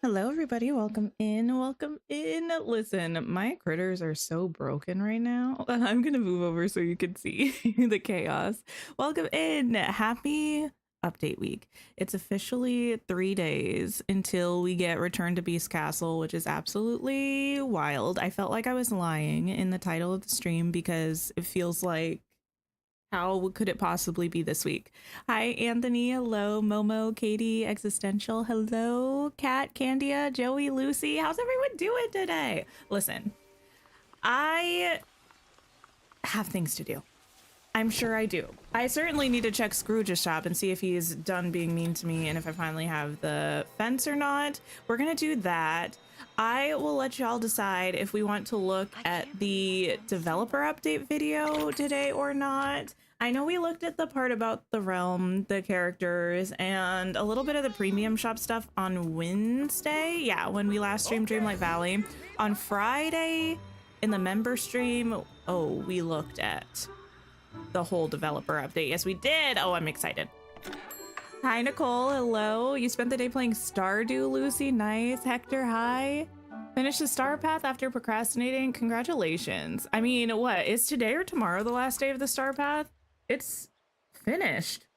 Hello, everybody. Welcome in. Welcome in. Listen, my critters are so broken right now. I'm going to move over so you can see the chaos. Welcome in. Happy update week. It's officially 3 days until we get returned to Beast Castle, which is absolutely wild. I felt like I was lying in the title of the stream because it feels like how could it possibly be this week? Hi, Anthony. Hello, Momo, Katie, Existential. Hello, Kat, Candia, Joey, Lucy. How's everyone doing today? Listen, I have things to do. I'm sure I do. I certainly need to check Scrooge's shop and see if he's done being mean to me and if I finally have the fence or not. We're going to do that. I will let y'all decide if we want to look at the developer update video today or not. I know we looked at the part about the realm, the characters, and a little bit of the premium shop stuff on Wednesday. Yeah, when we last streamed Dreamlight Valley. On Friday in the member stream, we looked at the whole developer update. Yes, we did. Oh, I'm excited. Hi, Nicole. Hello. You spent the day playing Stardew, Lucy. Nice. Hector, hi. Finished the star path after procrastinating. Congratulations. I mean, what? Is today or tomorrow the last day of the star path? It's finished.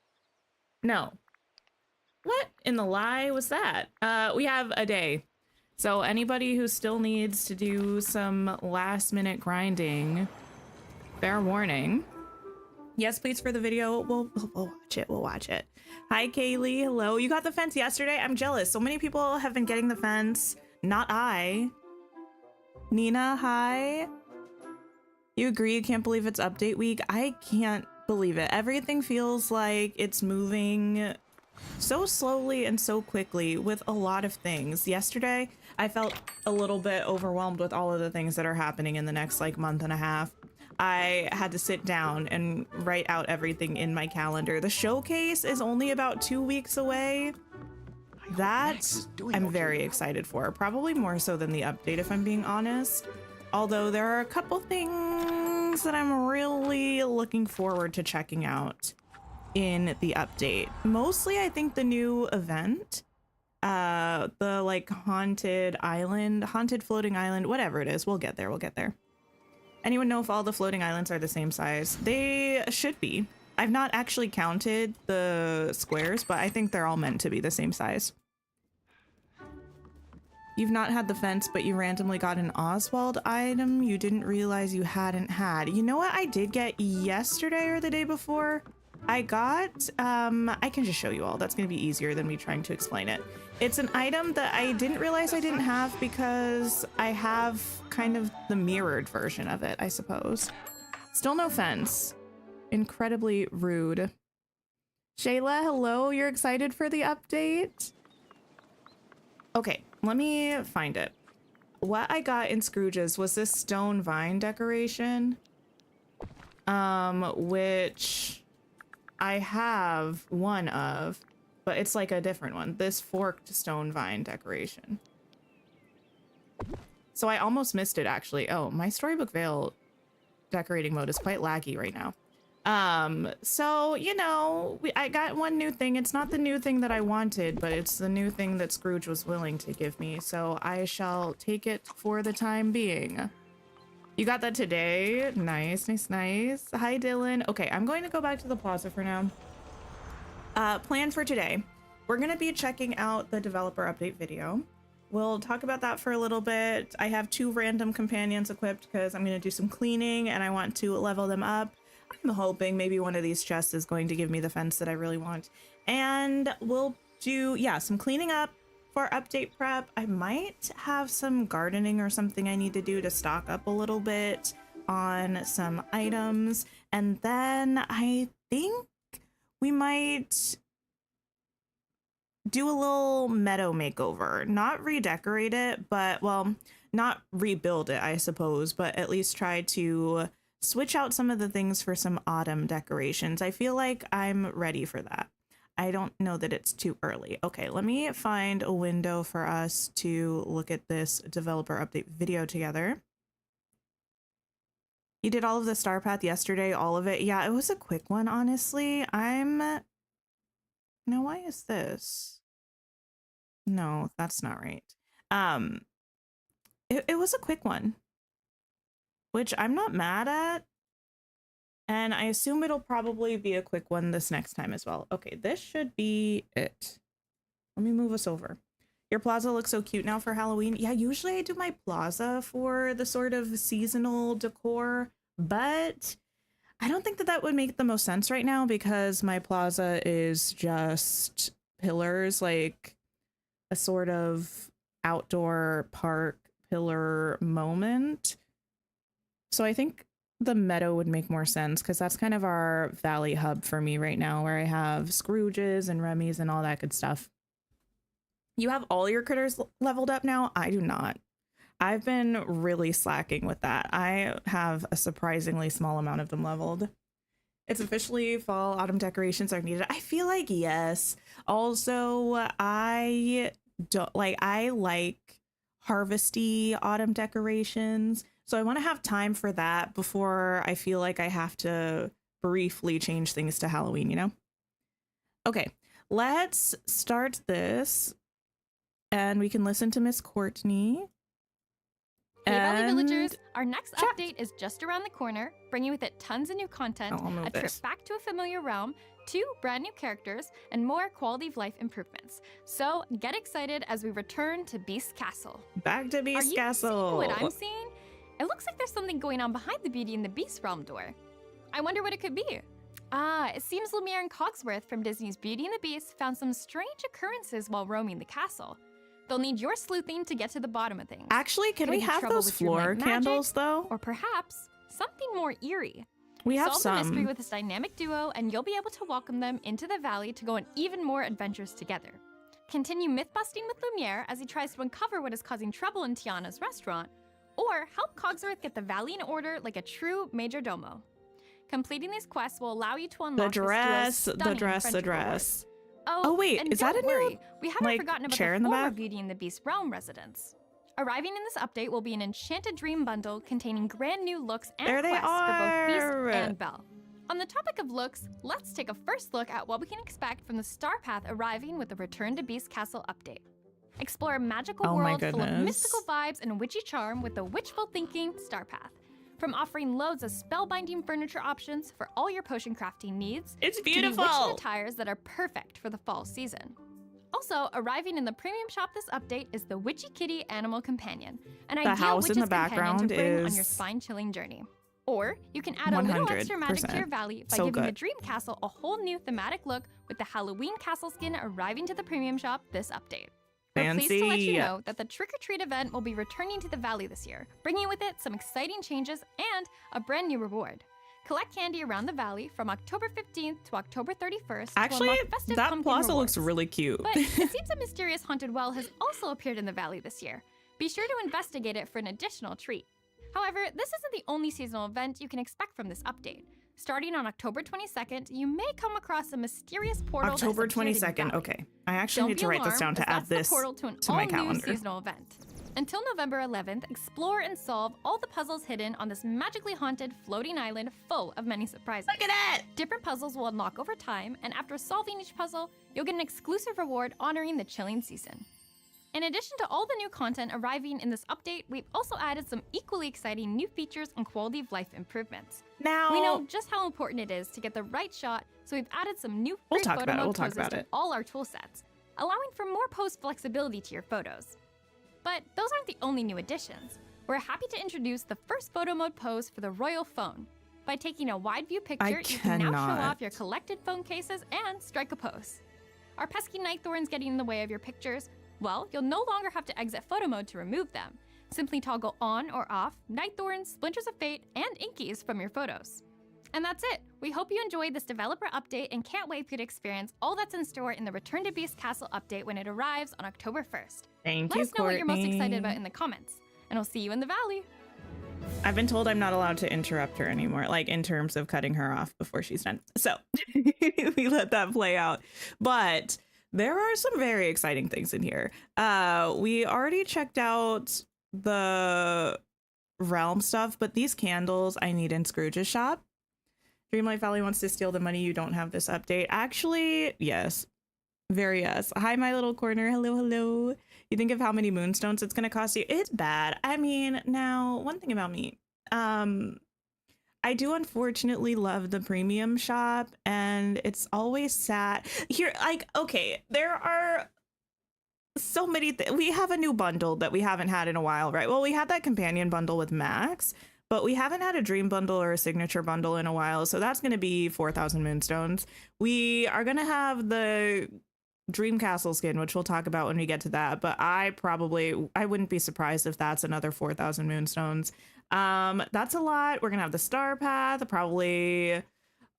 No. What in the lie was that? We have a day. So anybody who still needs to do some last minute grinding, fair warning. Yes, please, for the video. We'll watch it. We'll watch it. Hi, Kaylee. Hello. You got the fence yesterday? I'm jealous. So many people have been getting the fence. Not I. Nina, hi. You agree? You can't believe it's update week? I can't believe it. Everything feels like it's moving so slowly and so quickly with a lot of things. Yesterday, I felt a little bit overwhelmed with all of the things that are happening in the next month and a half. I had to sit down and write out everything in my calendar. The showcase is only about 2 weeks away. That I'm very excited for, probably more so than the update, if I'm being honest. Although there are a couple things that I'm really looking forward to checking out in the update. Mostly, I think the new event, the haunted island, haunted floating island, whatever it is. We'll get there. We'll get there. Anyone know if all the floating islands are the same size? They should be. I've not actually counted the squares, but I think they're all meant to be the same size. You've not had the fence, but you randomly got an Oswald item you didn't realize you hadn't had. You know what I did get yesterday or the day before? I got, I can just show you all. That's going to be easier than me trying to explain it. It's an item that I didn't realize I didn't have because I have kind of the mirrored version of it, I suppose. Still no fence. Incredibly rude. Shayla, hello. You're excited for the update? Okay, let me find it. What I got in Scrooge's was this stone vine decoration, which I have one of, but it's like a different one. This forked stone vine decoration. So I almost missed it, actually. Oh, my Storybook Veil decorating mode is quite laggy right now. So, you know, I got one new thing. It's not the new thing that I wanted, but it's the new thing that Scrooge was willing to give me. So I shall take it for the time being. You got that today? Nice, nice, nice. Hi, Dylan. Okay, I'm going to go back to the plaza for now. Plan for today. We're going to be checking out the developer update video. We'll talk about that for a little bit. I have 2 random companions equipped because I'm going to do some cleaning and I want to level them up. I'm hoping maybe one of these chests is going to give me the fence that I really want. And we'll do, yeah, some cleaning up for update prep. I might have some gardening or something I need to do to stock up a little bit on some items. And then I think we might do a little meadow makeover. Not redecorate it, but, well, not rebuild it, I suppose, but at least try to switch out some of the things for some autumn decorations. I feel like I'm ready for that. I don't know that it's too early. Okay, let me find a window for us to look at this developer update video together. You did all of the star path yesterday, all of it. Yeah, it was a quick one, honestly. Now, why is this? No, that's not right. Um, it was a quick one, which I'm not mad at. And I assume it'll probably be a quick one this next time as well. Okay, this should be it. Let me move us over. Your plaza looks so cute now for Halloween. Yeah, usually I do my plaza for the sort of seasonal decor, but I don't think that that would make the most sense right now because my plaza is just pillars, like a sort of outdoor park pillar moment. So I think the meadow would make more sense because that's kind of our valley hub for me right now, where I have Scrooges and Remy's and all that good stuff. You have all your critters leveled up now? I do not. I've been really slacking with that. I have a surprisingly small amount of them leveled. It's officially fall. Autumn decorations are needed. I feel like yes. Also, I like harvesty autumn decorations. So I want to have time for that before I feel like I have to briefly change things to Halloween, you know? Okay, let's start this and we can listen to Miss Courtney. Hey Valley Villagers, our next update is just around the corner, bringing with it tons of new content, a trip back to a familiar realm, 2 brand new characters, and more quality of life improvements. So get excited as we return to Beast Castle. Back to Beast Castle. Are you seeing what I'm seeing? It looks like there's something going on behind the Beauty and the Beast realm door. I wonder what it could be. It seems Lumiere and Cogsworth from Disney's Beauty and the Beast found some strange occurrences while roaming the castle. They'll need your sleuthing to get to the bottom of things. Actually, can we have those floor candles, though? Or perhaps something more eerie. We have Solve the mystery with this dynamic duo, and you'll be able to welcome them into the valley to go on even more adventures together. Continue myth-busting with Lumiere as he tries to uncover what is causing trouble in Tiana's restaurant, or help Cogsworth get the valley in order like a true major domo. Completing these quests will allow you to unlock the dress. Oh wait, is that a new we haven't forgotten about chair the in the former back? Beauty and the Beast realm residence. Arriving in this update will be an Enchanted Dream bundle containing brand new looks and quests for both Beast and Belle. On the topic of looks, let's take a first look at what we can expect from the Star Path arriving with the Return to Beast Castle update. Explore a magical world full of mystical vibes and witchy charm with the witchful thinking Star Path. From offering loads of spellbinding furniture options for all your potion crafting needs, it's beautiful, to witchy attires that are perfect for the fall season. Also, arriving in the premium shop this update is the Witchy Kitty Animal Companion, an ideal witch's companion to bring on your spine-chilling journey. Or you can add a little extra magic to your valley by giving the Dream Castle a whole new thematic look with the Halloween castle skin arriving to the premium shop this update. We're pleased to let you know that the Trick or Treat event will be returning to the valley this year, bringing with it some exciting changes and a brand new reward. Collect candy around the valley from October 15th to October 31st. Actually, that plaza looks really cute. But it seems a mysterious haunted well has also appeared in the valley this year. Be sure to investigate it for an additional treat. However, this isn't the only seasonal event you can expect from this update. Starting on October 22nd, you may come across a mysterious portal. October 22nd, okay. I actually need to write this down to add this to my calendar. Seasonal event. Until November 11th, explore and solve all the puzzles hidden on this magically haunted floating island full of many surprises. Look at that! Different puzzles will unlock over time, and after solving each puzzle, you'll get an exclusive reward honoring the chilling season. In addition to all the new content arriving in this update, we've also added some equally exciting new features and quality of life improvements. Now, we know just how important it is to get the right shot, so we've added some new free photo mode poses to all our tool sets, allowing for more pose flexibility to your photos. But those aren't the only new additions. We're happy to introduce the first photo mode pose for the Royal Phone. By taking a wide view picture, you can now show off your collected phone cases and strike a pose. Are pesky night thorns getting in the way of your pictures? Well, you'll no longer have to exit photo mode to remove them. Simply toggle on or off night thorns, splinters of fate, and inkies from your photos. And that's it. We hope you enjoyed this developer update and can't wait for you to experience all that's in store in the Return to Beast Castle update when it arrives on October 1st. Thank you, Let us know what you're most excited about in the comments, and I'll see you in the valley. I've been told I'm not allowed to interrupt her anymore, like in terms of cutting her off before she's done. So we let that play out. But there are some very exciting things in here. We already checked out the realm stuff, but these candles I need in Scrooge's shop. Dreamlight Valley wants to steal the money. You don't have this update. Actually, yes. Very yes. Hi, my little corner. Hello, hello. You think of how many moonstones it's going to cost you. It's bad. I mean, now, one thing about me, I do unfortunately love the premium shop, and it's always sad. Here, like, okay, there are so many we have a new bundle that we haven't had in a while, right? Well, we had that companion bundle with Max, but we haven't had a dream bundle or a signature bundle in a while, so that's going to be 4,000 moonstones. We are going to have the Dream Castle skin, which we'll talk about when we get to that, but I wouldn't be surprised if that's another 4,000 moonstones. That's a lot. We're gonna have the Star Path, probably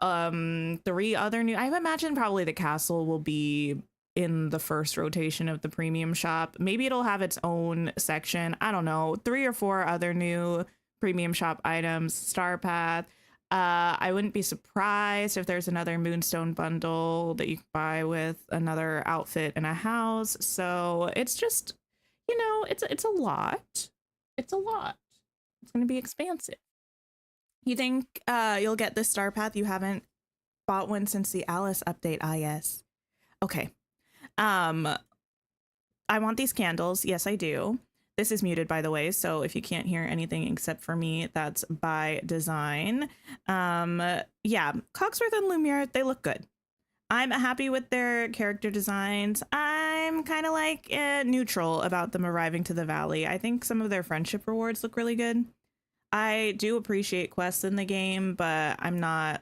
3 other new. I imagine probably the castle will be in the first rotation of the premium shop. Maybe it'll have its own section. I don't know. 3 or 4 other new premium shop items. Star Path. I wouldn't be surprised if there's another Moonstone bundle that you can buy with another outfit and a house. So it's just, you know, it's a lot. It's a lot. It's going to be expansive. You think you'll get this Star Path? You haven't bought one since the Alice update. Ah, yes. Okay. I want these candles. Yes, I do. This is muted, by the way, so if you can't hear anything except for me, that's by design. Yeah, Cogsworth and Lumiere, they look good. I'm happy with their character designs. I'm kind of like neutral about them arriving to the valley. I think some of their friendship rewards look really good. I do appreciate quests in the game, but I'm not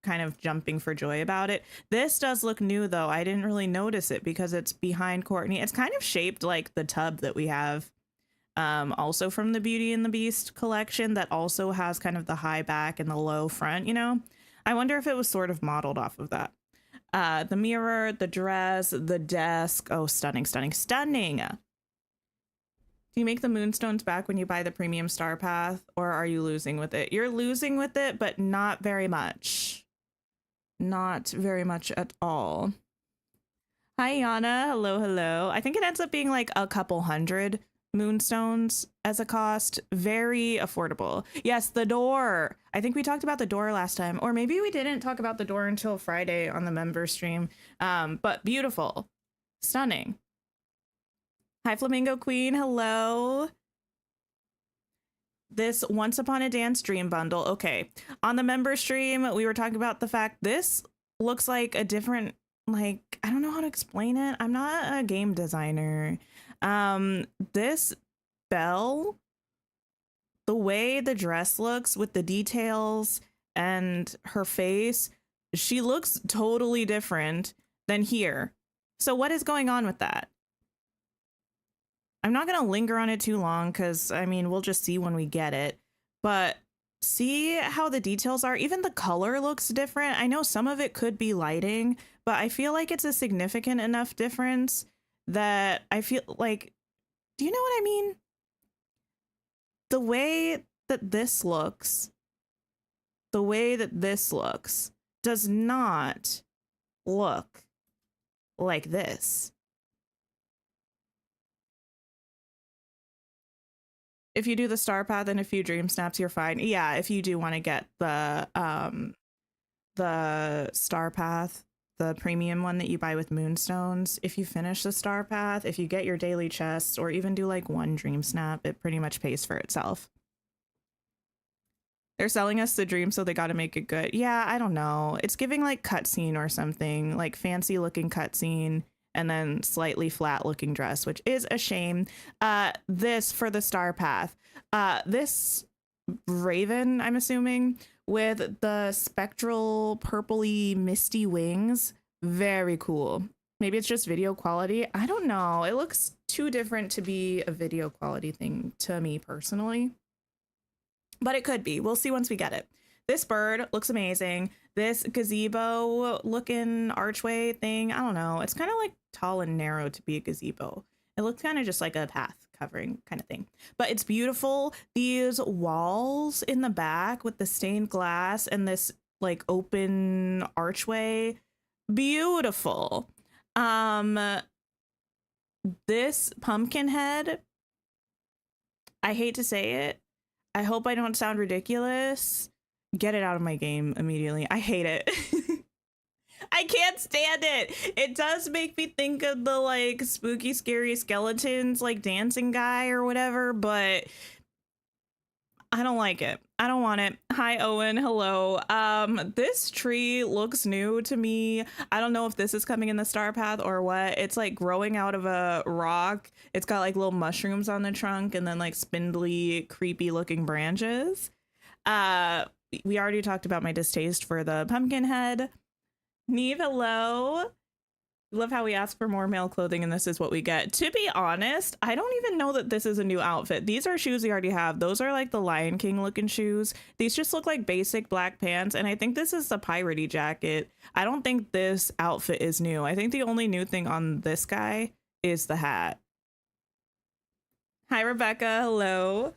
kind of jumping for joy about it. This does look new, though. I didn't really notice it because it's behind Courtney. It's kind of shaped like the tub that we have. Also from the Beauty and the Beast collection that also has kind of the high back and the low front, you know? I wonder if it was sort of modeled off of that. The mirror, the dress, the desk. Oh, stunning, stunning, stunning. Do you make the moonstones back when you buy the premium Star Path, or are you losing with it? You're losing with it, but not very much. Not very much at all. Hi, Yana. Hello, hello. I think it ends up being like a couple hundred moonstones as a cost. Very affordable. Yes, the door. I think we talked about the door last time, or maybe we didn't talk about the door until Friday on the member stream. But beautiful, stunning. Hi, Flamingo Queen. Hello. This Once Upon a Dance Dream bundle. Okay, on the member stream we were talking about the fact this looks like a different, like, I don't know how to explain it. I'm not a game designer. This Belle, the way the dress looks with the details and her face, she looks totally different than here. So what is going on with that? I'm not going to linger on it too long because, I mean, we'll just see when we get it. But see how the details are? Even the color looks different. I know some of it could be lighting, but I feel like it's a significant enough difference that I feel like, do you know what I mean? The way that this looks, does not look like this. If you do the Star Path and a few Dream Snaps, you're fine. Yeah, if you do want to get the Star Path, the premium one that you buy with moonstones, if you finish the Star Path, if you get your daily chests, or even do like 1 Dream Snap, it pretty much pays for itself. They're selling us the dream, so they got to make it good. Yeah, I don't know. It's giving like cutscene or something, like fancy looking cutscene, and then slightly flat looking dress, which is a shame. This for the Star Path. This Raven, I'm assuming, with the spectral purpley misty wings. Very cool. Maybe it's just video quality. I don't know. It looks too different to be a video quality thing to me personally. But it could be. We'll see once we get it. This bird looks amazing. This gazebo looking archway thing, I don't know. It's kind of like tall and narrow to be a gazebo. It looks kind of just like a path covering kind of thing. But it's beautiful. These walls in the back with the stained glass and this like open archway, beautiful. This pumpkin head, I hate to say it. I hope I don't sound ridiculous. Get it out of my game immediately. I hate it. I can't stand it. It does make me think of the like spooky, scary skeletons, like dancing guy or whatever, but I don't like it. I don't want it. Hi, Owen. Hello. This tree looks new to me. I don't know if this is coming in the star path or what. It's like growing out of a rock. It's got like little mushrooms on the trunk and then like spindly, creepy looking branches. We already talked about my distaste for the pumpkin head. Neve, hello. Love how we ask for more male clothing and this is what we get. To be honest, I don't even know that this is a new outfit. These are shoes we already have. Those are like the Lion King looking shoes. These just look like basic black pants. And I think this is the piratey jacket. I don't think this outfit is new. I think the only new thing on this guy is the hat. Hi, Rebecca. Hello.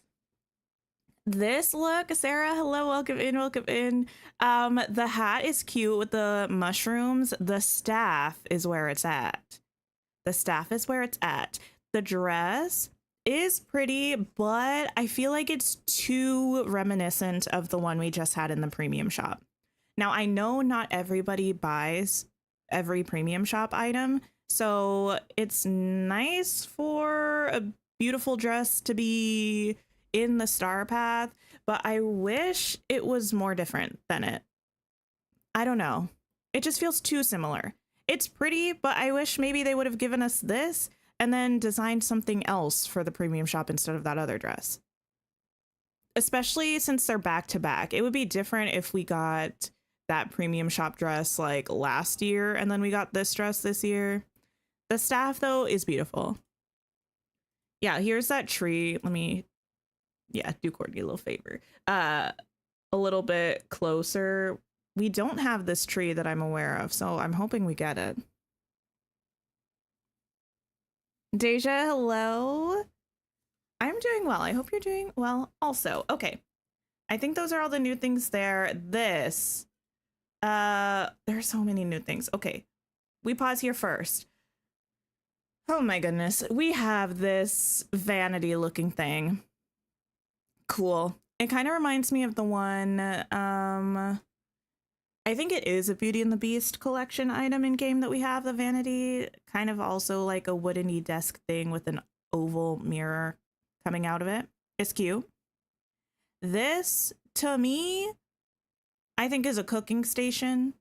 This look, Sarah, hello, welcome in, welcome in. The hat is cute with the mushrooms. The staff is where it's at. The staff is where it's at. The dress is pretty, but I feel like it's too reminiscent of the one we just had in the premium shop. Now, I know not everybody buys every premium shop item, so it's nice for a beautiful dress to be in the star path, but I wish it was more different than it. I don't know. It just feels too similar. It's pretty, but I wish maybe they would have given us this and then designed something else for the premium shop instead of that other dress. Especially since they're back to back. It would be different if we got that premium shop dress like last year and then we got this dress this year. The staff though is beautiful. Yeah, here's that tree. Let me do Courtney a little favor. A little bit closer. We don't have this tree that I'm aware of, so I'm hoping we get it. Deja, hello. I'm doing well. I hope you're doing well also. Okay. I think those are all the new things there. This, there's so many new things. Okay. We pause here first. Oh my goodness. We have this vanity looking thing. Cool. It kind of reminds me of the one, I think it is a Beauty and the Beast collection item in game that we have, the vanity, kind of also like a woodeny desk thing with an oval mirror coming out of it. It's cute. This, to me, I think is a cooking station.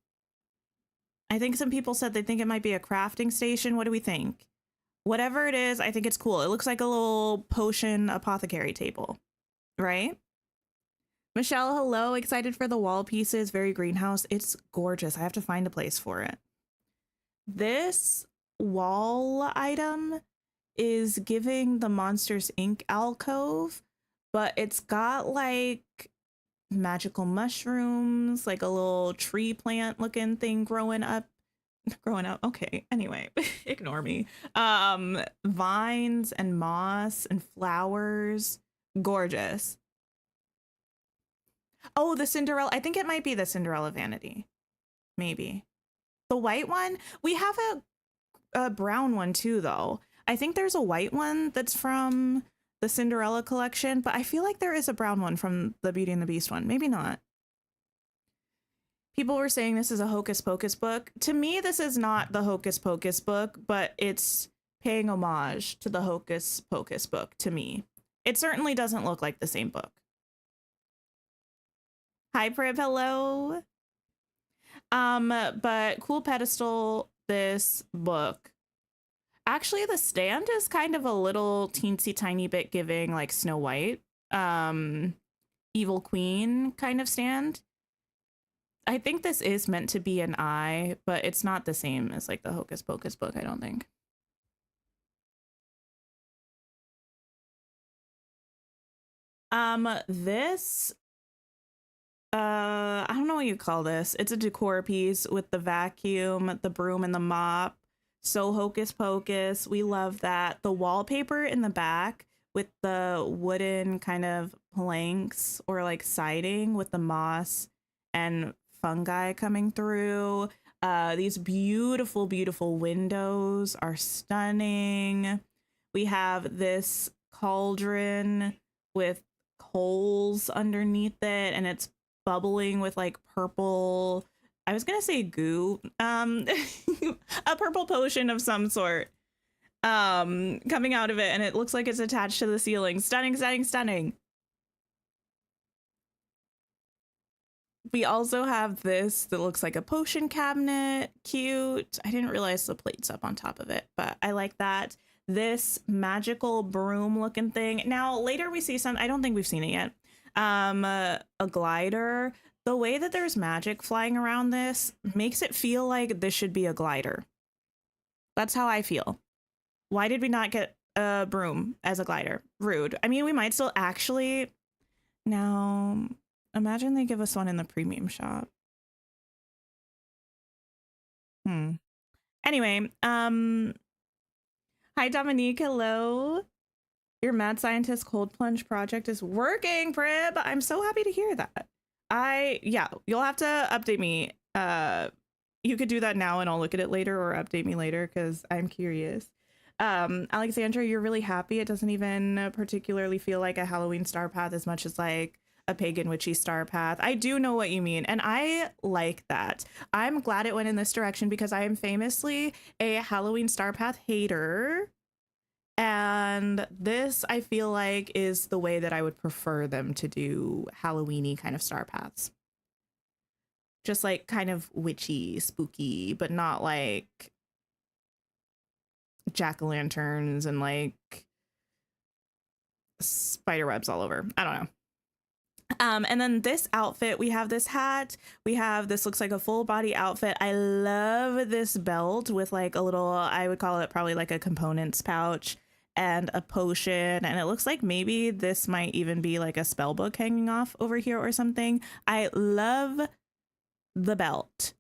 I think some people said they think it might be a crafting station. What do we think? Whatever it is, I think it's cool. It looks like a little potion apothecary table. Right? Michelle, hello. Excited for the wall pieces. Very greenhouse. It's gorgeous. I have to find a place for it. This wall item is giving the Monsters Inc. alcove, but it's got like magical mushrooms, like a little tree plant looking thing growing up. Okay. Anyway, ignore me. Vines and moss and flowers. Gorgeous. Oh, the Cinderella. I think it might be the Cinderella vanity. Maybe. The white one? We have a brown one too, though. I think there's a white one that's from the Cinderella collection, but I feel like there is a brown one from the Beauty and the Beast one. Maybe not. People were saying this is a Hocus Pocus book. To me, this is not the Hocus Pocus book, but it's paying homage to the Hocus Pocus book to me. It certainly doesn't look like the same book. Hi, Prib, hello. But cool pedestal, this book. Actually, the stand is kind of a little teensy tiny bit giving like Snow White, Evil Queen kind of stand. I think this is meant to be an eye, but it's not the same as like the Hocus Pocus book, I don't think. This, I don't know what you call this. It's a decor piece with the vacuum, the broom, and the mop. So Hocus Pocus, we love that. The wallpaper in the back with the wooden kind of planks or like siding with the moss and fungi coming through. These beautiful, beautiful windows are stunning. We have this cauldron with holes underneath it and it's bubbling with like purple I was gonna say goo, a purple potion of some sort coming out of it, and it looks like it's attached to the ceiling. Stunning, stunning, stunning. We also have this that looks like a potion cabinet. Cute. I didn't realize the plate's up on top of it, but I like that. This magical broom looking thing. Now later we see some, I don't think we've seen it yet, a glider. The way that there's magic flying around this makes it feel like this should be a glider. That's how I feel. Why did we not get a broom as a glider? Rude. I mean, we might still actually. Now, imagine they give us one in the premium shop. Anyway, hi Dominique, hello. Your mad scientist cold plunge project is working, Prib. I'm so happy to hear that. Yeah, you'll have to update me. You could do that now and I'll look at it later, or update me later because I'm curious. Alexandra, you're really happy. It doesn't even particularly feel like a Halloween star path as much as like a pagan witchy star path. I do know what you mean, and I like that. I'm glad it went in this direction because I am famously a Halloween star path hater. And this, I feel like, is the way that I would prefer them to do Halloween-y kind of star paths. Just like kind of witchy, spooky, but not like jack-o'-lanterns and like spider webs all over. I don't know. And then this outfit, we have this hat, we have this looks like a full body outfit. I love this belt with like a little, I would call it probably like a components pouch and a potion, and it looks like maybe this might even be like a spell book hanging off over here or something. I love the belt.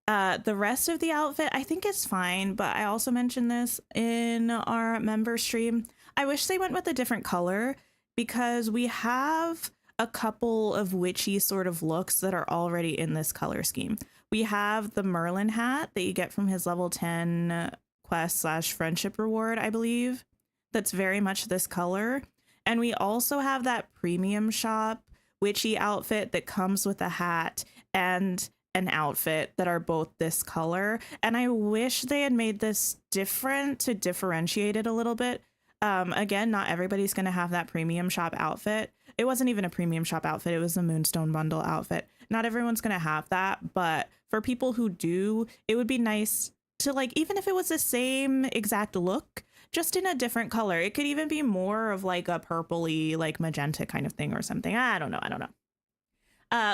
The rest of the outfit I think is fine, but I also mentioned this in our member stream. I wish they went with a different color because we have a couple of witchy sort of looks that are already in this color scheme. We have the Merlin hat that you get from his level 10 quest / friendship reward, I believe. That's very much this color. And we also have that premium shop witchy outfit that comes with a hat and an outfit that are both this color. And I wish they had made this different to differentiate it a little bit. Again, not everybody's going to have that premium shop outfit. It wasn't even a premium shop outfit. It was a Moonstone bundle outfit. Not everyone's going to have that. But for people who do, it would be nice to like, even if it was the same exact look, just in a different color. It could even be more of like a purpley, like magenta kind of thing or something. I don't know.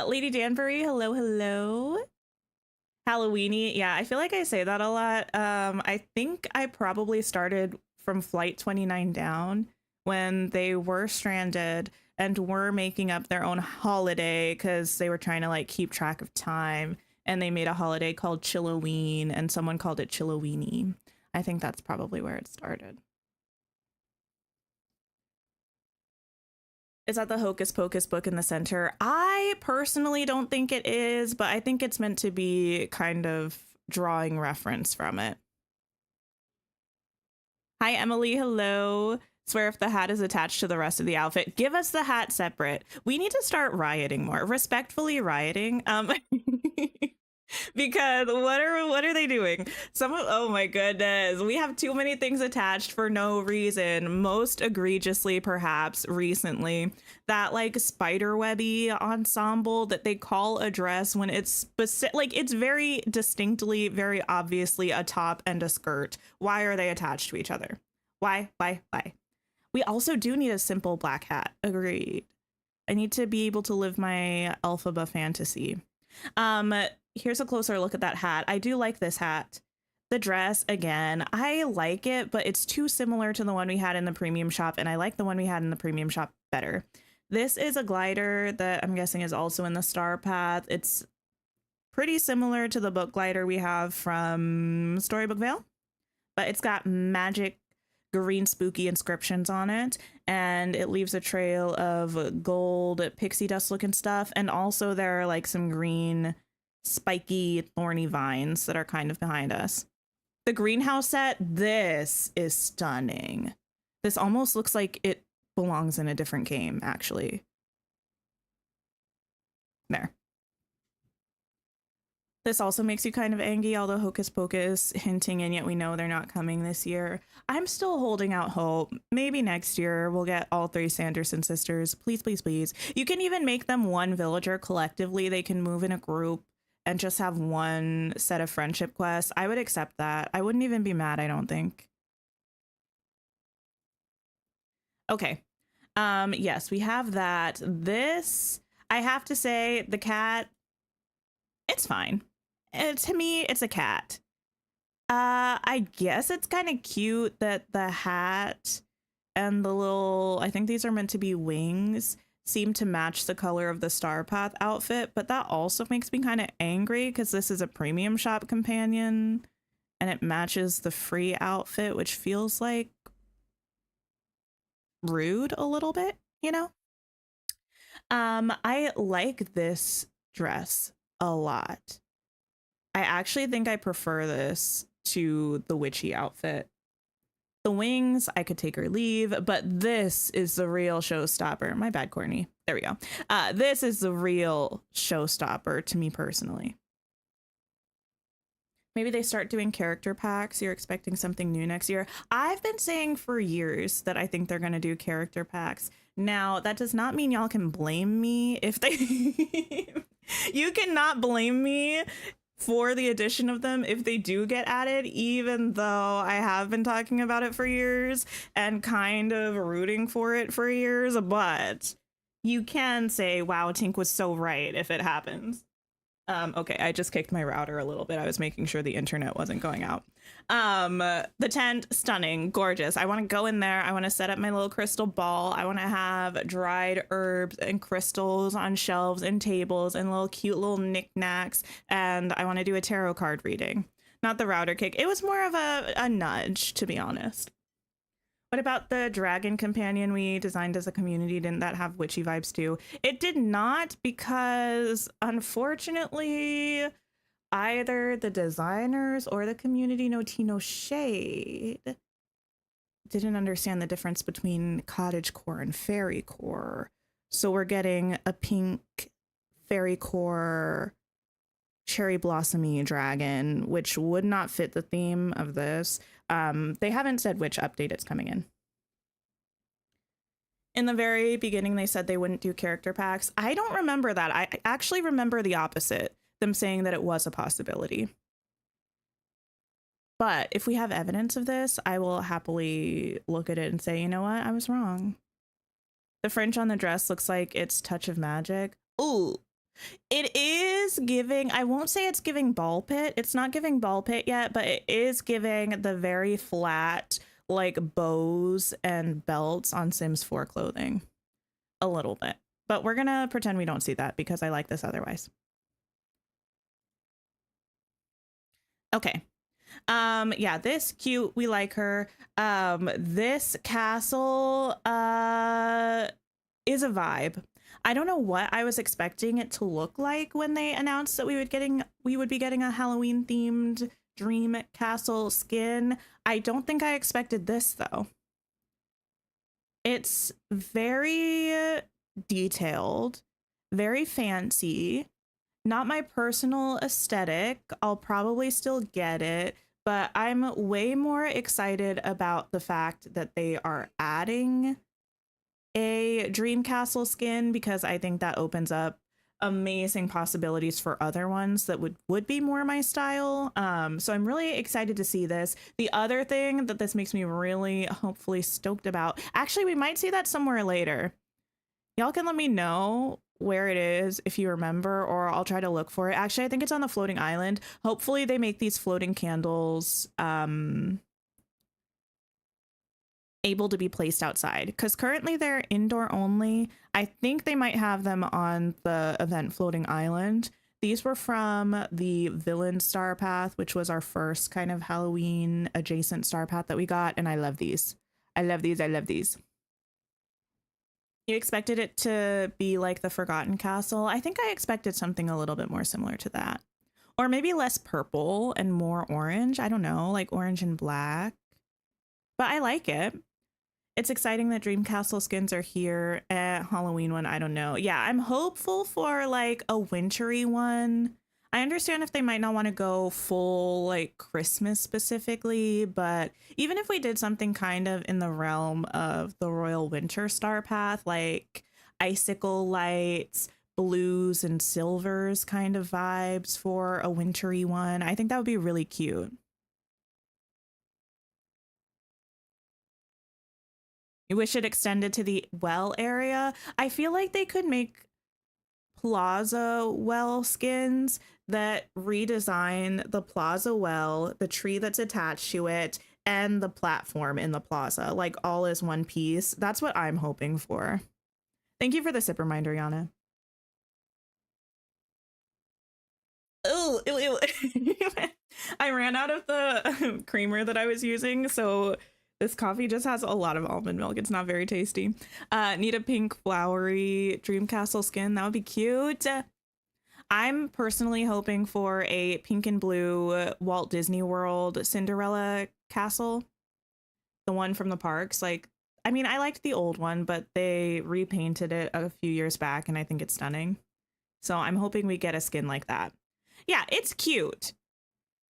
Lady Danbury, hello, hello. Halloweeny. Yeah, I feel like I say that a lot. I think I probably started from Flight 29 down when they were stranded and were making up their own holiday because they were trying to like keep track of time, and they made a holiday called Chilloween and someone called it Chilloweeny. I think that's probably where it started. Is that the Hocus Pocus book in the center? I personally don't think it is, but I think it's meant to be kind of drawing reference from it. Hi, Emily. Hello. Swear if the hat is attached to the rest of the outfit, give us the hat separate. We need to start rioting more. Respectfully rioting. Because what are they doing? Oh my goodness, we have too many things attached for no reason. Most egregiously, perhaps recently, that like spider webby ensemble that they call a dress when it's specific, like it's very distinctly, very obviously a top and a skirt. Why are they attached to each other? Why? We also do need a simple black hat. Agreed. I need to be able to live my Elphaba fantasy. Here's a closer look at that hat. I do like this hat. The dress, again, I like it, but it's too similar to the one we had in the premium shop, and I like the one we had in the premium shop better. This is a glider that I'm guessing is also in the star path. It's pretty similar to the book glider we have from Storybook Vale, but it's got magic green spooky inscriptions on it, and it leaves a trail of gold pixie dust looking stuff, and also there are like some green spiky thorny vines that are kind of behind us. The greenhouse set, this is stunning. This almost looks like it belongs in a different game, actually. There. This also makes you kind of angry, although Hocus Pocus hinting, and yet we know they're not coming this year. I'm still holding out hope. Maybe next year we'll get all 3 Sanderson sisters. Please, please, please. You can even make them one villager collectively. They can move in a group and just have one set of friendship quests. I would accept that. I wouldn't even be mad, I don't think. Okay. Yes, we have that. This, I have to say, the cat, it's fine. To me, it's a cat. I guess it's kind of cute that the hat and the little, I think these are meant to be wings, seem to match the color of the Star Path outfit, but that also makes me kind of angry because this is a premium shop companion and it matches the free outfit, which feels like rude a little bit, you know? I like this dress a lot. I actually think I prefer this to the witchy outfit. The wings, I could take or leave, but this is the real showstopper. My bad, Courtney. There we go. This is the real showstopper to me personally. Maybe they start doing character packs. You're expecting something new next year. I've been saying for years that I think they're going to do character packs. Now, that does not mean y'all can blame me if they... You cannot blame me for the addition of them if they do get added, even though I have been talking about it for years and kind of rooting for it for years. But you can say, wow, Tink was so right if it happens. Okay, I just kicked my router a little bit. I was making sure the internet wasn't going out. The tent, stunning, gorgeous. I want to go in there. I want to set up my little crystal ball. I want to have dried herbs and crystals on shelves and tables and little cute little knickknacks. And I want to do a tarot card reading. Not the router kick. It was more of a nudge, to be honest. What about the dragon companion we designed as a community? Didn't that have witchy vibes too? It did not, because unfortunately, either the designers or the community no tea no shade didn't understand the difference between cottage core and fairy core. So we're getting a pink fairy core cherry blossomy dragon, which would not fit the theme of this. They haven't said which update it's coming in. In the very beginning, they said they wouldn't do character packs. I don't remember that. I actually remember the opposite, them saying that it was a possibility. But if we have evidence of this, I will happily look at it and say, you know what? I was wrong. The fringe on the dress looks like it's Touch of Magic. Ooh. It is giving, I won't say it's giving ball pit. It's not giving ball pit yet, but it is giving the very flat, like bows and belts on Sims 4 clothing. A little bit. But we're gonna pretend we don't see that because I like this otherwise. Okay. Yeah, this cute. We like her. This castle is a vibe. I don't know what I was expecting it to look like when they announced that we would be getting a Halloween themed dream castle skin. I don't think I expected this though. It's very detailed, very fancy, not my personal aesthetic. I'll probably still get it, but I'm way more excited about the fact that they are adding a dream castle skin, because I think that opens up amazing possibilities for other ones that would be more my style. So I'm really excited to see this. The other thing that this makes me really hopefully stoked about, actually we might see that somewhere later. Y'all can let me know where it is if you remember, or I'll try to look for it. Actually, I think it's on the floating island. Hopefully they make these floating candles able to be placed outside, because currently they're indoor only. I think they might have them on the event floating island. These were from the villain star path, which was our first kind of Halloween adjacent star path that we got, and I love these. I love these. I love these. You expected it to be like the Forgotten Castle. I think I expected something a little bit more similar to that, or maybe less purple and more orange. I don't know, like orange and black, but I like it. It's exciting that Dream Castle skins are here. Halloween one, I don't know. Yeah, I'm hopeful for like a wintry one. I understand if they might not want to go full like Christmas specifically, but even if we did something kind of in the realm of the Royal Winter Star Path, like icicle lights, blues and silvers kind of vibes for a wintry one, I think that would be really cute. You wish it extended to the well area? I feel like they could make plaza well skins that redesign the plaza well, the tree that's attached to it, and the platform in the plaza, like all as one piece. That's what I'm hoping for. Thank you for the sip reminder, Yana. Oh, I ran out of the creamer that I was using, so this coffee just has a lot of almond milk. It's not very tasty. Need a pink flowery dream castle skin. That would be cute. I'm personally hoping for a pink and blue Walt Disney World Cinderella castle. The one from the parks. Like, I mean, I liked the old one, but they repainted it a few years back and I think it's stunning. So I'm hoping we get a skin like that. Yeah, it's cute.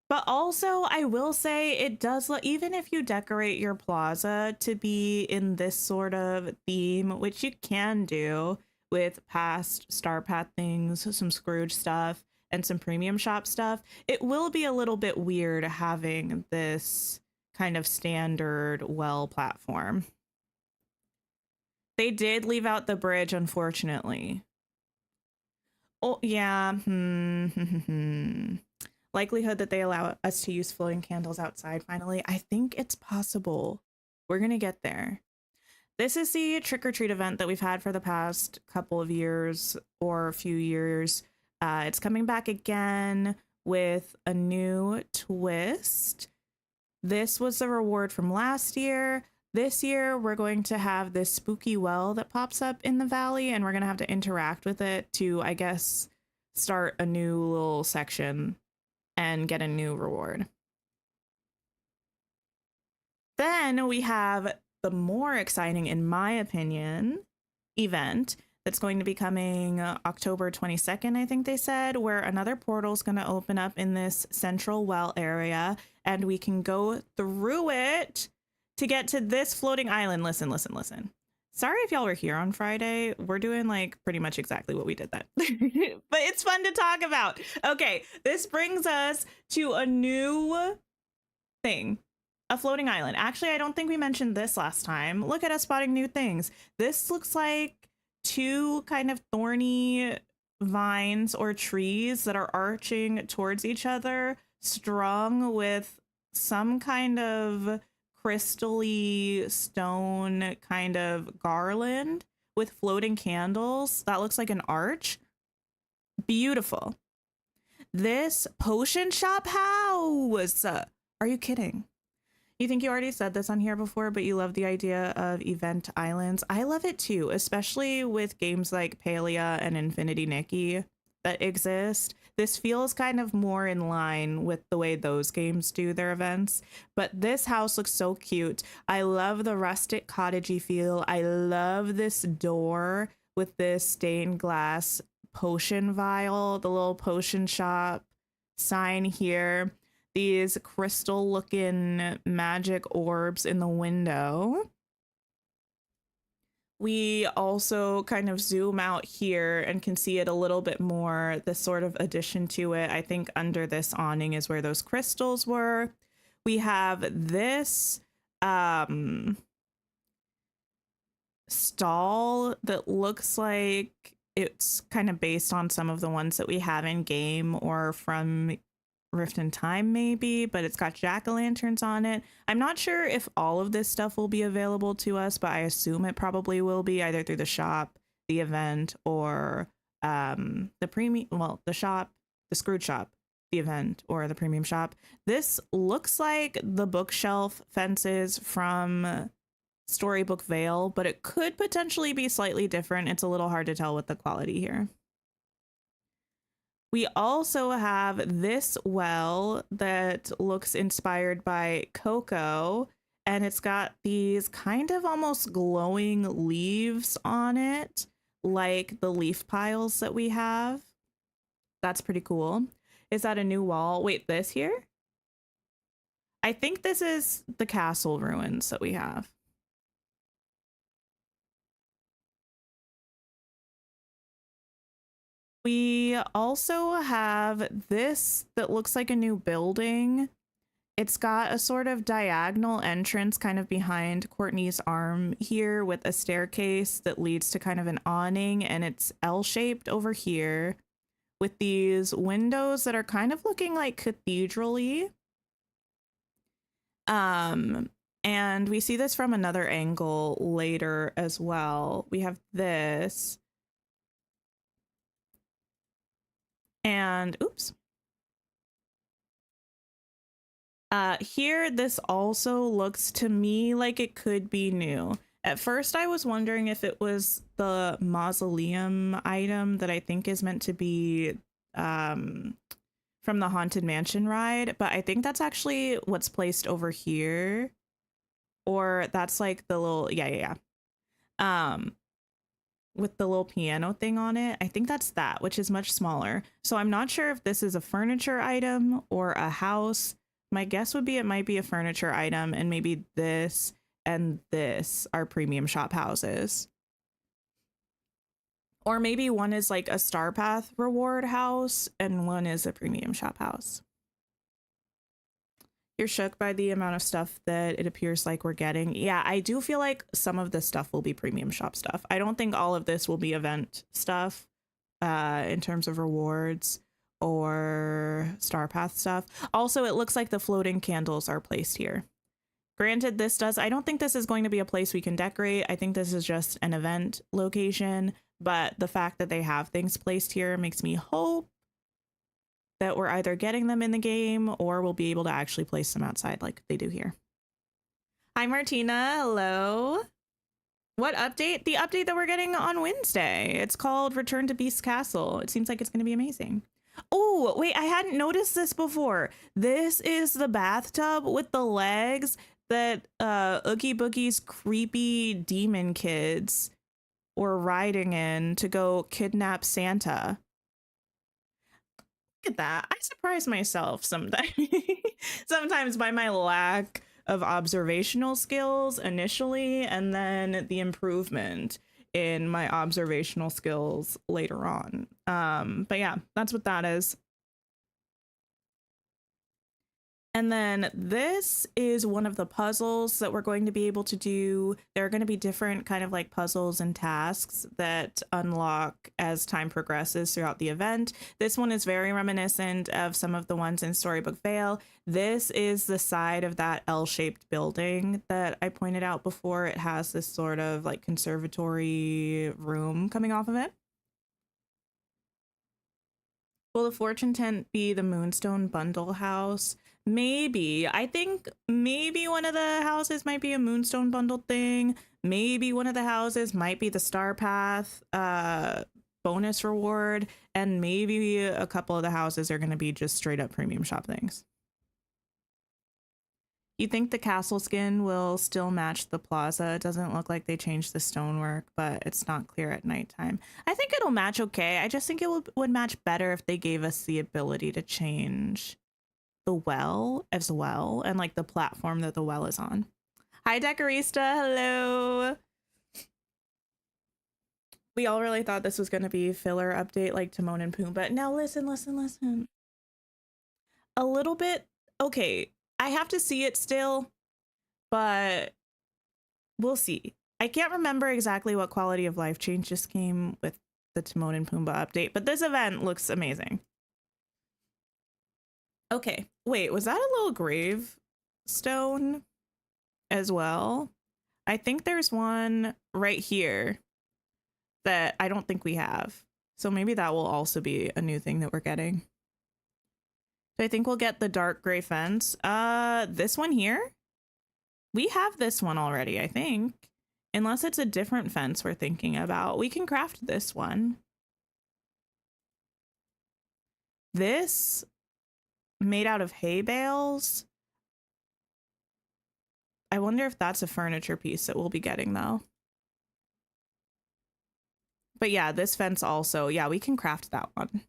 But also, I will say it does look, even if you decorate your plaza to be in this sort of theme, which you can do with past Star Path things, some Scrooge stuff, and some premium shop stuff, it will be a little bit weird having this kind of standard well platform. They did leave out the bridge, unfortunately. Oh, yeah. Likelihood that they allow us to use floating candles outside finally. I think it's possible. We're going to get there. This is the trick-or-treat event that we've had for the past couple of years or a few years. It's coming back again with a new twist. This was the reward from last year. This year, we're going to have this spooky well that pops up in the valley, and we're going to have to interact with it to, I guess, start a new little section and get a new reward. Then we have the more exciting, in my opinion, event that's going to be coming October 22nd, I think they said, where another portal is going to open up in this central well area, and we can go through it to get to this floating island. Listen. Sorry if y'all were here on Friday. We're doing like pretty much exactly what we did then. But it's fun to talk about. Okay, this brings us to a new thing. A floating island. Actually, I don't think we mentioned this last time. Look at us spotting new things. This looks like two kind of thorny vines or trees that are arching towards each other, strung with some kind of crystally stone kind of garland with floating candles. That looks like an arch. Beautiful. This potion shop house. Are you kidding? You think you already said this on here before, but you love the idea of event islands. I love it too, especially with games like Palia and Infinity Nikki that exist. This feels kind of more in line with the way those games do their events. But this house looks so cute. I love the rustic cottagey feel. I love this door with this stained glass potion vial, the little potion shop sign here, these crystal looking magic orbs in the window. We also kind of zoom out here and can see it a little bit more, this sort of addition to it. I think under this awning is where those crystals were. We have this stall that looks like it's kind of based on some of the ones that we have in game or from Rift in Time maybe, but it's got jack-o'-lanterns on it. I'm not sure if all of this stuff will be available to us, but I assume it probably will be either through the shop, the event, or the premium, well, the shop, the Scrooge shop, the event, or the premium shop. This looks like the bookshelf fences from Storybook Vale, but it could potentially be slightly different. It's a little hard to tell with the quality here. We also have this well that looks inspired by Coco, and it's got these kind of almost glowing leaves on it, like the leaf piles that we have. That's pretty cool. Is that a new wall? Wait, this here? I think this is the castle ruins that we have. We also have this that looks like a new building. It's got a sort of diagonal entrance kind of behind Courtney's arm here with a staircase that leads to kind of an awning, and it's L-shaped over here with these windows that are kind of looking like cathedral-y. And we see this from another angle later as well. We have this. And oops. Here, this also looks to me like it could be new. At first, I was wondering if it was the mausoleum item that I think is meant to be from the Haunted Mansion ride, but I think that's actually what's placed over here. Or that's like the little, yeah. With the little piano thing on it. I think that's that, which is much smaller. So I'm not sure if this is a furniture item or a house. My guess would be it might be a furniture item, and maybe this and this are premium shop houses. Or maybe one is like a Star Path reward house and one is a premium shop house. You're shook by the amount of stuff that it appears like we're getting. Yeah, I do feel like some of this stuff will be premium shop stuff. I don't think all of this will be event stuff in terms of rewards or Star Path stuff. Also, it looks like the floating candles are placed here. Granted, I don't think this is going to be a place we can decorate. I think this is just an event location, but the fact that they have things placed here makes me hope that we're either getting them in the game or we'll be able to actually place them outside like they do here. Hi, Martina. Hello. What update? The update that we're getting on Wednesday. It's called Return to Beast Castle. It seems like it's going to be amazing. Oh, wait, I hadn't noticed this before. This is the bathtub with the legs that Oogie Boogie's creepy demon kids were riding in to go kidnap Santa. Look at that. I surprise myself sometimes by my lack of observational skills initially, and then the improvement in my observational skills later on. But yeah, that's what that is. And then this is one of the puzzles that we're going to be able to do. There are going to be different kind of like puzzles and tasks that unlock as time progresses throughout the event. This one is very reminiscent of some of the ones in Storybook Vale. This is the side of that L-shaped building that I pointed out before. It has this sort of like conservatory room coming off of it. Will the fortune tent be the Moonstone Bundle house? Maybe. I think maybe one of the houses might be a Moonstone Bundle thing. Maybe one of the houses might be the Star Path bonus reward. And maybe a couple of the houses are going to be just straight up premium shop things. You think the castle skin will still match the plaza? It doesn't look like they changed the stonework, but it's not clear at nighttime. I think it'll match okay. I just think it would match better if they gave us the ability to change the well as well, and like the platform that the well is on. Hi, Decorista. Hello. We all really thought this was going to be filler update like Timon and Pumbaa. Now listen. A little bit. Okay, I have to see it still, but we'll see. I can't remember exactly what quality of life change just came with the Timon and Pumbaa update, but this event looks amazing. Okay, wait, was that a little gravestone as well? I think there's one right here that I don't think we have. So maybe that will also be a new thing that we're getting. So I think we'll get the dark gray fence. This one here? We have this one already, I think. Unless it's a different fence we're thinking about. We can craft this one. This made out of hay bales. I wonder if that's a furniture piece that we'll be getting though. But yeah, this fence also, yeah, we can craft that one.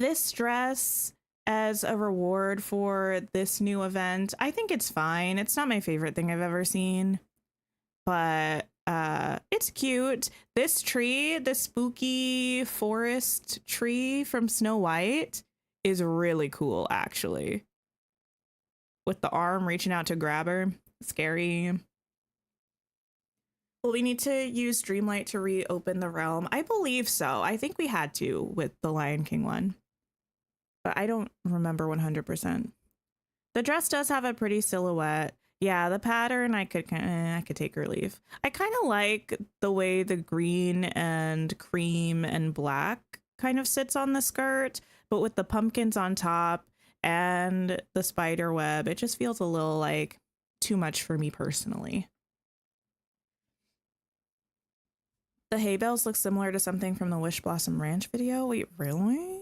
this dress as a reward for this new event, I think it's fine. It's not my favorite thing I've ever seen, but it's cute. This tree, the spooky forest tree from Snow White, is really cool, actually. With the arm reaching out to grab her. Scary. Well, we need to use Dreamlight to reopen the realm. I believe so. I think we had to with the Lion King one, but I don't remember 100%. The dress does have a pretty silhouette. Yeah, the pattern I could take or leave. I kind of like the way the green and cream and black kind of sits on the skirt, but with the pumpkins on top and the spider web, it just feels a little like too much for me personally. The hay bales look similar to something from the Wish Blossom Ranch video. Wait, really?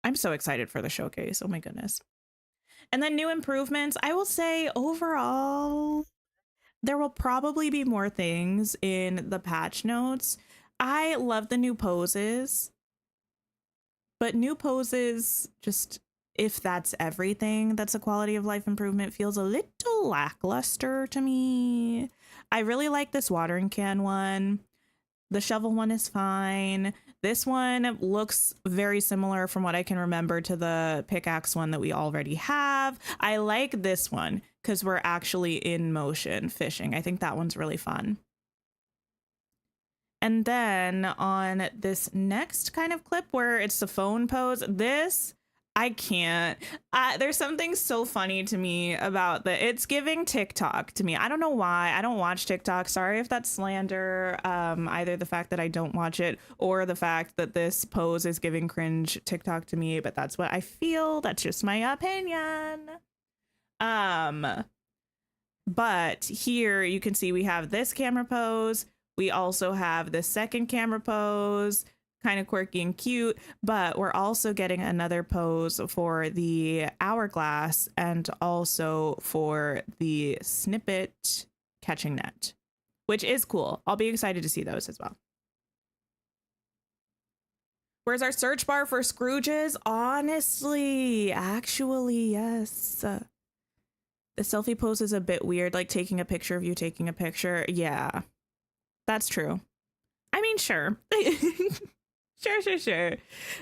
I'm so excited for the showcase. Oh my goodness. And then new improvements. I will say overall, there will probably be more things in the patch notes. I love the new poses, but new poses, just if that's everything, that's a quality of life improvement, feels a little lackluster to me. I really like this watering can one. The shovel one is fine. This one looks very similar from what I can remember to the pickaxe one that we already have. I like this one because we're actually in motion fishing. I think that one's really fun. And then on this next kind of clip where it's the phone pose, this, I can't. There's something so funny to me about that. It's giving TikTok to me. I don't know why. I don't watch TikTok. Sorry if that's slander. Either the fact that I don't watch it or the fact that this pose is giving cringe TikTok to me. But that's what I feel. That's just my opinion. But here you can see we have this camera pose. We also have the second camera pose, kind of quirky and cute, but we're also getting another pose for the hourglass and also for the snippet catching net, which is cool. I'll be excited to see those as well. Where's our search bar for Scrooges? Honestly, actually, yes. The selfie pose is a bit weird, like taking a picture of you taking a picture. Yeah, that's true. I mean, sure. Sure.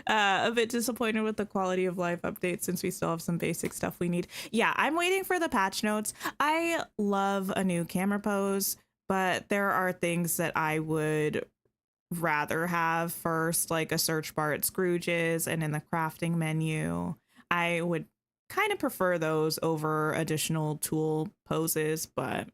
A bit disappointed with the quality of life update since we still have some basic stuff we need. Yeah, I'm waiting for the patch notes. I love a new camera pose, but there are things that I would rather have first, like a search bar at Scrooge's and in the crafting menu. I would kind of prefer those over additional tool poses, but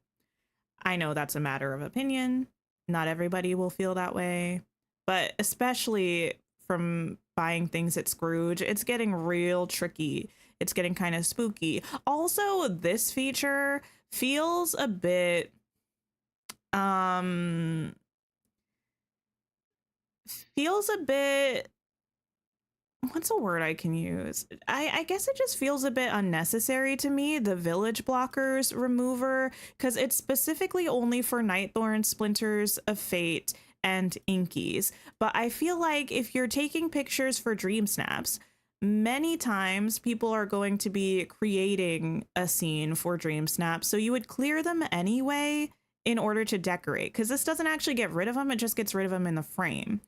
I know that's a matter of opinion. Not everybody will feel that way. But especially from buying things at Scrooge, it's getting real tricky. It's getting kind of spooky. Also, this feature feels a bit what's a word I can use? I guess it just feels a bit unnecessary to me, the village blockers remover, because it's specifically only for Nightthorn, Splinters of Fate, and Inkies. But I feel like if you're taking pictures for Dream Snaps, many times people are going to be creating a scene for Dream Snaps, so you would clear them anyway in order to decorate, because this doesn't actually get rid of them, it just gets rid of them in the frame.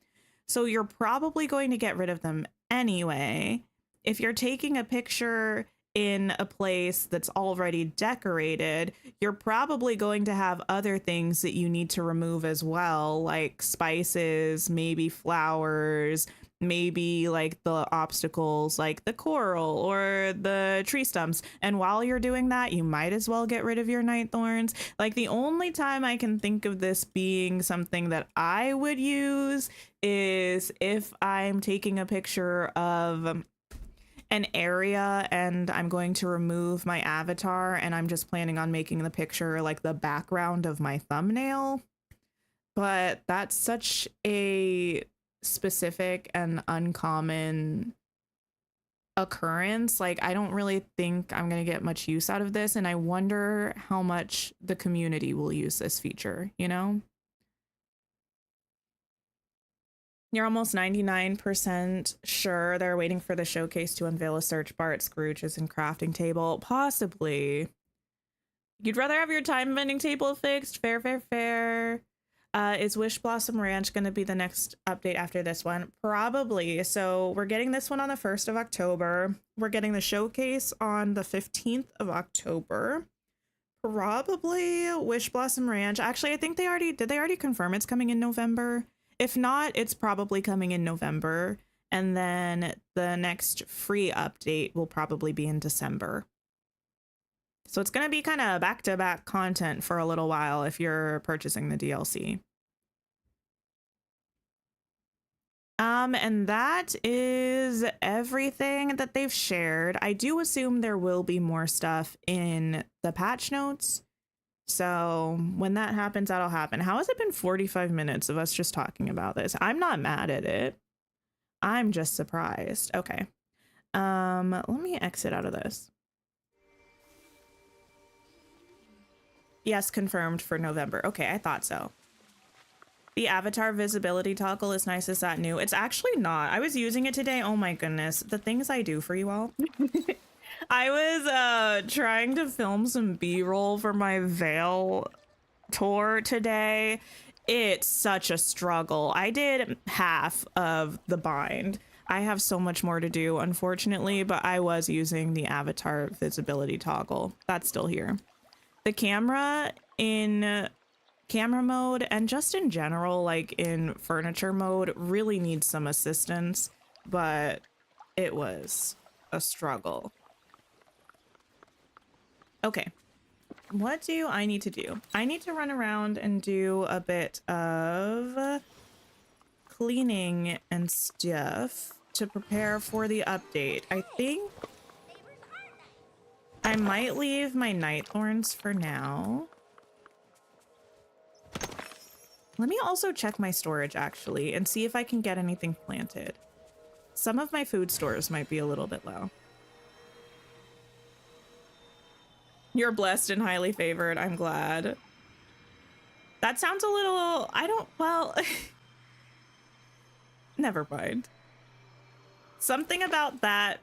So you're probably going to get rid of them anyway. If you're taking a picture in a place that's already decorated, you're probably going to have other things that you need to remove as well, like spices, maybe flowers, maybe like the obstacles like the coral or the tree stumps. And while you're doing that, you might as well get rid of your Nightthorns. Like, the only time I can think of this being something that I would use is if I'm taking a picture of an area and I'm going to remove my avatar and I'm just planning on making the picture like the background of my thumbnail. But that's such a specific and uncommon occurrence. Like, I don't really think I'm going to get much use out of this, and I wonder how much the community will use this feature, you know? You're almost 99% sure they're waiting for the showcase to unveil a search bar at Scrooge's and crafting table. Possibly. You'd rather have your time vending table fixed? Fair, fair, fair. Is Wish Blossom Ranch going to be the next update after this one? Probably. So we're getting this one on the 1st of October. We're getting the showcase on the 15th of October. Probably Wish Blossom Ranch. Actually, I think they already confirm it's coming in November? If not, it's probably coming in November. And then the next free update will probably be in December. So it's going to be kind of back-to-back content for a little while if you're purchasing the DLC. And that is everything that they've shared. I do assume there will be more stuff in the patch notes. So when that happens, that'll happen. How has it been 45 minutes of us just talking about this? I'm not mad at it. I'm just surprised. Okay. Let me exit out of this. Yes, confirmed for November. Okay, I thought so. The avatar visibility toggle is nice. Is that new? It's actually not. I was using it today. Oh my goodness. The things I do for you all. I was trying to film some B-roll for my Veil tour today. It's such a struggle. I did half of the bind. I have so much more to do, unfortunately, but I was using the avatar visibility toggle. That's still here. The camera in camera mode and just in general, like in furniture mode, really needs some assistance, but it was a struggle. Okay, what do I need to do? I need to run around and do a bit of cleaning and stuff to prepare for the update. I think I might leave my night thorns for now. Let me also check my storage actually and see if I can get anything planted. Some of my food stores might be a little bit low. You're blessed and highly favored. I'm glad. That sounds a little, well, never mind. Something about that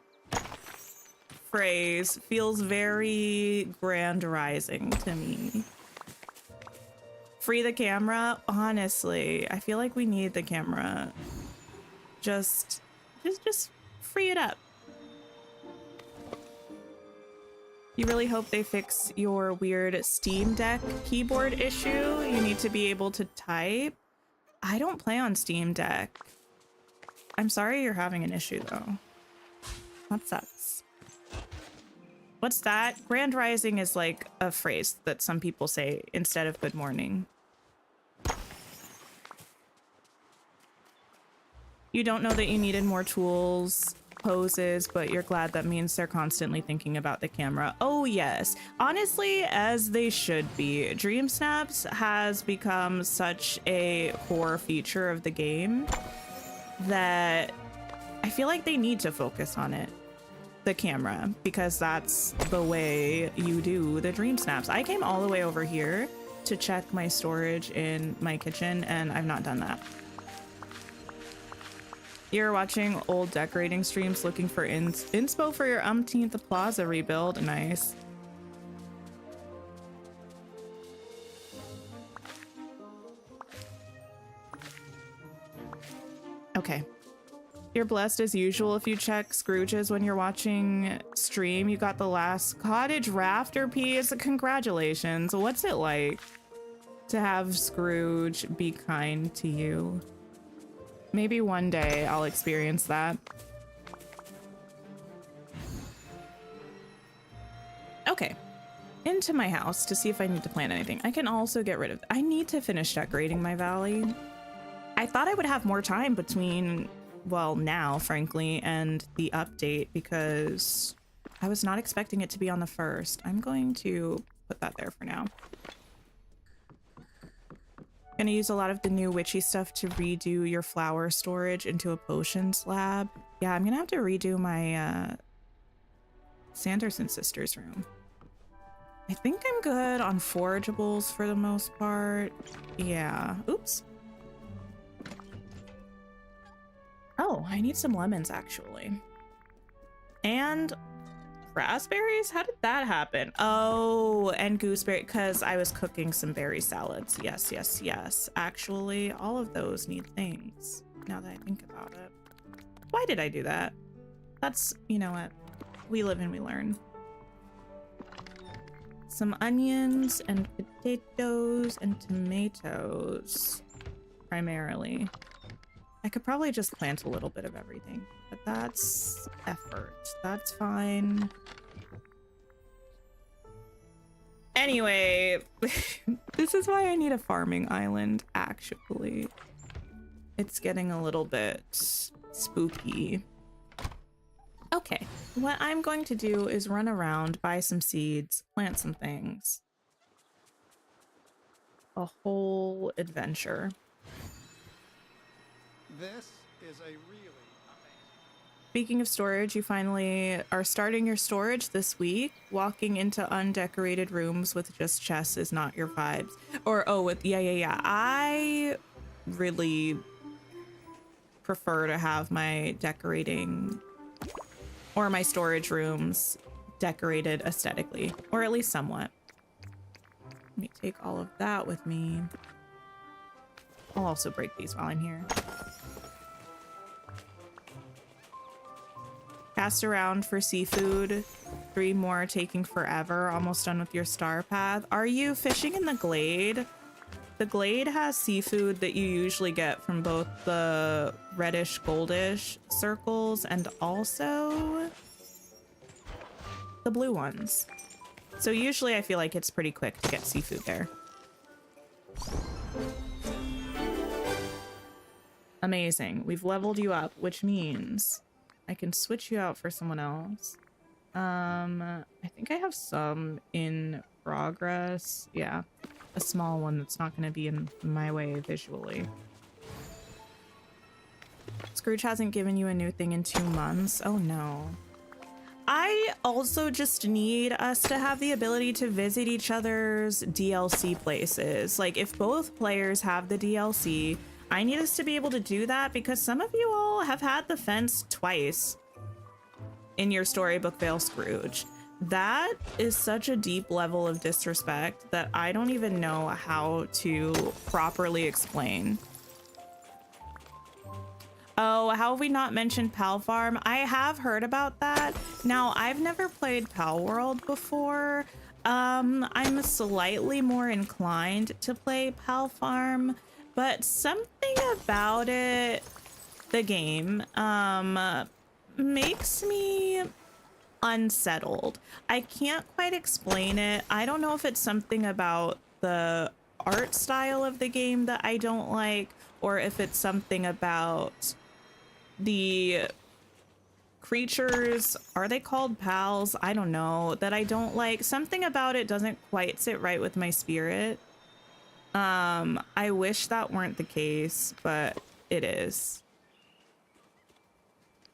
phrase feels very Grand Rising to me. Free the camera? Honestly, I feel like we need the camera. Just free it up. You really hope they fix your weird Steam Deck keyboard issue. You need to be able to type. I don't play on Steam Deck. I'm sorry you're having an issue though. That sucks. What's that? Grand Rising is like a phrase that some people say instead of good morning. You don't know that you needed more tools, poses, but you're glad that means they're constantly thinking about the camera. Oh yes, honestly, as they should be. Dream Snaps has become such a core feature of the game that I feel like they need to focus on it. The camera, because that's the way you do the Dream Snaps. I came all the way over here to check my storage in my kitchen and I've not done that. You're watching old decorating streams looking for inspo for your umpteenth plaza rebuild. Nice. Okay. You're blessed as usual if you check Scrooge's when you're watching stream. You got the last cottage rafter piece. Congratulations. What's it like to have Scrooge be kind to you? Maybe one day I'll experience that. Okay. Into my house to see if I need to plant anything. I can also get rid of... I need to finish decorating my valley. I thought I would have more time between... well, now, frankly, and the update because I was not expecting it to be on the 1st. I'm going to put that there for now. Gonna use a lot of the new witchy stuff to redo your flower storage into a potion slab. Yeah, I'm gonna have to redo my Sanderson sisters room. I think I'm good on forageables for the most part. Yeah. Oops. Oh, I need some lemons actually. And raspberries? How did that happen? Oh, and gooseberry, because I was cooking some berry salads. Yes, yes, yes. Actually, all of those need things, now that I think about it. Why did I do that? That's, you know what? We live and we learn. Some onions and potatoes and tomatoes, primarily. I could probably just plant a little bit of everything, but that's effort. That's fine. Anyway, this is why I need a farming island, actually. It's getting a little bit spooky. Okay, what I'm going to do is run around, buy some seeds, plant some things. A whole adventure. This is a really Speaking of storage, you finally are starting your storage this week. Walking into undecorated rooms with just chests is not your vibes. Or, oh, with, yeah. I really prefer to have my decorating or my storage rooms decorated aesthetically, or at least somewhat. Let me take all of that with me. I'll also break these while I'm here. Cast around for seafood. 3 more taking forever. Almost done with your star path. Are you fishing in the glade? The glade has seafood that you usually get from both the reddish goldish circles and also the blue ones. So usually I feel like it's pretty quick to get seafood there. Amazing. We've leveled you up, which means I can switch you out for someone else. I think I have some in progress. Yeah, a small one that's not going to be in my way visually. Scrooge hasn't given you a new thing in 2 months. Oh no. I also just need us to have the ability to visit each other's DLC places. Like, if both players have the DLC, I need us to be able to do that because some of you all have had the fence twice in your Storybook Vale Scrooge. That is such a deep level of disrespect that I don't even know how to properly explain. Oh, how have we not mentioned Pal Farm? I have heard about that. Now, I've never played Pal World before. I'm slightly more inclined to play Pal Farm, but something about it, the game, makes me unsettled. I can't quite explain it. I don't know if it's something about the art style of the game that I don't like, or if it's something about the creatures, are they called pals? I don't know, that I don't like. Something about it doesn't quite sit right with my spirit. I wish that weren't the case, but it is.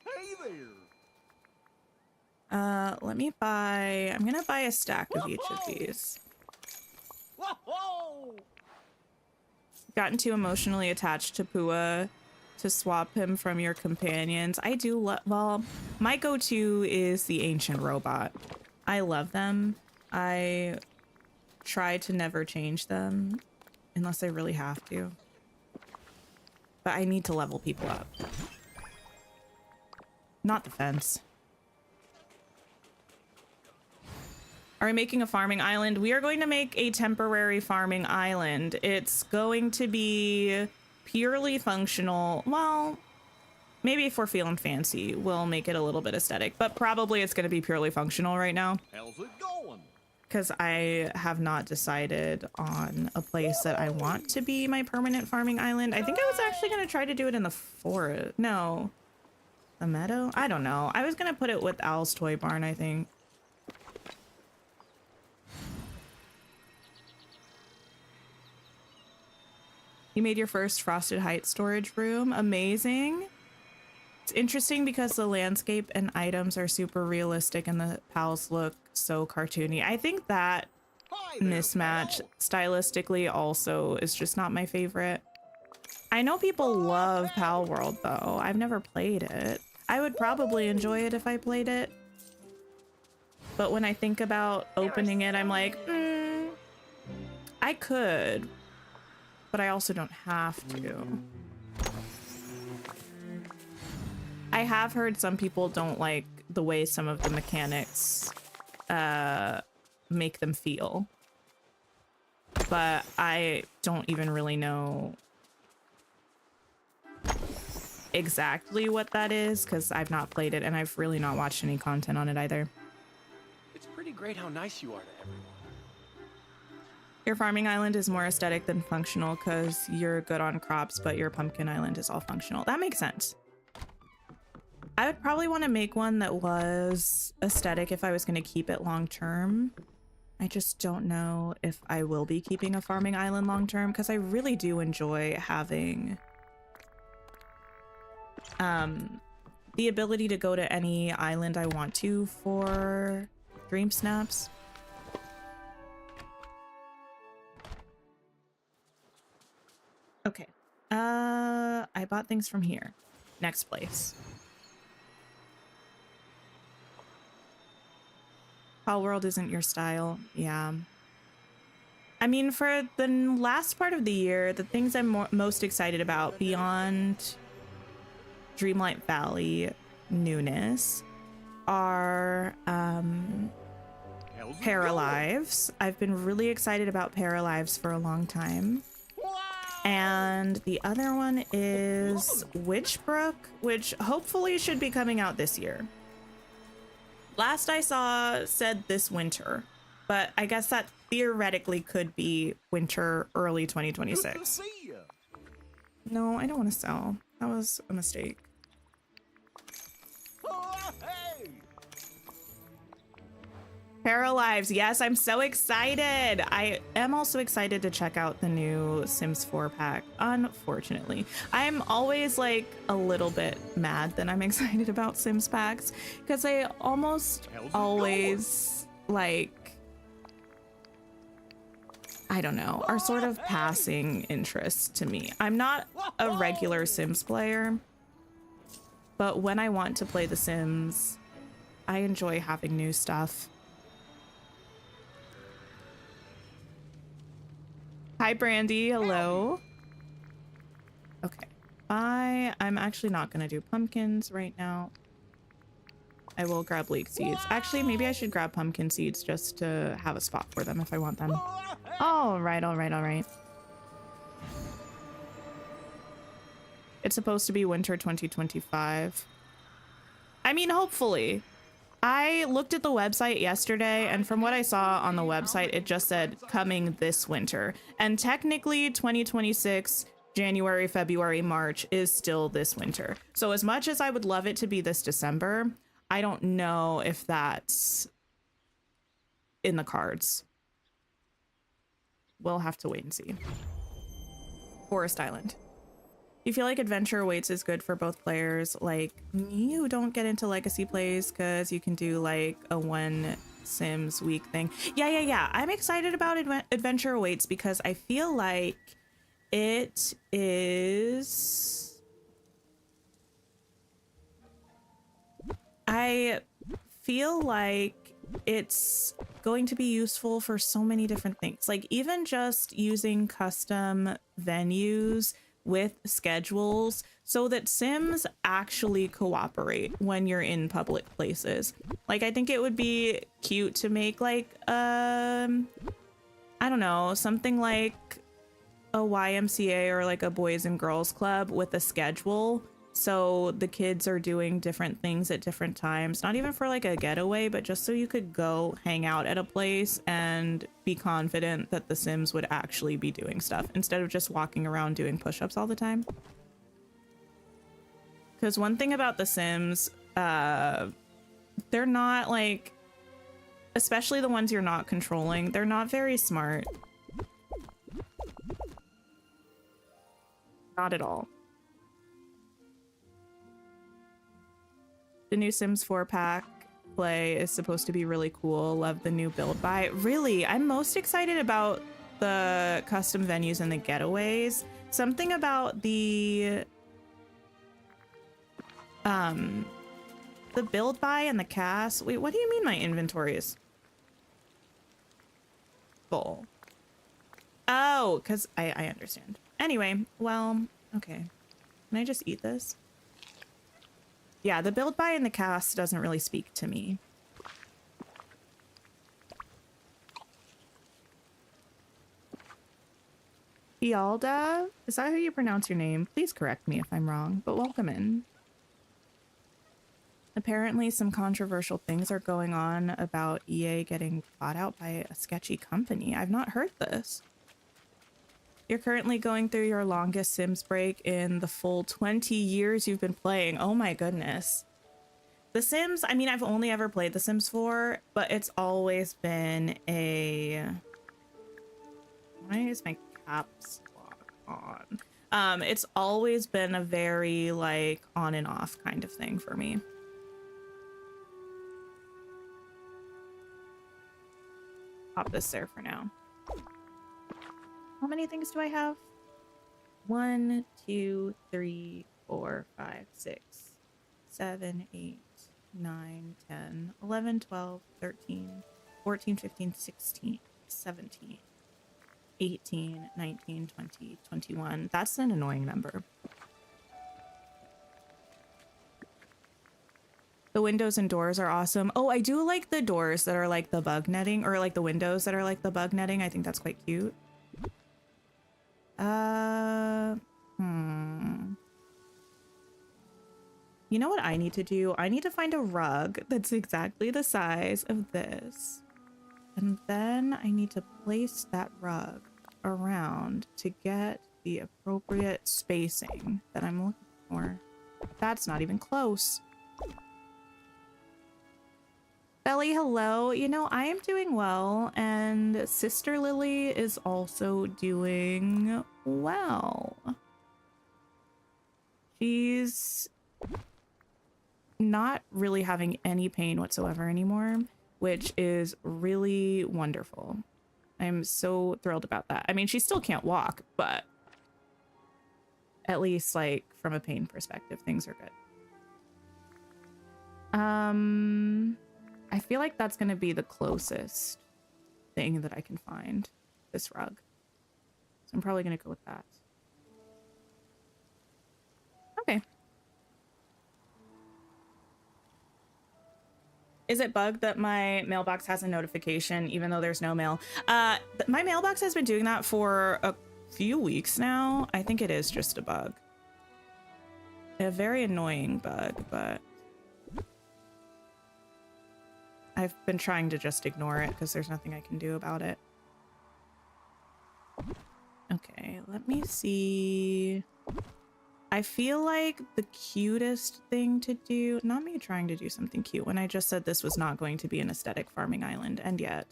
Hey there. I'm gonna buy a stack of each of these. Whoa! Gotten too emotionally attached to Pua to swap him from your companions. I do well, my go-to is the ancient robot. I love them. I try to never change them unless I really have to. But I need to level people up. Not the fence. Are we making a farming island? We are going to make a temporary farming island. It's going to be purely functional. Well, maybe if we're feeling fancy, we'll make it a little bit aesthetic, but probably it's going to be purely functional right now. How's it going? Because I have not decided on a place that I want to be my permanent farming island. I think I was actually going to try to do it in the forest. No. The meadow? I don't know. I was going to put it with Al's toy barn, I think. You made your first Frosted Heights storage room. Amazing. It's interesting because the landscape and items are super realistic and the pals look so cartoony. I think that mismatch stylistically also is just not my favorite. I know people love Pal World though. I've never played it. I would probably enjoy it if I played it. But when I think about opening it, I'm like, I could, but I also don't have to. I have heard some people don't like the way some of the mechanics make them feel. But I don't even really know exactly what that is because I've not played it and I've really not watched any content on it either. It's pretty great how nice you are to everyone. Your farming island is more aesthetic than functional because you're good on crops, but your pumpkin island is all functional. That makes sense. I would probably want to make one that was aesthetic if I was going to keep it long term. I just don't know if I will be keeping a farming island long term because I really do enjoy having the ability to go to any island I want to for dream snaps. Okay. I bought things from here. Next place. Pal World isn't your style. Yeah. I mean, for the last part of the year, the things I'm most excited about beyond Dreamlight Valley newness are Paralives. I've been really excited about Paralives for a long time. And the other one is Witchbrook, which hopefully should be coming out this year. Last I saw said this winter, but I guess that theoretically could be winter, early 2026. No, I don't want to sell. That was a mistake. Paralives, yes, I'm so excited. I am also excited to check out the new Sims 4 pack. Unfortunately, I'm always like a little bit mad that I'm excited about Sims packs because they almost always like, I don't know, are sort of passing interest to me. I'm not a regular Sims player, but when I want to play The Sims, I enjoy having new stuff. Hi, Brandy. Hello. Okay. I'm actually not going to do pumpkins right now. I will grab leek seeds. Actually, maybe I should grab pumpkin seeds just to have a spot for them if I want them. All right, all right, all right. It's supposed to be winter 2025. I mean, hopefully. I looked at the website yesterday, and from what I saw on the website, it just said coming this winter. And technically 2026, January, February, March is still this winter. So as much as I would love it to be this December, I don't know if that's in the cards. We'll have to wait and see. Forest Island. You feel like Adventure Awaits is good for both players? Like, you don't get into legacy plays because you can do like a one Sims week thing. Yeah. I'm excited about Adventure Awaits because I feel like it is... I feel like it's going to be useful for so many different things. Like even just using custom venues with schedules so that Sims actually cooperate when you're in public places. Like I think it would be cute to make like I don't know, something like a YMCA or like a Boys and Girls Club with a schedule, so the kids are doing different things at different times, not even for like a getaway, but just so you could go hang out at a place and be confident that the Sims would actually be doing stuff instead of just walking around doing push-ups all the time. Because one thing about the Sims, they're not like, especially the ones you're not controlling, they're not very smart. Not at all. The new Sims 4 pack play is supposed to be really cool. Love the new build buy. Really, I'm most excited about the custom venues and the getaways. Something about the build buy and the cast. Wait, what do you mean my inventory is full? Oh, because I understand. Anyway, well, okay. Can I just eat this? Yeah, the build buy and the cast doesn't really speak to me. Ialda? Is that how you pronounce your name? Please correct me if I'm wrong, but welcome in. Apparently some controversial things are going on about EA getting bought out by a sketchy company. I've not heard this. You're currently going through your longest Sims break in the full 20 years you've been playing. Oh my goodness. The Sims, I mean, I've only ever played The Sims 4, but it's always been a... Why is my caps lock on? It's always been a very, like, on and off kind of thing for me. Pop this there for now. How many things do I have? 1, 2, 3, 4, 5, 6, 7, 8, 9, 10, 11, 12, 13, 14, 15, 16, 17, 18, 19, 20, 21. That's an annoying number. The windows and doors are awesome. Oh, I do like the doors that are like the bug netting, or like the windows that are like the bug netting. I think that's quite cute. You know what I need to do? I need to find a rug that's exactly the size of this. And then I need to place that rug around to get the appropriate spacing that I'm looking for. That's not even close. Belly, hello. You know, I am doing well, and Sister Lily is also doing well. She's not really having any pain whatsoever anymore, which is really wonderful. I'm so thrilled about that. I mean, she still can't walk, but at least, like, from a pain perspective, things are good. I feel like that's going to be the closest thing that I can find, this rug. So I'm probably going to go with that. Okay. Is it bugged that my mailbox has a notification even though there's no mail? My mailbox has been doing that for a few weeks now. I think it is just a bug. A very annoying bug, but I've been trying to just ignore it because there's nothing I can do about it. Okay, let me see. I feel like the cutest thing to do, not me trying to do something cute when I just said this was not going to be an aesthetic farming island, and yet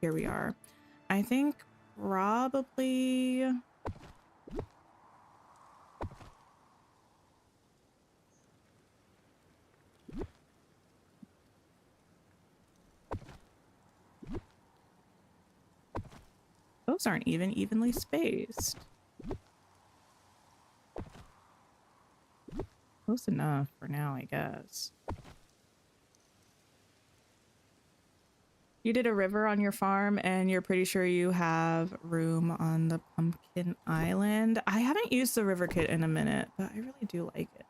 here we are. I think probably those aren't even evenly spaced. Close enough for now, I guess. You did a river on your farm and you're pretty sure you have room on the pumpkin island. I haven't used the river kit in a minute, but I really do like it.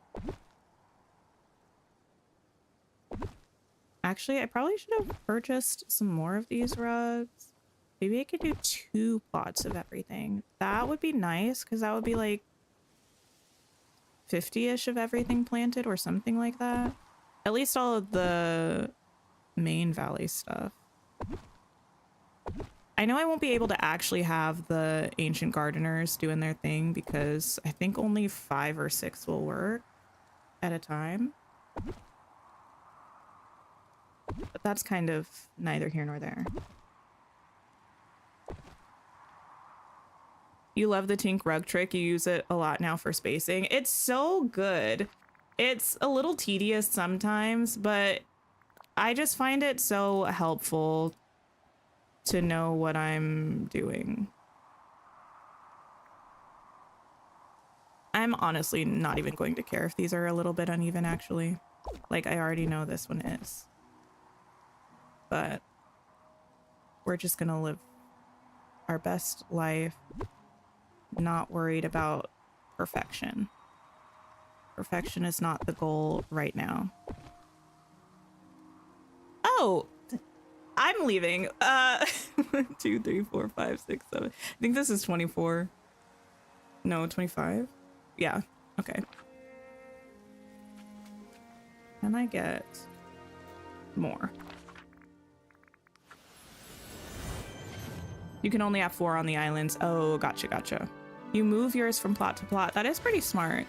Actually, I probably should have purchased some more of these rugs. Maybe I could do 2 plots of everything. That would be nice because that would be like 50-ish of everything planted or something like that. At least all of the main valley stuff. I know I won't be able to actually have the ancient gardeners doing their thing because I think only 5 or 6 will work at a time. But that's kind of neither here nor there. You love the Tink rug trick. You use it a lot now for spacing. It's so good. It's a little tedious sometimes, but I just find it so helpful to know what I'm doing I'm honestly not even going to care if these are a little bit uneven, actually. Like, I already know this one is. But we're just gonna live our best life, not worried about perfection. Perfection is not the goal right now. Oh, I'm leaving. 1, 2, 3, 4, 5, 6, 7. I think this is 24. No, 25. Yeah. Okay. Can I get more? You can only have 4 on the islands. Oh, gotcha. You move yours from plot to plot. That is pretty smart.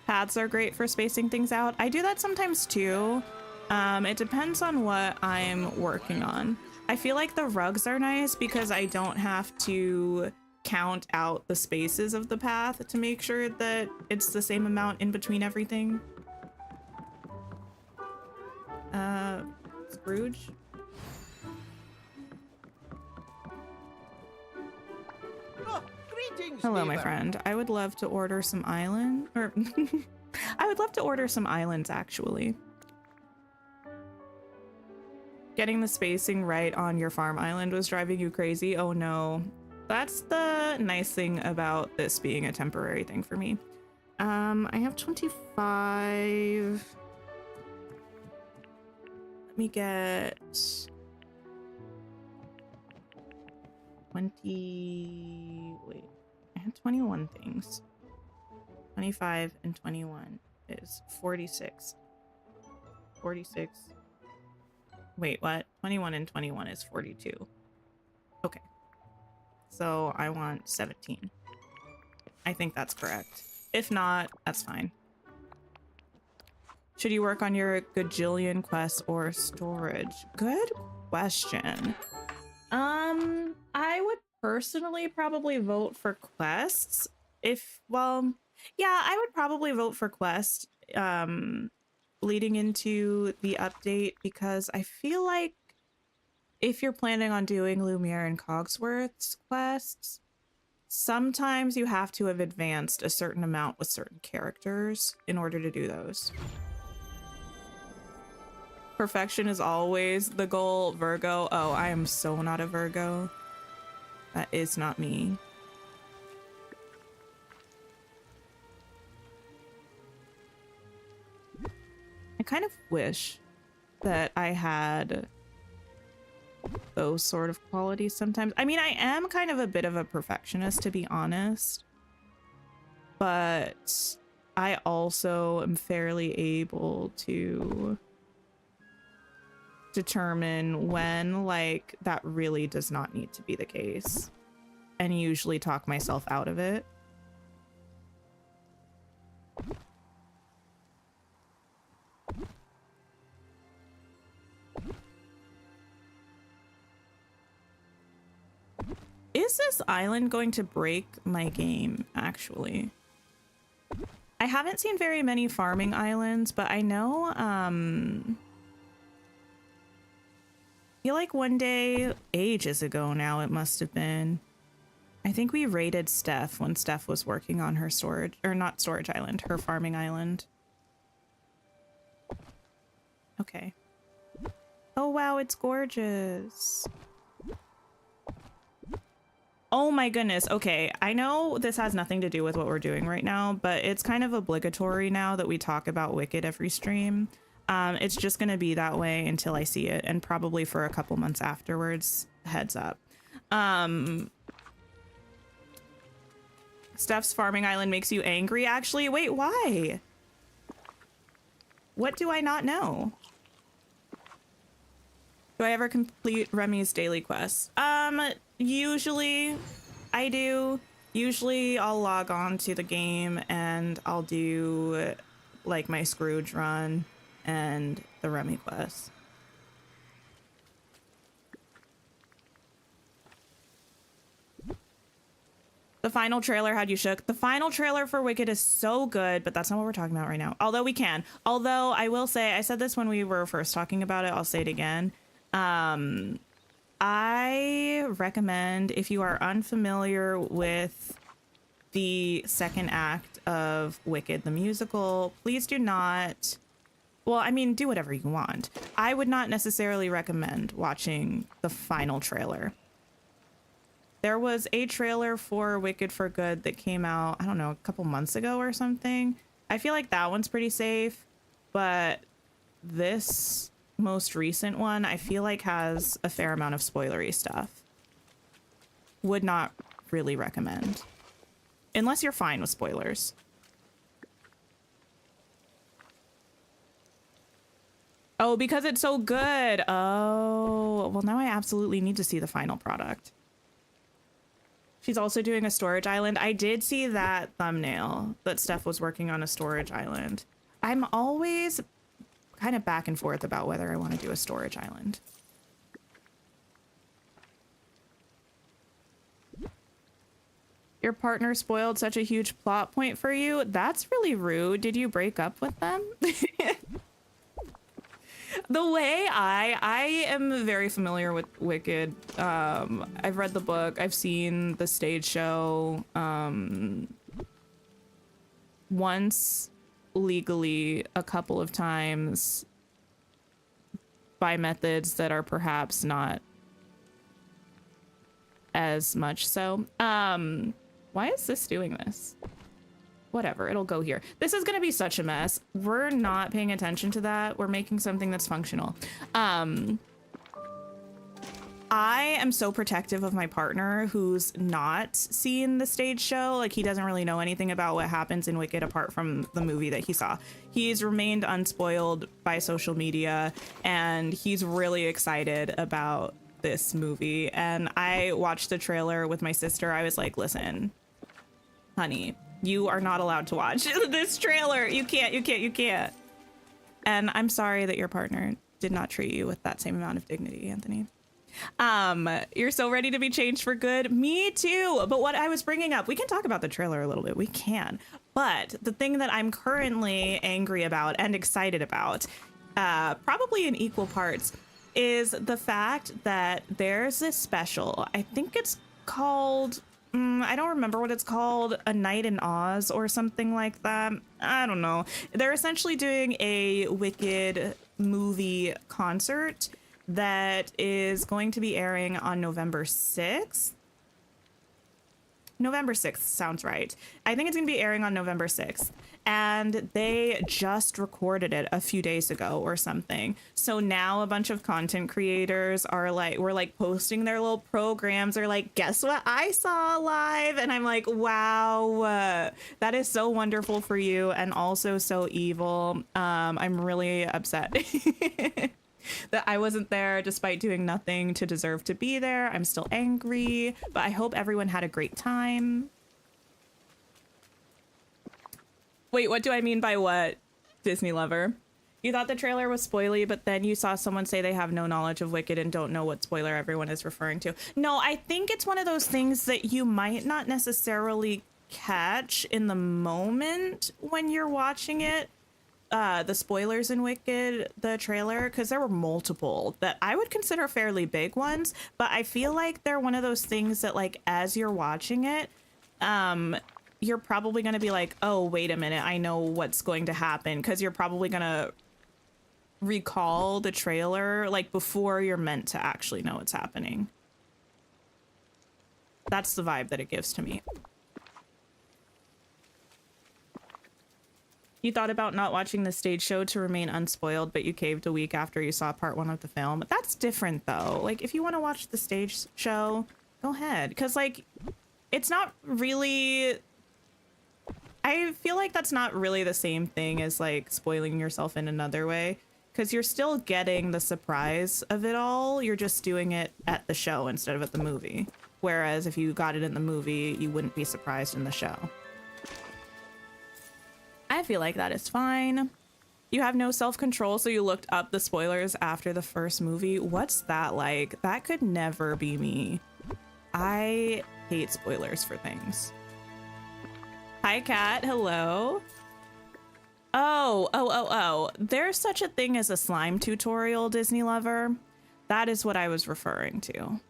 Paths are great for spacing things out. I do that sometimes too. It depends on what I'm working on. I feel like the rugs are nice because I don't have to count out the spaces of the path to make sure that it's the same amount in between everything. Scrooge? Oh, greetings, Hello, my neighbor. friend. I would love to order some island, or I would love to order some islands, actually. Getting the spacing right on your farm island was driving you crazy. Oh no. That's the nice thing about this being a temporary thing for me. I have 25. Let me get 20. Wait, I had 21 things. 25 and 21 is 46. 46. Wait, what? 21 and 21 is 42. Okay. So I want 17. I think that's correct. If not, that's fine. Should you work on your gajillion quests or storage? Good question. I would personally probably vote for quests. Well, yeah, I would probably vote for quest leading into the update, because I feel like if you're planning on doing Lumiere and Cogsworth's quests, sometimes you have to have advanced a certain amount with certain characters in order to do those. Perfection is always the goal, Virgo. Oh, I am so not a Virgo. That is not me. I kind of wish that I had those sort of qualities sometimes. I mean, I am kind of a bit of a perfectionist, to be honest, but I also am fairly able to determine when, like, that really does not need to be the case, and usually talk myself out of it. Is this island going to break my game, actually? I haven't seen very many farming islands, but I know, I feel like one day, ages ago now it must have been, I think we raided Steph when Steph was working on her storage, or not storage island, her farming island. Okay. Oh wow, it's gorgeous. Oh my goodness. Okay, I know this has nothing to do with what we're doing right now, but it's kind of obligatory now that we talk about Wicked every stream. It's just gonna be that way until I see it, and probably for a couple months afterwards. Heads up. Steph's farming island makes you angry, actually? Wait, why? What do I not know? Do I ever complete Remy's daily quests? Usually I do. Usually I'll log on to the game and I'll do like my Scrooge run and the Remy quest. The final trailer had you shook. The final trailer for Wicked is so good, but that's not what we're talking about right now. Although we can. Although I will say, I said this when we were first talking about it, I'll say it again. I recommend, if you are unfamiliar with the second act of Wicked the musical, please do not, well, I mean, do whatever you want. I would not necessarily recommend watching the final trailer. There was a trailer for Wicked for Good that came out, I don't know, a couple months ago or something. I feel like that one's pretty safe, but this most recent one, I feel like has a fair amount of spoilery stuff. Would not really recommend. Unless you're fine with spoilers. Oh, because it's so good. Oh, well, now I absolutely need to see the final product. She's also doing a storage island. I did see that thumbnail that Steph was working on a storage island. I'm always kind of back and forth about whether I want to do a storage island. Your partner spoiled such a huge plot point for you? That's really rude. Did you break up with them? The way I am very familiar with Wicked. I've read the book. I've seen the stage show once legally, a couple of times by methods that are perhaps not as much so. Why is this doing this? Whatever, it'll go here. This is gonna be such a mess. We're not paying attention to that. We're making something that's functional. I am so protective of my partner who's not seen the stage show. Like, he doesn't really know anything about what happens in Wicked apart from the movie that he saw. He's remained unspoiled by social media, and he's really excited about this movie. And I watched the trailer with my sister. I was like, listen, honey, you are not allowed to watch this trailer. You can't. And I'm sorry that your partner did not treat you with that same amount of dignity, Anthony. You're so ready to be changed for good. Me too. But what I was bringing up, we can talk about the trailer a little bit. We can. But the thing that I'm currently angry about and excited about, probably in equal parts, is the fact that there's this special. I think it's called, I don't remember what it's called, A Night in Oz or something like that. I don't know. They're essentially doing a Wicked movie concert that is going to be airing on November 6th. November 6th sounds right. I think it's going to be airing on November 6th. And they just recorded it a few days ago or something. So now a bunch of content creators are like, we're like posting their little programs. They're like, guess what I saw live? And I'm like, wow, that is so wonderful for you. And also so evil. I'm really upset that I wasn't there despite doing nothing to deserve to be there. I'm still angry, but I hope everyone had a great time. Wait, what do I mean by what, Disney lover? You thought the trailer was spoily, but then you saw someone say they have no knowledge of Wicked and don't know what spoiler everyone is referring to. No, I think it's one of those things that you might not necessarily catch in the moment when you're watching it. The spoilers in Wicked, the trailer, because there were multiple that I would consider fairly big ones, but I feel like they're one of those things that, like, as you're watching it, you're probably going to be like, oh, wait a minute, I know what's going to happen, because you're probably going to recall the trailer, like, before you're meant to actually know what's happening. That's the vibe that it gives to me. You thought about not watching the stage show to remain unspoiled, but you caved a week after you saw part 1 of the film. That's different, though. Like, if you want to watch the stage show, go ahead. Because, like, it's not really... I feel like that's not really the same thing as, like, spoiling yourself in another way. Because you're still getting the surprise of it all. You're just doing it at the show instead of at the movie. Whereas if you got it in the movie, you wouldn't be surprised in the show. I feel like that is fine. You have no self-control, so you looked up the spoilers after the first movie. What's that like? That could never be me. I hate spoilers for things. Hi, Kat. Hello. Oh. There's such a thing as a slime tutorial, Disney lover. That is what I was referring to.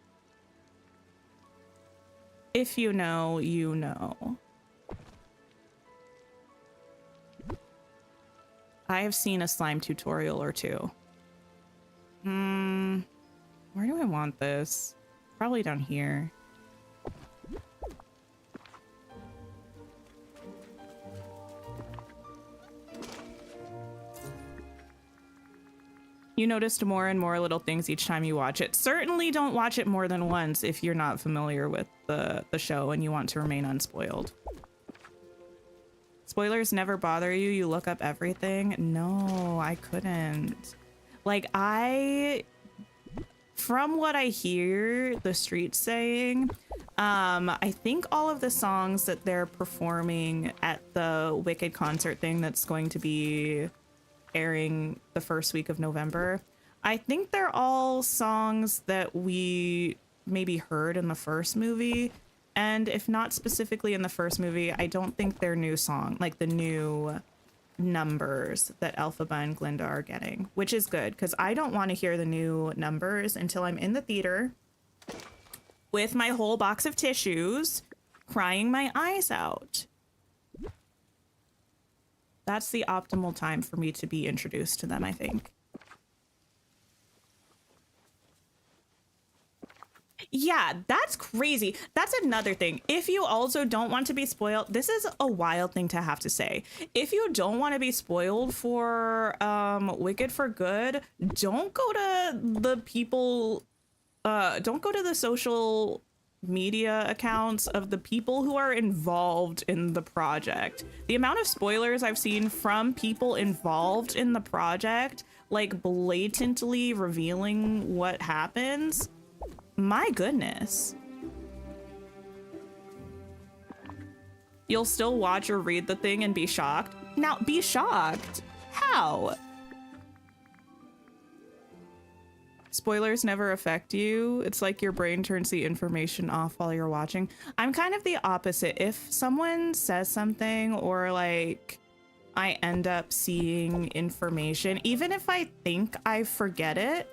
If you know, you know. I have seen a slime tutorial or two. Where do I want this? Probably down here. You noticed more and more little things each time you watch it. Certainly don't watch it more than once if you're not familiar with the show and you want to remain unspoiled. Spoilers never bother you? You look up everything? No, I couldn't. Like, from what I hear the streets saying, I think all of the songs that they're performing at the Wicked concert thing that's going to be airing the first week of November, I think they're all songs that we maybe heard in the first movie. And if not specifically in the first movie, I don't think they're new song, like the new numbers that Elphaba and Glinda are getting, which is good because I don't want to hear the new numbers until I'm in the theater with my whole box of tissues crying my eyes out. That's the optimal time for me to be introduced to them, I think. Yeah, that's crazy. That's another thing. If you also don't want to be spoiled, this is a wild thing to have to say. If you don't want to be spoiled for Wicked for Good, don't go to the people, don't go to the social media accounts of the people who are involved in the project. The amount of spoilers I've seen from people involved in the project, like blatantly revealing what happens, my goodness. You'll still watch or read the thing and be shocked? Now, be shocked. How? Spoilers never affect you. It's like your brain turns the information off while you're watching. I'm kind of the opposite. If someone says something or like I end up seeing information, even if I think I forget it,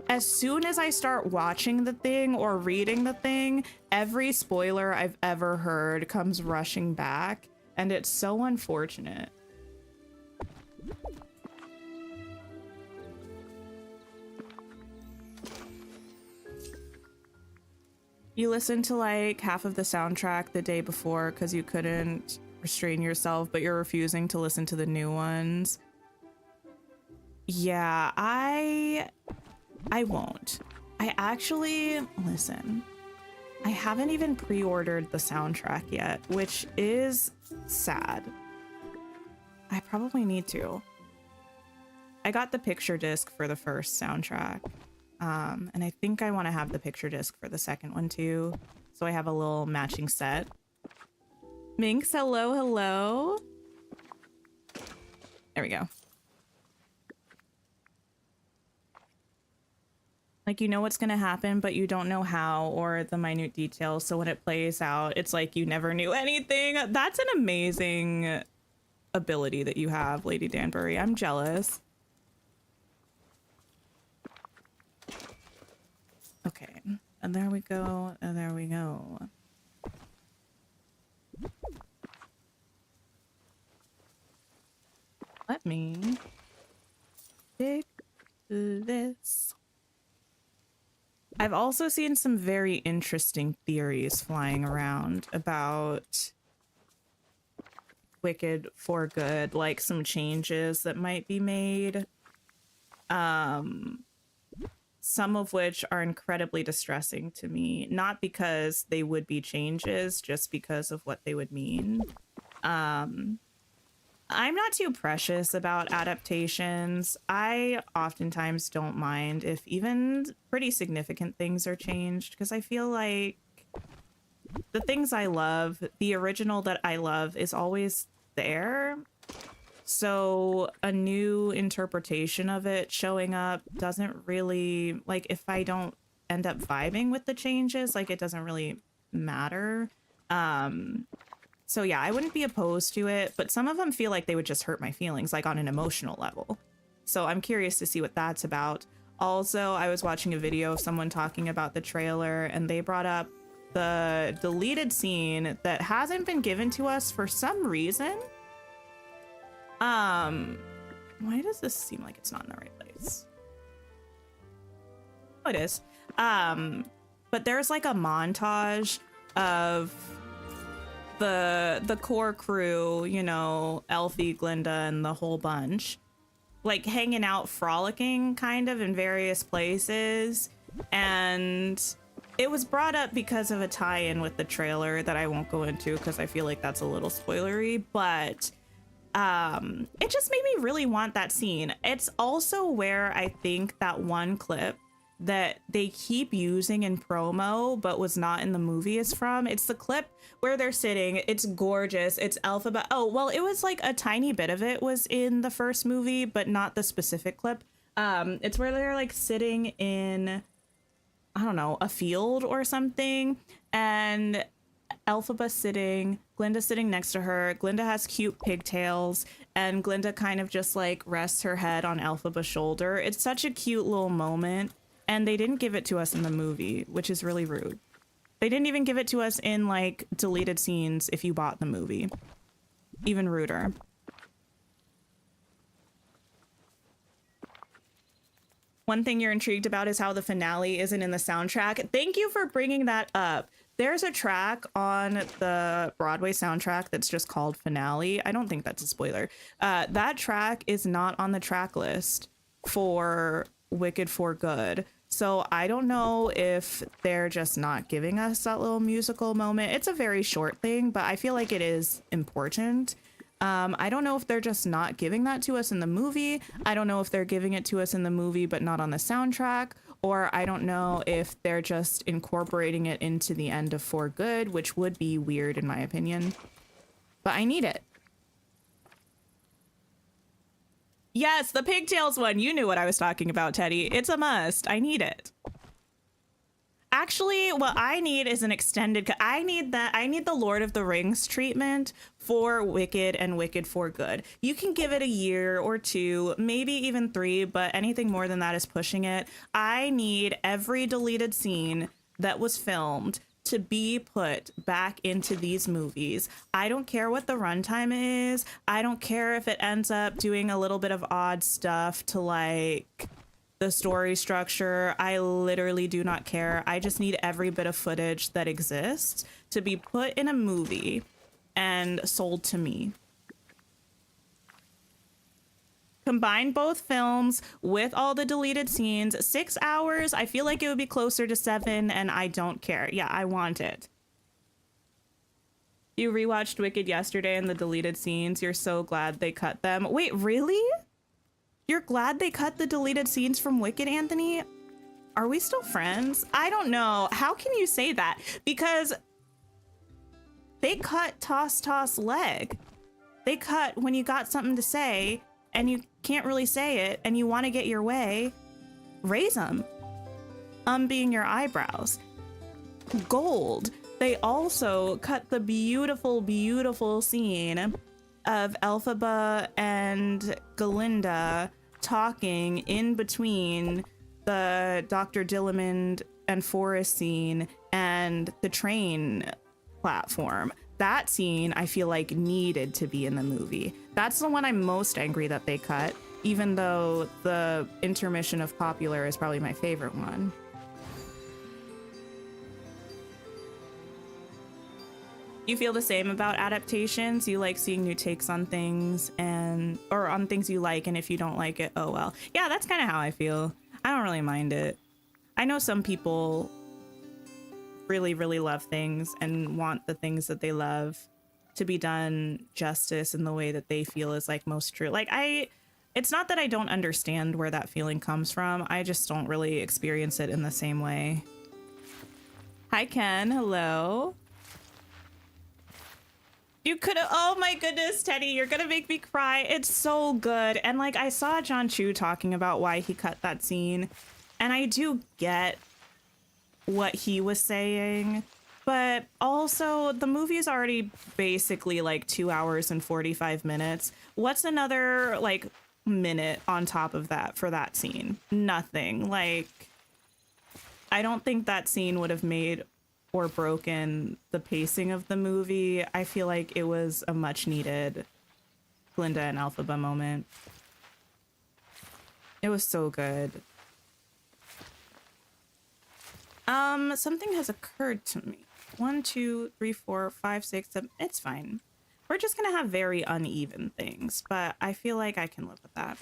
as soon as I start watching the thing or reading the thing, every spoiler I've ever heard comes rushing back, and it's so unfortunate. You listened to like half of the soundtrack the day before because you couldn't restrain yourself, but you're refusing to listen to the new ones. Yeah, I won't. I actually, listen, I haven't even pre-ordered the soundtrack yet, which is sad. I probably need to. I got the picture disc for the first soundtrack. And I think I want to have the picture disc for the second one too. So I have a little matching set. Minx, hello, hello. There we go. Like, you know what's going to happen, but you don't know how or the minute details. So when it plays out, it's like you never knew anything. That's an amazing ability that you have, Lady Danbury. I'm jealous. Okay, and there we go, and there we go. Let me dig this. I've also seen some very interesting theories flying around about Wicked for Good, like some changes that might be made. Some of which are incredibly distressing to me, not because they would be changes, just because of what they would mean. I'm not too precious about adaptations. I oftentimes don't mind if even pretty significant things are changed, because I feel like the things I love, the original that I love, is always there. So a new interpretation of it showing up doesn't really, like, if I don't end up vibing with the changes, like, it doesn't really matter. So yeah, I wouldn't be opposed to it, but some of them feel like they would just hurt my feelings, like on an emotional level. So I'm curious to see what that's about. Also, I was watching a video of someone talking about the trailer, and they brought up the deleted scene that hasn't been given to us for some reason. Why does this seem like it's not in the right place? Oh, it is. But there's like a montage of the core crew, you know, Elfie, Glinda, and the whole bunch, like hanging out, frolicking kind of in various places. And it was brought up because of a tie-in with the trailer that I won't go into because I feel like that's a little spoilery, but it just made me really want that scene. It's also where I think that one clip that they keep using in promo but was not in the movie is from. It's the clip where they're sitting. It's gorgeous. It's Elphaba. Oh, well, it was like a tiny bit of it was in the first movie, but not the specific clip. It's where they're like sitting in, I don't know, a field or something, and Elphaba sitting, Glinda sitting next to her. Glinda has cute pigtails, and Glinda kind of just like rests her head on Elphaba's shoulder. It's such a cute little moment, and they didn't give it to us in the movie, which is really rude. They didn't even give it to us in like deleted scenes if you bought the movie. Even ruder. One thing you're intrigued about is how the finale isn't in the soundtrack. Thank you for bringing that up. There's a track on the Broadway soundtrack that's just called Finale. I don't think that's a spoiler. That track is not on the track list for Wicked for Good. So I don't know if they're just not giving us that little musical moment. It's a very short thing, but I feel like it is important. I don't know if they're just not giving that to us in the movie. I don't know if they're giving it to us in the movie, but not on the soundtrack. Or I don't know if they're just incorporating it into the end of For Good, which would be weird in my opinion. But I need it. Yes, the pigtails one. You knew what I was talking about, Teddy. It's a must. I need it. Actually, what I need is an extended. I need the Lord of the Rings treatment for Wicked and Wicked for Good. You can give it a year or two, maybe even 3, but anything more than that is pushing it. I need every deleted scene that was filmed to be put back into these movies. I don't care what the runtime is. I don't care if it ends up doing a little bit of odd stuff to like the story structure. I literally do not care. I just need every bit of footage that exists to be put in a movie and sold to me. Combine both films with all the deleted scenes. 6 hours. I feel like it would be closer to 7, and I don't care. Yeah, I want it. You rewatched Wicked yesterday and the deleted scenes. You're so glad they cut them. Wait, really? You're glad they cut the deleted scenes from Wicked, Anthony? Are we still friends? I don't know. How can you say that? Because they cut toss leg. They cut when you got something to say and you can't really say it and you want to get your way. Raise them. Being your eyebrows. Gold. They also cut the beautiful, beautiful scene of Elphaba and Galinda talking in between the Dr. Dillamond and Forrest scene and the train platform. That scene I feel like needed to be in the movie. That's the one I'm most angry that they cut, even though the intermission of Popular is probably my favorite one. You feel the same about adaptations? You like seeing new takes on things or on things you like, and if you don't like it, oh well. Yeah, that's kind of how I feel. I don't really mind it. I know some people really, really love things and want the things that they love to be done justice in the way that they feel is like most true. Like it's not that I don't understand where that feeling comes from. I just don't really experience it in the same way. Hi, Ken. Hello. You could have, oh my goodness, Teddy, you're gonna make me cry. It's so good. And like, I saw John Chu talking about why he cut that scene, and I do get what he was saying, but also the movie is already basically like 2 hours and 45 minutes. What's another like minute on top of that for that scene? Nothing. Like, I don't think that scene would have made or broken the pacing of the movie. I feel like it was a much needed Glinda and Elphaba moment. It was so good. Something has occurred to me. 1, 2, 3, 4, 5, 6, 7. It's fine. We're just gonna have very uneven things, but I feel like I can live with that.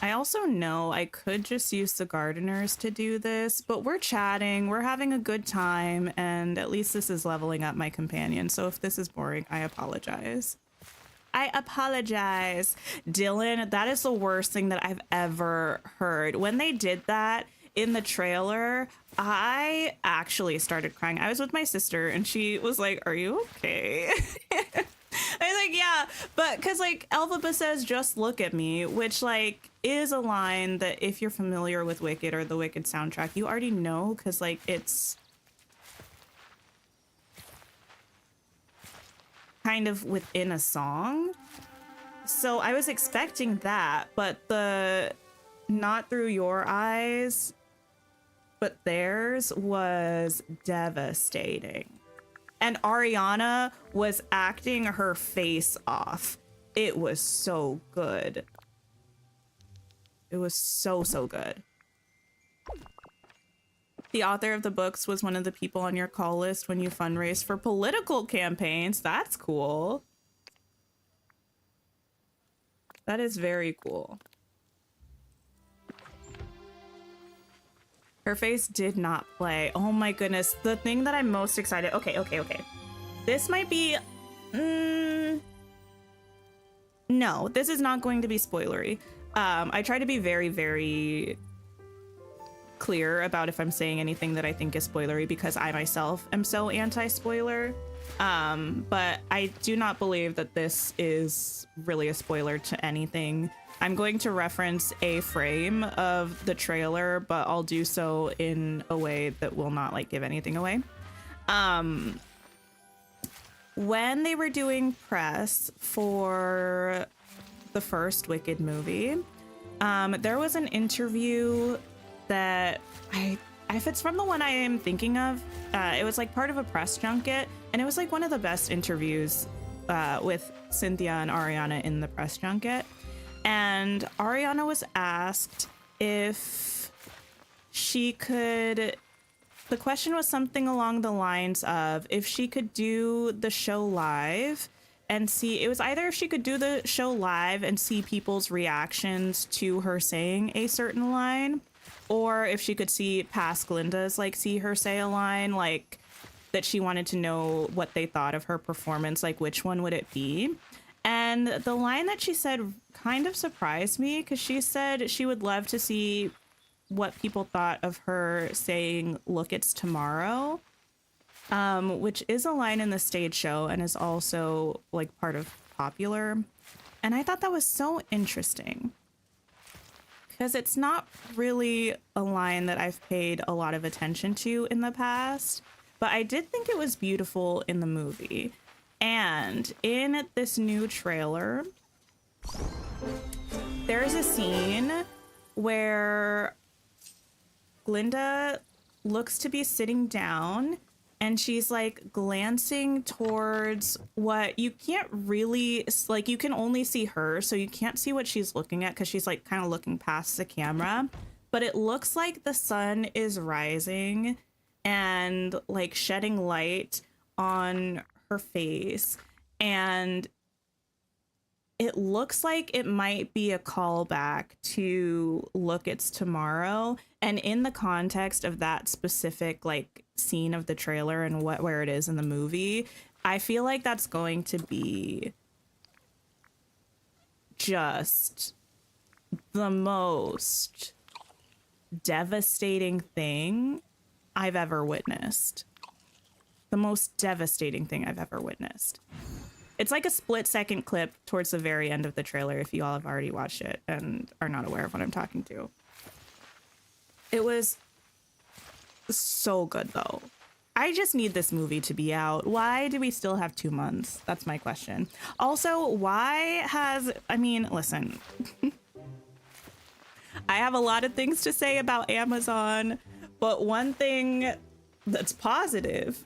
I also know I could just use the gardeners to do this, but we're chatting, we're having a good time, and at least this is leveling up my companion. So if this is boring, I apologize. I apologize. Dylan, that is the worst thing that I've ever heard. When they did that in the trailer, I actually started crying. I was with my sister and she was like, "Are you okay?" I was like, "Yeah," but because like Elphaba says, "Just look at me," which like is a line that if you're familiar with Wicked or the Wicked soundtrack, you already know, because like it's kind of within a song. So I was expecting that, but the "not through your eyes, but theirs" was devastating. And Ariana was acting her face off. It was so good. It was so, so good. The author of the books was one of the people on your call list when you fundraised for political campaigns. That's cool. That is very cool. Her face did not play. Oh my goodness. The thing that I'm most excited. Okay. This might be... no, this is not going to be spoilery. I try to be very, very clear about if I'm saying anything that I think is spoilery, because I myself am so anti-spoiler. But I do not believe that this is really a spoiler to anything. I'm going to reference a frame of the trailer, but I'll do so in a way that will not like give anything away. When they were doing press for the first Wicked movie, there was an interview that if it's from the one I am thinking of, it was like part of a press junket, and it was like one of the best interviews with Cynthia and Ariana in the press junket. And Ariana was asked if she could, the question was something along the lines of if she could do the show live and see, it was either if she could do the show live and see people's reactions to her saying a certain line, or if she could see past Glinda's, like see her say a line, like that she wanted to know what they thought of her performance, like which one would it be? And the line that she said kind of surprised me, because she said she would love to see what people thought of her saying, "Look, it's tomorrow," which is a line in the stage show and is also like part of Popular. And I thought that was so interesting, because it's not really a line that I've paid a lot of attention to in the past, but I did think it was beautiful in the movie. And in this new trailer, there's a scene where Glinda looks to be sitting down and she's like glancing towards what you can't really, like you can only see her, so you can't see what she's looking at because she's like kind of looking past the camera, but it looks like the sun is rising and like shedding light on her face, and it looks like it might be a callback to Look, It's Tomorrow. And in the context of that specific like scene of the trailer and where it is in the movie, I feel like that's going to be just the most devastating thing I've ever witnessed. The most devastating thing I've ever witnessed. It's like a split-second clip towards the very end of the trailer, if you all have already watched it and are not aware of what I'm talking to. It was so good, though. I just need this movie to be out. Why do we still have 2 months? That's my question. Also, listen. I have a lot of things to say about Amazon, but one thing that's positive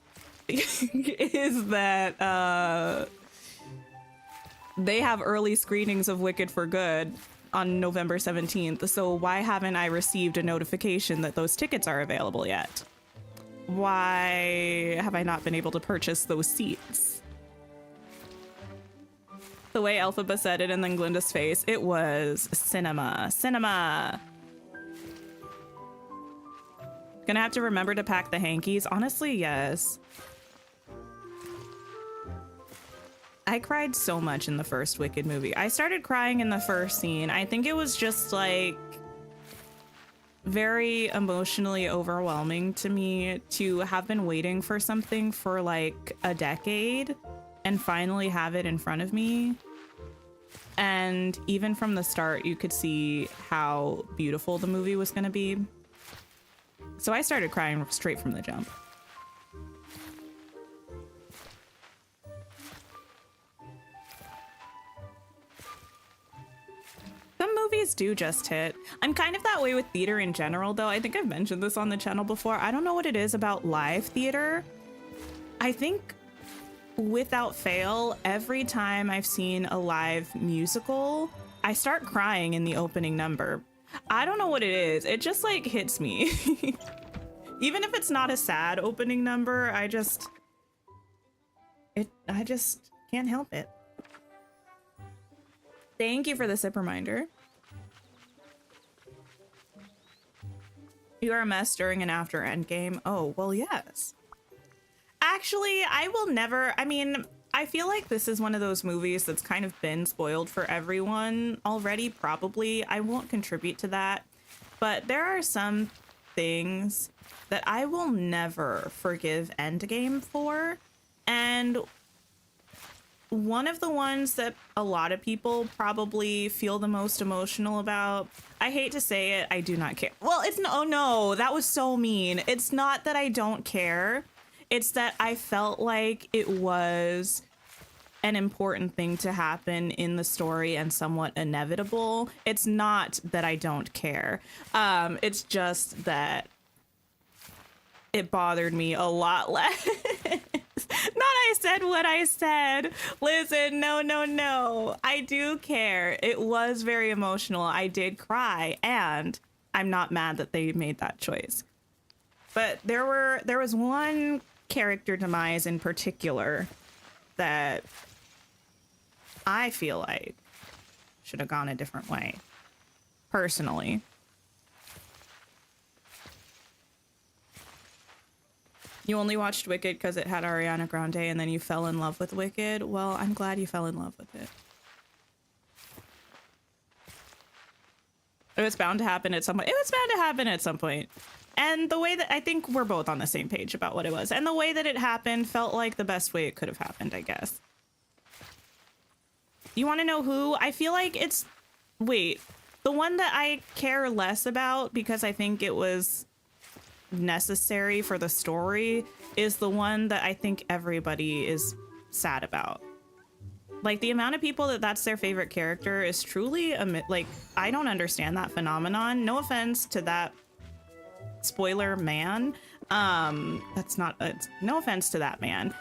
is that they have early screenings of Wicked for Good on November 17th. So why haven't I received a notification that those tickets are available yet? Why have I not been able to purchase those seats? The way Elphaba said it and then Glinda's face, it was cinema. Cinema. Gonna have to remember to pack the hankies. Honestly, yes. I cried so much in the first Wicked movie. I started crying in the first scene. I think it was just like very emotionally overwhelming to me to have been waiting for something for like a decade and finally have it in front of me. And even from the start, you could see how beautiful the movie was going to be. So I started crying straight from the jump. Some movies do just hit. I'm kind of that way with theater in general, though. I think I've mentioned this on the channel before. I don't know what it is about live theater. I think without fail, every time I've seen a live musical, I start crying in the opening number. I don't know what it is. It just like hits me. Even if it's not a sad opening number, I just can't help it. Thank you for the sip reminder. You are a mess during and after Endgame. Oh, well, yes. Actually, I will never, I mean, I feel like this is one of those movies that's kind of been spoiled for everyone already, probably. I won't contribute to that. But there are some things that I will never forgive Endgame for. And one of the ones that a lot of people probably feel the most emotional about, I hate to say it, I do not care. Well, it's no, oh no, that was so mean. It's not that I don't care. It's that I felt like it was an important thing to happen in the story and somewhat inevitable. It's not that I don't care. It's just that it bothered me a lot less. Not I said what I said. Listen, no. I do care. It was very emotional. I did cry, and I'm not mad that they made that choice. But there was one character demise in particular that I feel like should have gone a different way, personally. You only watched Wicked because it had Ariana Grande and then you fell in love with Wicked. Well, I'm glad you fell in love with it. It was bound to happen at some point. It was bound to happen at some point. And the way that I think we're both on the same page about what it was. And the way that it happened felt like the best way it could have happened, I guess. You want to know who? I feel like it's... Wait. The one that I care less about because I think it was necessary for the story is the one that I think everybody is sad about. Like, the amount of people that's their favorite character is truly like, I don't understand that phenomenon. No offense to that spoiler man. That's not no offense to that man.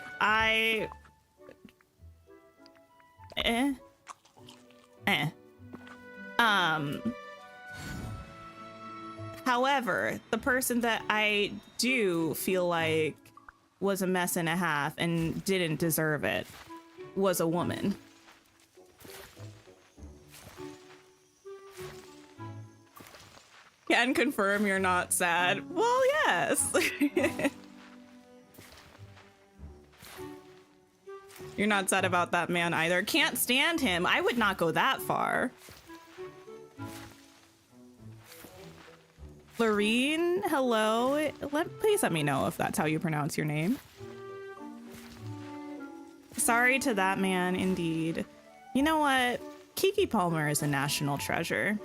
However, the person that I do feel like was a mess and a half and didn't deserve it was a woman. Can confirm you're not sad. Well, yes. You're not sad about that man either. Can't stand him. I would not go that far. Lorene, hello. Please let me know if that's how you pronounce your name. Sorry to that man, indeed. You know what? Keke Palmer is a national treasure.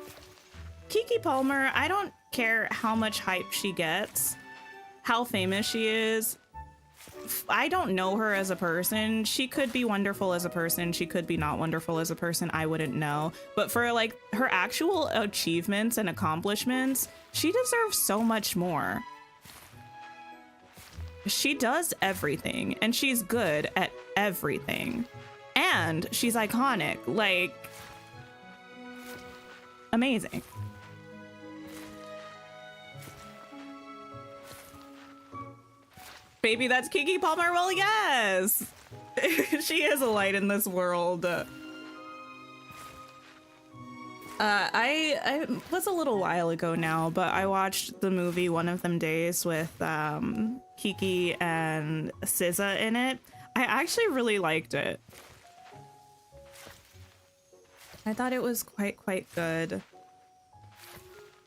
Keke Palmer, I don't care how much hype she gets, how famous she is. I don't know her as a person. She could be wonderful as a person. She could be not wonderful as a person. I wouldn't know. But for like her actual achievements and accomplishments, she deserves so much more. She does everything, and she's good at everything. And she's iconic. Like, amazing. Baby, that's Keke Palmer. Well, yes. She is a light in this world. I was a little while ago now, but I watched the movie One of Them Days with Keke and SZA in it. I actually really liked it. I thought it was quite good.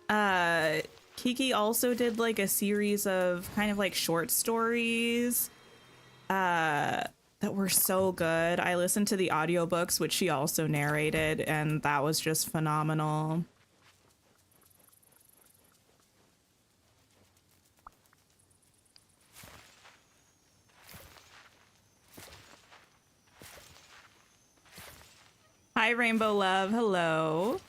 Keke also did like a series of kind of like short stories that were so good. I listened to the audiobooks, which she also narrated, and that was just phenomenal. Hi, Rainbow Love. Hello.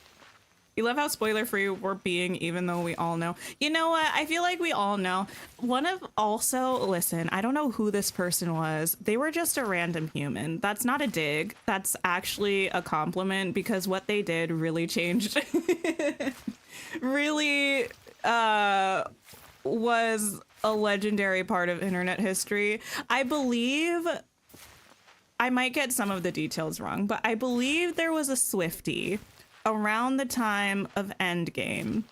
You love how spoiler free we're being, even though we all know. You know what? I feel like we all know. Listen, I don't know who this person was. They were just a random human. That's not a dig. That's actually a compliment, because what they did really changed. Really was a legendary part of internet history. I believe, I might get some of the details wrong, but I believe there was a Swiftie around the time of Endgame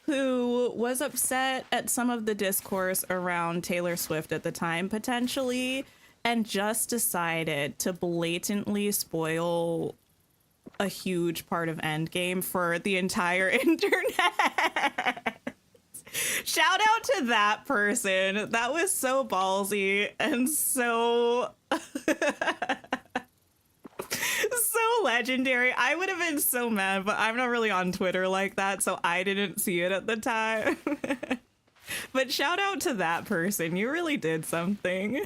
who was upset at some of the discourse around Taylor Swift at the time, potentially, and just decided to blatantly spoil a huge part of Endgame for the entire internet. Shout out to that person. That was so ballsy and so so legendary. I would have been so mad, but I'm not really on Twitter like that, so I didn't see it at the time. But shout out to that person. You really did something.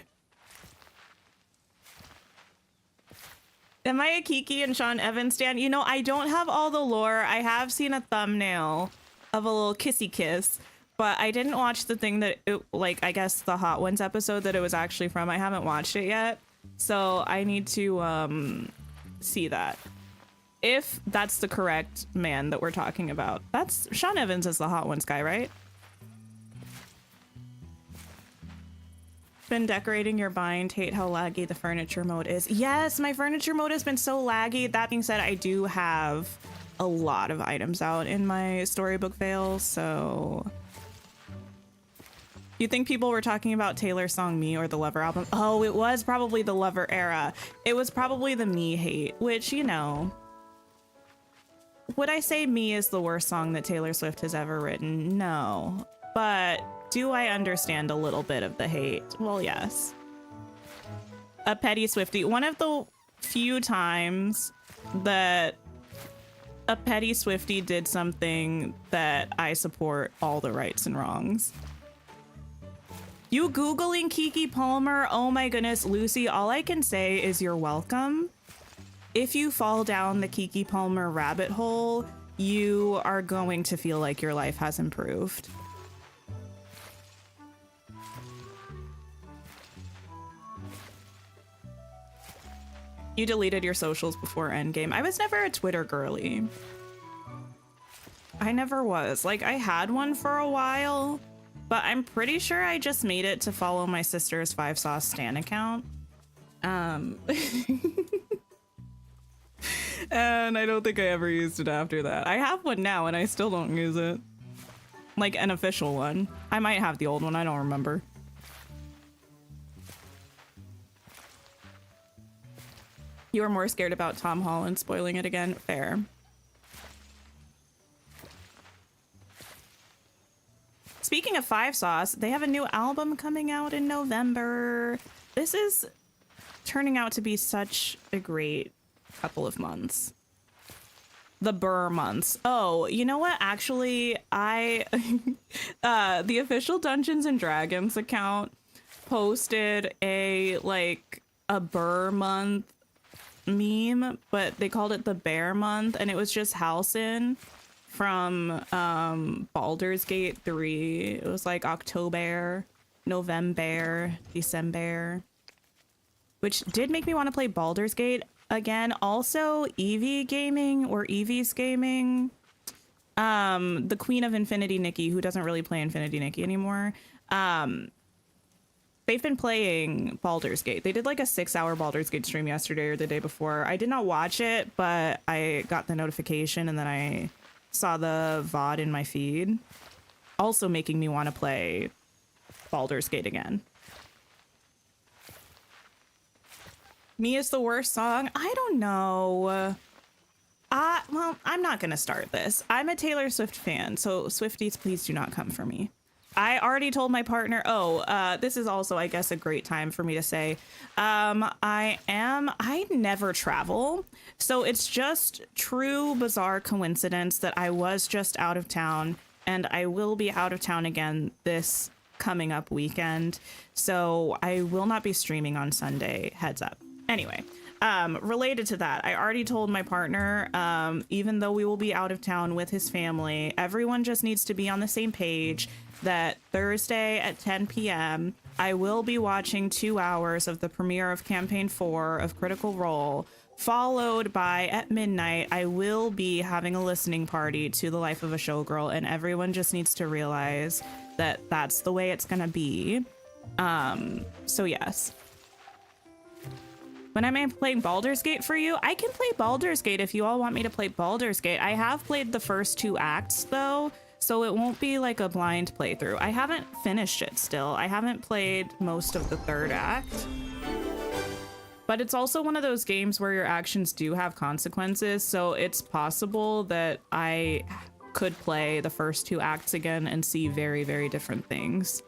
Am I a Keke and Sean Evans stan? You know, I don't have all the lore. I have seen a thumbnail of a little kissy kiss, but I didn't watch the thing that it, like, I guess the Hot Ones episode that it was actually from. I haven't watched it yet, so I need to see that, if that's the correct man that we're talking about. That's Sean Evans is the Hot Ones guy, right? Been decorating your bind. Hate how laggy the furniture mode is. Yes, my furniture mode has been so laggy. That being said, I do have a lot of items out in my storybook fails, so... You think people were talking about Taylor's song Me or the Lover album? Oh, it was probably the Lover era. It was probably the Me hate, which, you know... Would I say Me is the worst song that Taylor Swift has ever written? No. But do I understand a little bit of the hate? Well, yes. A petty Swiftie. One of the few times that a petty Swiftie did something that I support all the rights and wrongs. You Googling Keke Palmer? Oh my goodness, Lucy, all I can say is you're welcome. If you fall down the Keke Palmer rabbit hole, you are going to feel like your life has improved. You deleted your socials before Endgame. I was never a Twitter girly. I never was. Like, I had one for a while, but I'm pretty sure I just made it to follow my sister's 5 Sauce Stan account. And I don't think I ever used it after that. I have one now and I still don't use it. Like an official one. I might have the old one, I don't remember. You were more scared about Tom Holland spoiling it again? Fair. Speaking of 5 Sauce, they have a new album coming out in November. This is turning out to be such a great couple of months. The Burr months. Oh, you know what? Actually, the official Dungeons and Dragons account posted a Burr month meme, but they called it the Bear month, and it was just Halcyon from Baldur's Gate 3. It was like October, December, which did make me want to play Baldur's Gate again. Also, Evie Gaming or Evie's Gaming, the Queen of Infinity Nikki, who doesn't really play Infinity Nikki anymore. They've been playing Baldur's Gate. They did like a 6-hour Baldur's Gate stream yesterday or the day before. I did not watch it, but I got the notification and then I saw the VOD in my feed. Also making me want to play Baldur's Gate again. Me is the worst song? I don't know. Well, I'm not going to start this. I'm a Taylor Swift fan, so Swifties, please do not come for me. I already told my partner, this is also, I guess, a great time for me to say, I never travel. So it's just true bizarre coincidence that I was just out of town and I will be out of town again this coming up weekend. So I will not be streaming on Sunday, heads up. Anyway, related to that, I already told my partner, even though we will be out of town with his family, everyone just needs to be on the same page that Thursday at 10 p.m. I will be watching 2 hours of the premiere of Campaign 4 of Critical Role, followed by at midnight, I will be having a listening party to The Life of a Showgirl, and everyone just needs to realize that that's the way it's gonna be. So yes. When I'm playing Baldur's Gate for you, I can play Baldur's Gate if you all want me to play Baldur's Gate. I have played the first 2 acts though, so it won't be like a blind playthrough. I haven't finished it still. I haven't played most of the 3rd act. But it's also one of those games where your actions do have consequences, so it's possible that I could play the first 2 acts again and see very, very different things.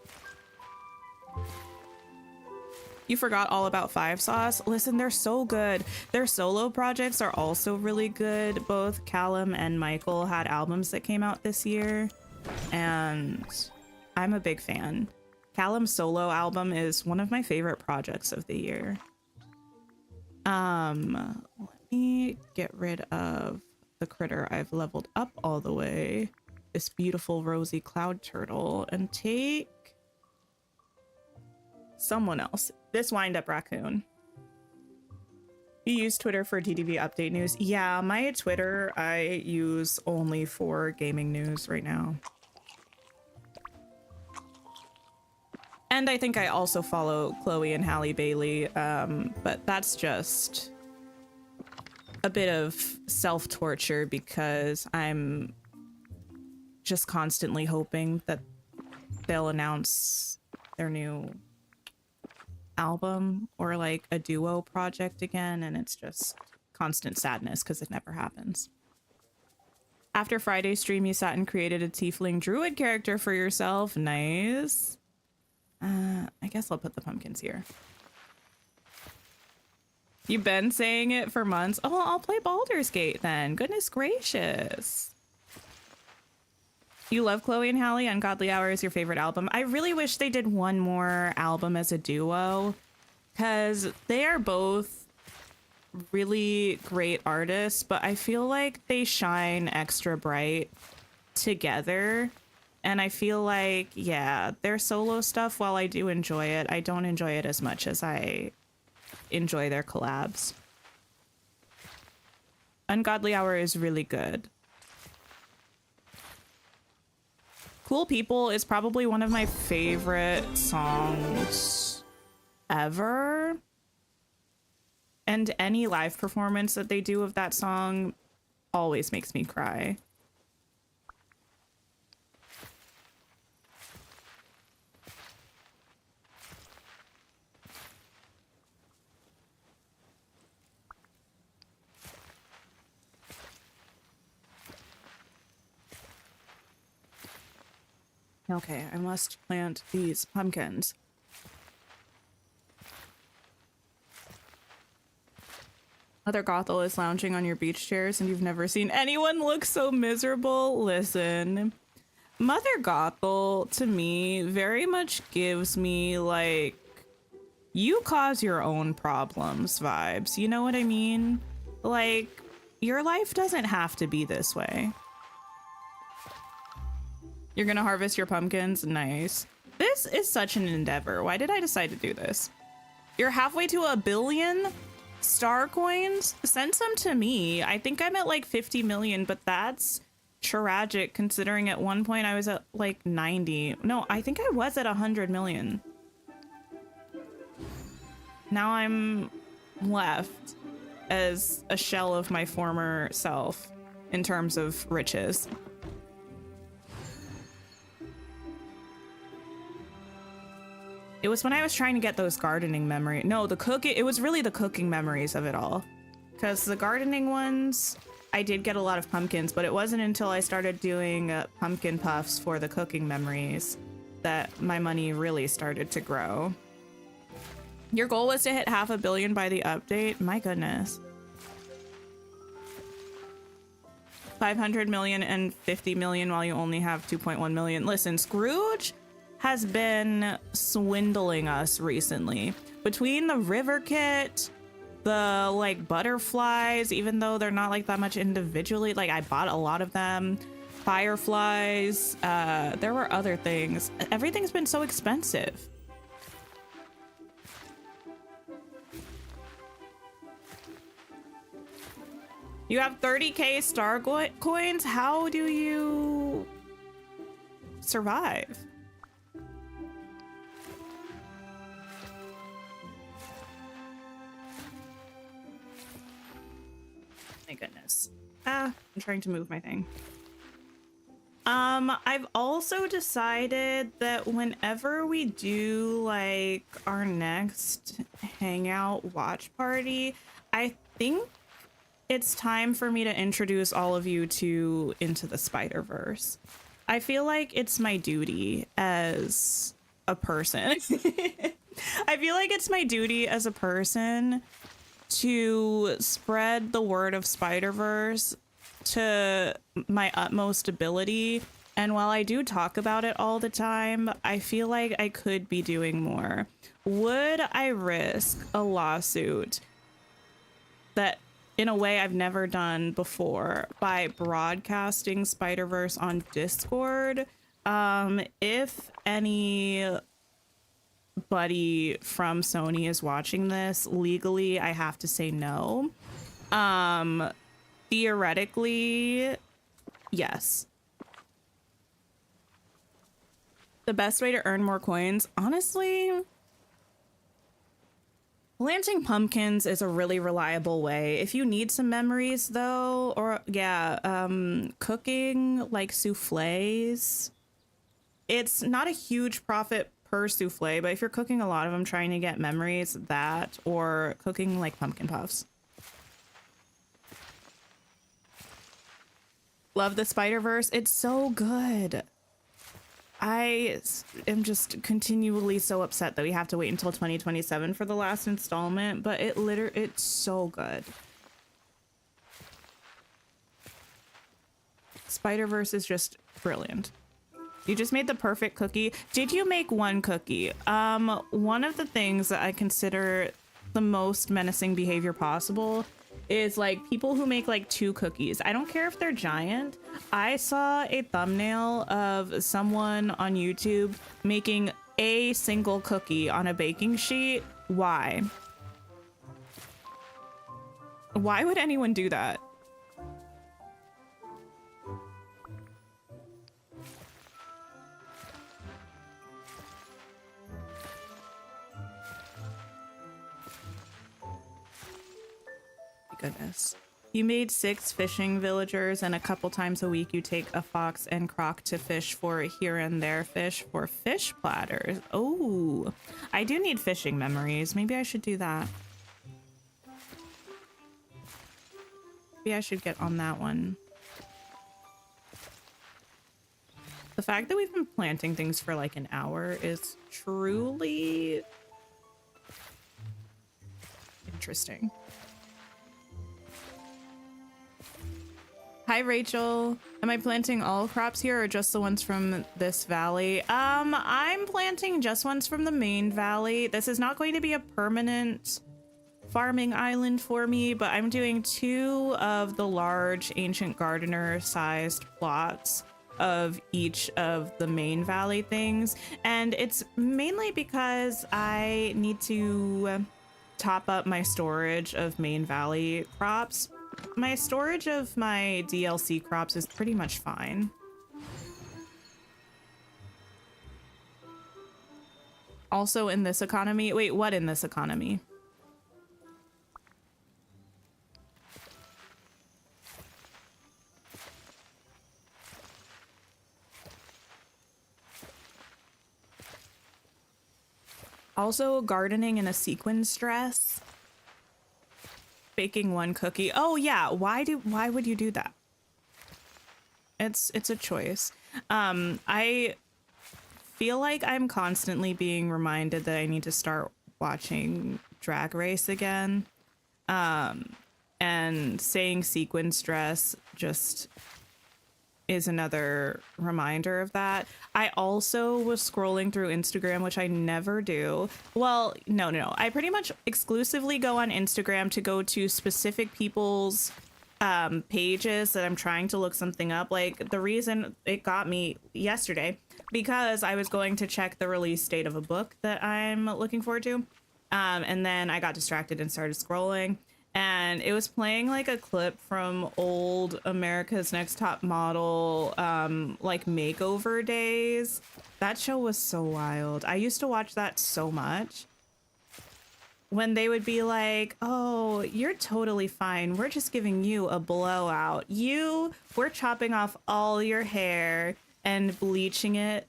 You forgot all about Five Sauce? Listen, they're so good. Their solo projects are also really good. Both Callum and Michael had albums that came out this year, and I'm a big fan. Callum's solo album is one of my favorite projects of the year. Let me get rid of the critter I've leveled up all the way, this beautiful rosy cloud turtle, and take someone else. This wind-up raccoon. You use Twitter for TTV update news? Yeah, my Twitter I use only for gaming news right now. And I think I also follow Chloe and Halle Bailey, but that's just a bit of self-torture because I'm just constantly hoping that they'll announce their new album or like a duo project again, and it's just constant sadness because it never happens. After Friday's stream, you sat and created a tiefling druid character for yourself. Nice. I guess I'll put the pumpkins here. You've been saying it for months. Oh, I'll play Baldur's Gate then. Goodness gracious. You love Chloe and Halle. Ungodly Hour is your favorite album. I really wish they did one more album as a duo because they are both really great artists, but I feel like they shine extra bright together. And I feel like, yeah, their solo stuff, while I do enjoy it, I don't enjoy it as much as I enjoy their collabs. Ungodly Hour is really good. Cool People is probably one of my favorite songs ever. And any live performance that they do of that song always makes me cry. Okay, I must plant these pumpkins. Mother Gothel is lounging on your beach chairs and you've never seen anyone look so miserable. Listen, Mother Gothel to me very much gives me like, you cause your own problems vibes. You know what I mean? Like, your life doesn't have to be this way. You're gonna harvest your pumpkins? Nice. This is such an endeavor. Why did I decide to do this? You're halfway to 1 billion star coins? Send some to me. I think I'm at like 50 million, but that's tragic considering at one point I was at like 90. No, I think I was at 100 million. Now I'm left as a shell of my former self in terms of riches. It was when I was trying to get those gardening memories. No, the cooking, it was really the cooking memories of it all. Because the gardening ones, I did get a lot of pumpkins, but it wasn't until I started doing pumpkin puffs for the cooking memories that my money really started to grow. Your goal was to hit 500 million by the update? My goodness. 500 million and 50 million while you only have 2.1 million. Listen, Scrooge has been swindling us recently. Between the river kit, the like butterflies, even though they're not like that much individually, like I bought a lot of them. Fireflies, there were other things. Everything's been so expensive. You have 30k star coins? How do you survive? My goodness. I'm trying to move my thing. I've also decided that whenever we do like our next hangout watch party, I think it's time for me to introduce all of you to Into the Spider-Verse. I feel like it's my duty as a person. I feel like it's my duty as a person to spread the word of Spider-Verse to my utmost ability. And while I do talk about it all the time, I feel like I could be doing more. Would I risk a lawsuit that in a way I've never done before by broadcasting Spider-Verse on Discord? If anybody from Sony is watching this, legally I have to say no. Theoretically, yes. The best way to earn more coins, honestly, planting pumpkins is a really reliable way. If you need some memories though, or yeah, cooking like souffles, it's not a huge profit per souffle, but if you're cooking a lot of them trying to get memories, that or cooking like pumpkin puffs. Love the Spider-Verse. It's so good. I am just continually so upset that we have to wait until 2027 for the last installment, but it's so good. Spider-Verse is just brilliant. You just made the perfect cookie. Did you make one cookie? One of the things that I consider the most menacing behavior possible is like people who make like 2 cookies. I don't care if they're giant. I saw a thumbnail of someone on YouTube making a single cookie on a baking sheet. Why? Why would anyone do that? Goodness. You made 6 fishing villagers, and a couple times a week you take a fox and croc to fish for here and there fish for fish platters. Oh, I do need fishing memories. Maybe I should do that. Maybe I should get on that one. The fact that we've been planting things for like an hour is truly interesting. Hi, Rachel. Am I planting all crops here or just the ones from this valley? I'm planting just ones from the main valley. This is not going to be a permanent farming island for me, but I'm doing 2 of the large ancient gardener sized plots of each of the main valley things, and it's mainly because I need to top up my storage of main valley crops. My storage of my DLC crops is pretty much fine. Also in this economy, wait, what in this economy? Also gardening in a sequins dress. Baking one cookie. Oh yeah, why would you do that? It's a choice. I feel like I'm constantly being reminded that I need to start watching Drag Race again. And saying sequins dress just is another reminder of that. I also was scrolling through Instagram, which I never do. Well, no. I pretty much exclusively go on Instagram to go to specific people's pages that I'm trying to look something up. Like the reason it got me yesterday, because I was going to check the release date of a book that I'm looking forward to. And then I got distracted and started scrolling. And it was playing like a clip from old America's Next Top Model, like makeover days. That show was so wild. I used to watch that so much. When they would be like, oh, you're totally fine. We're just giving you a blowout. We're chopping off all your hair and bleaching it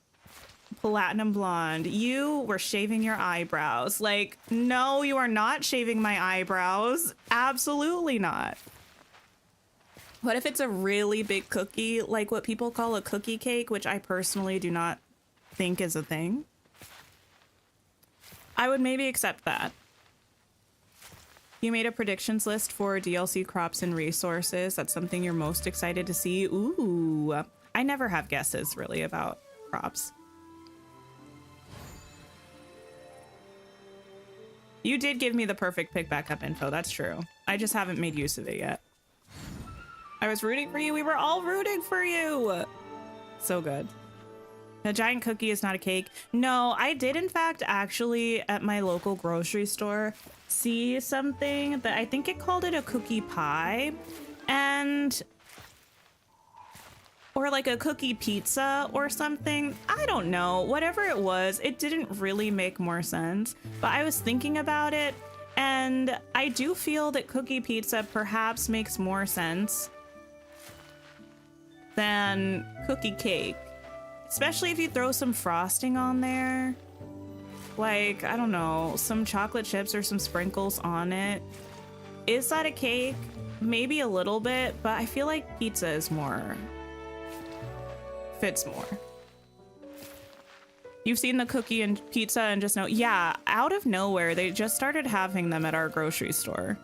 platinum blonde. You were shaving your eyebrows. Like, no, you are not shaving my eyebrows. Absolutely not. What if it's a really big cookie, like what people call a cookie cake, which I personally do not think is a thing? I would maybe accept that. You made a predictions list for DLC crops and resources. That's something you're most excited to see. Ooh, I never have guesses really about crops. You did give me the perfect pick back up info. That's true. I just haven't made use of it yet. I was rooting for you. We were all rooting for you. So good. A giant cookie is not a cake. No, I did in fact actually at my local grocery store see something that I think it called it a cookie pie, or like a cookie pizza or something. I don't know. Whatever it was, it didn't really make more sense. But I was thinking about it, and I do feel that cookie pizza perhaps makes more sense than cookie cake. Especially if you throw some frosting on there. Like, I don't know, some chocolate chips or some sprinkles on it. Is that a cake? Maybe a little bit, but I feel like pizza is more... fits more. You've seen the cookie and pizza and just know, yeah, out of nowhere, they just started having them at our grocery store.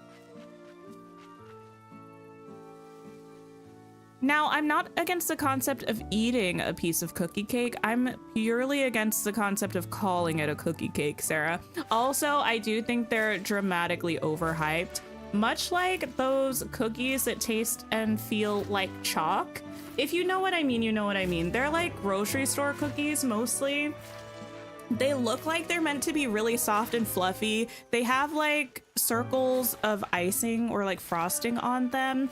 Now, I'm not against the concept of eating a piece of cookie cake. I'm purely against the concept of calling it a cookie cake, Sarah. Also, I do think they're dramatically overhyped. Much like those cookies that taste and feel like chalk. If you know what I mean, you know what I mean. They're like grocery store cookies mostly. They look like they're meant to be really soft and fluffy. They have like circles of icing or like frosting on them.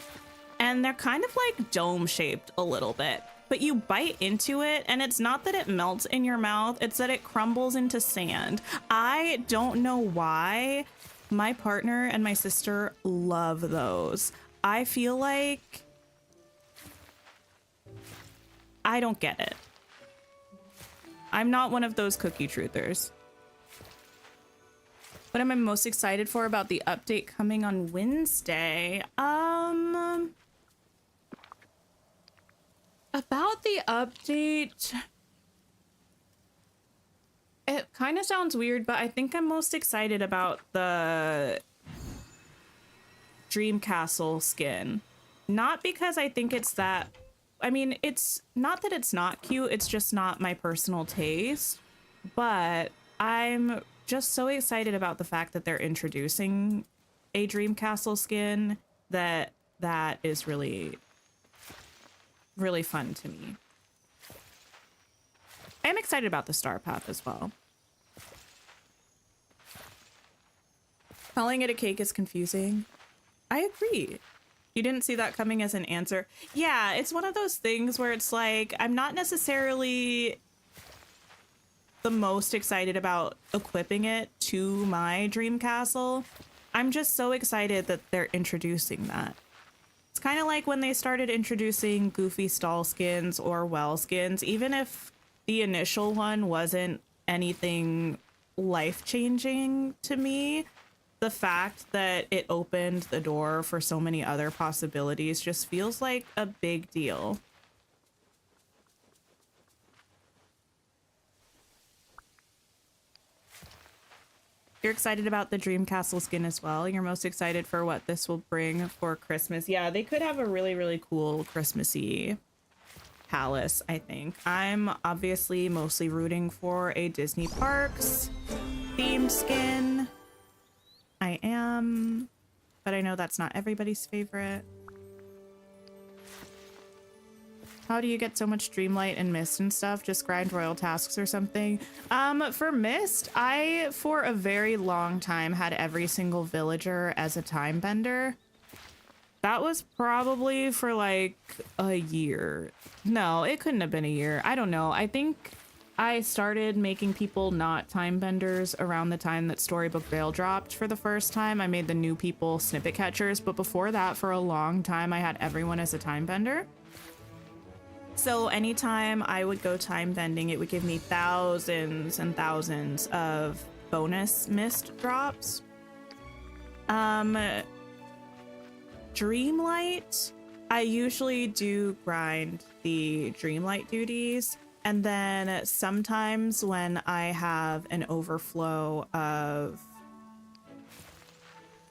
And they're kind of like dome shaped a little bit. But you bite into it and it's not that it melts in your mouth, it's that it crumbles into sand. I don't know why. My partner and my sister love those. I feel like I don't get it. I'm not one of those cookie truthers. What am I most excited for about the update coming on Wednesday? About the update, it kind of sounds weird, but I think I'm most excited about the Dream Castle skin. Not because I think it's that... I mean, it's not that it's not cute, it's just not my personal taste. But I'm just so excited about the fact that they're introducing a Dream Castle skin that is really fun to me. I am excited about the star path as well. Calling it a cake is confusing. I agree. You didn't see that coming as an answer. Yeah, it's one of those things where it's like, I'm not necessarily the most excited about equipping it to my dream castle. I'm just so excited that they're introducing that. It's kind of like when they started introducing goofy stall skins or well skins, even if the initial one wasn't anything life-changing to me, the fact that it opened the door for so many other possibilities just feels like a big deal. You're excited about the Dream Castle skin as well. You're most excited for what this will bring for Christmas. Yeah, they could have a really, really cool Christmassy palace, I think. I'm obviously mostly rooting for a Disney Parks themed skin. I am, but I know that's not everybody's favorite. How do you get so much Dreamlight and Mist and stuff? Just grind royal tasks or something? For Mist, I, for a very long time, had every single villager as a time bender. That was probably for like a year. No, it couldn't have been a year. I don't know. I think I started making people not time benders around the time that Storybook Vale dropped for the first time. I made the new people snippet catchers, but before that, for a long time, I had everyone as a time bender. So anytime I would go time bending, it would give me thousands and thousands of bonus mist drops. Dreamlight, I usually do grind the Dreamlight duties. And then sometimes when I have an overflow of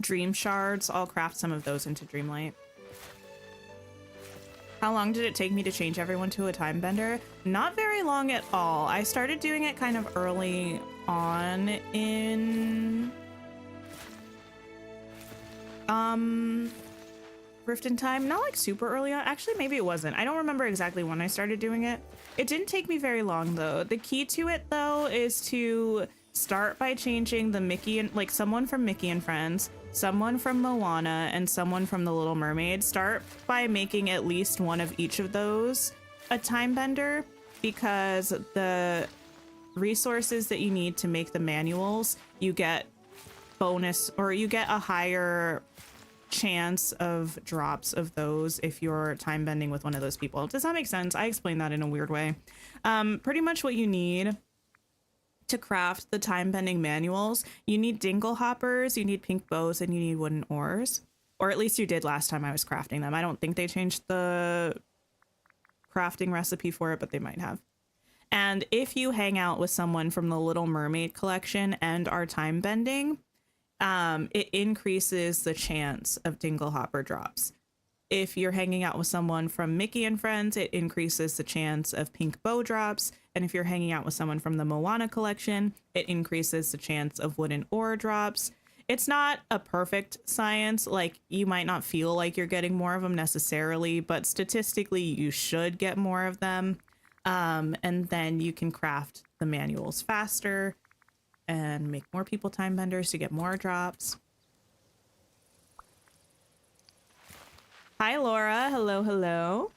dream shards, I'll craft some of those into Dreamlight. How long did it take me to change everyone to a time bender? Not very long at all. I started doing it kind of early on in Rift in Time. Not like super early on. Actually, maybe it wasn't. I don't remember exactly when I started doing it. It didn't take me very long though. The key to it though is to start by changing the Mickey and like someone from Mickey and Friends, someone from Moana, and someone from The Little Mermaid. Start by making at least one of each of those a time bender, because the resources that you need to make the manuals, you get bonus, or you get a higher chance of drops of those if you're time bending with one of those people. Does that make sense? I explained that in a weird way. Pretty much what you need to craft the time bending manuals, you need dingle hoppers, you need pink bows, and you need wooden oars. Or at least you did last time I was crafting them. I don't think they changed the crafting recipe for it, but they might have. And if you hang out with someone from the Little Mermaid collection and are time bending, it increases the chance of dingle hopper drops. If you're hanging out with someone from Mickey and Friends, it increases the chance of pink bow drops. And if you're hanging out with someone from the Moana collection, it increases the chance of wooden oar drops. It's not a perfect science. Like, you might not feel like you're getting more of them necessarily, but statistically you should get more of them. And then you can craft the manuals faster and make more people time benders to get more drops. Hi, Laura. Hello, hello.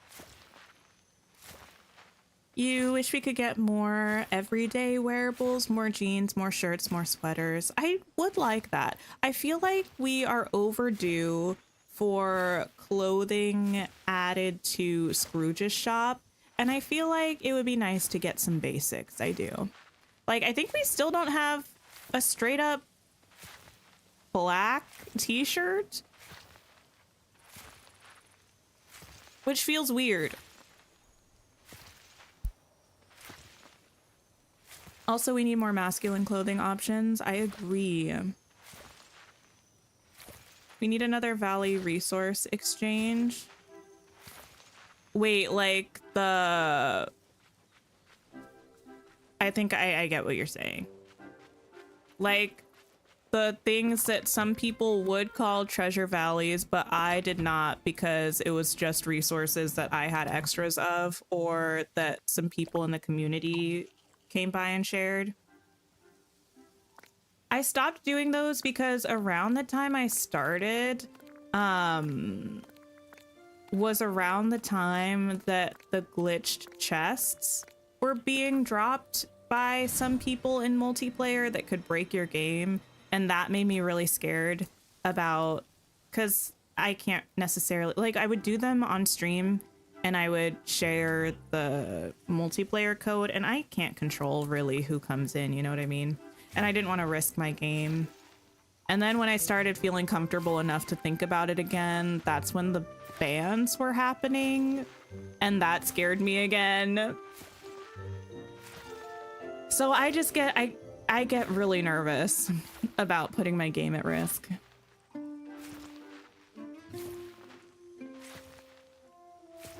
You wish we could get more everyday wearables, more jeans, more shirts, more sweaters. I would like that. I feel like we are overdue for clothing added to Scrooge's shop. And I feel like it would be nice to get some basics. I do. Like, I think we still don't have a straight up black t-shirt, which feels weird. Also, we need more masculine clothing options. I agree. We need another Valley resource exchange. Wait, like the... I think I get what you're saying. Like the things that some people would call treasure valleys, but I did not, because it was just resources that I had extras of, or that some people in the community came by and shared. I stopped doing those because around the time I started, was around the time that the glitched chests were being dropped by some people in multiplayer that could break your game. And that made me really scared about, because I can't necessarily, like, I would do them on stream and I would share the multiplayer code, and I can't control really who comes in, you know what I mean? And I didn't want to risk my game. And then when I started feeling comfortable enough to think about it again, that's when the bans were happening, and that scared me again. So I just get, I get really nervous about putting my game at risk.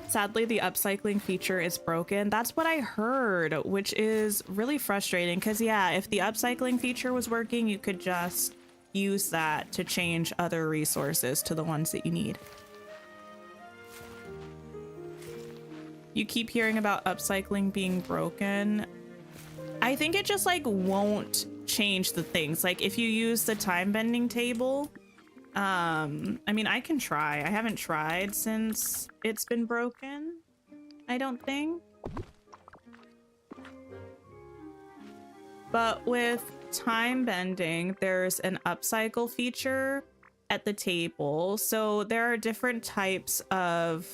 Sadly, the upcycling feature is broken. That's what I heard, which is really frustrating because, yeah, if the upcycling feature was working, you could just use that to change other resources to the ones that you need. You keep hearing about upcycling being broken. I think it just like won't change the things. Like if you use the time bending table, I mean, I can try. I haven't tried since it's been broken, I don't think. But with time bending, there's an upcycle feature at the table. So there are different types of,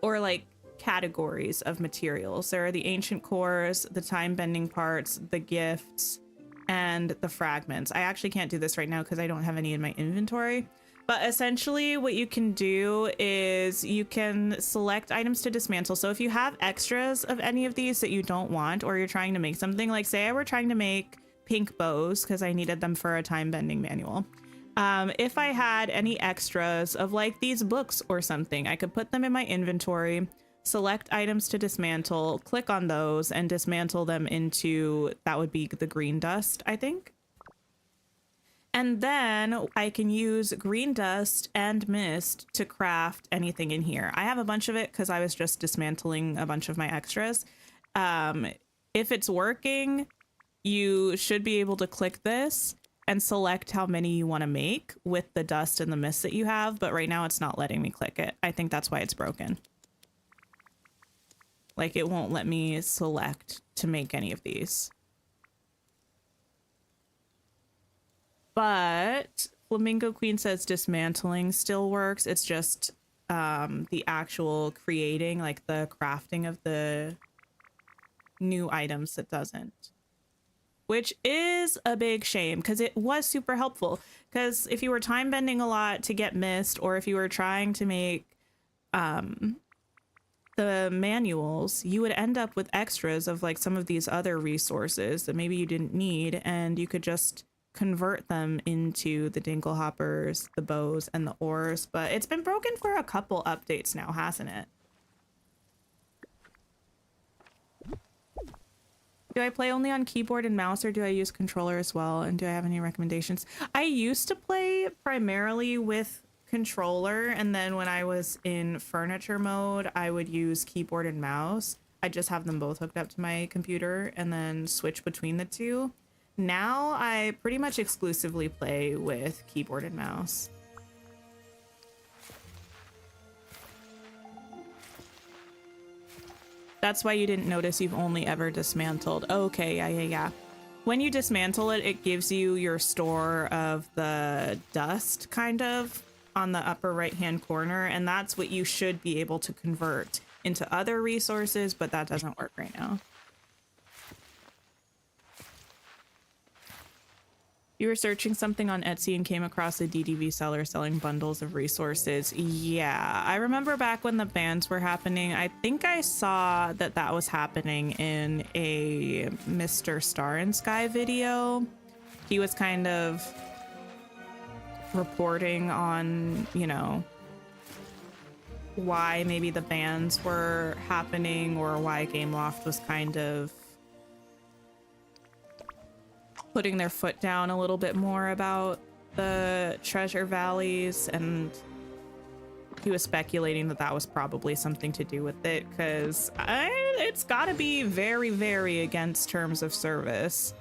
or like categories of materials. There are the ancient cores, the time bending parts, the gifts, and the fragments. I actually can't do this right now because I don't have any in my inventory. But essentially what you can do is you can select items to dismantle. So if you have extras of any of these that you don't want, or you're trying to make something, like say I were trying to make pink bows because I needed them for a time bending manual. If I had any extras of like these books or something, I could put them in my inventory, select items to dismantle, click on those and dismantle them into, that would be the green dust, I think. And then I can use green dust and mist to craft anything in here. I have a bunch of it because I was just dismantling a bunch of my extras. If it's working, you should be able to click this and select how many you want to make with the dust and the mist that you have. But right now it's not letting me click it. I think that's why it's broken. Like it won't let me select to make any of these. But Flamingo Queen says dismantling still works. It's just the actual creating, like the crafting of the new items that doesn't. Which is a big shame because it was super helpful. Because if you were time bending a lot to get mist, or if you were trying to make the manuals, you would end up with extras of like some of these other resources that maybe you didn't need, and you could just convert them into the dinglehoppers, the bows, and the ores. But it's been broken for a couple updates now, hasn't it? Do I play only on keyboard and mouse, or do I use controller as well? And do I have any recommendations? I used to play primarily with controller, and then when I was in furniture mode, I would use keyboard and mouse. I just have them both hooked up to my computer and then switch between the two. Now I pretty much exclusively play with keyboard and mouse. That's why you didn't notice you've only ever dismantled. Okay, yeah. When you dismantle it, it gives you your store of the dust, kind of, on the upper right-hand corner, and that's what you should be able to convert into other resources, but that doesn't work right now. You were searching something on Etsy and came across a DDV seller selling bundles of resources. Yeah, I remember back when the bans were happening, I think I saw that that was happening in a Mr. Star and Sky video. He was kind of reporting on, you know, why maybe the bans were happening, or why Gameloft was kind of putting their foot down a little bit more about the treasure valleys, and he was speculating that that was probably something to do with it, because I it's gotta be very, very against terms of service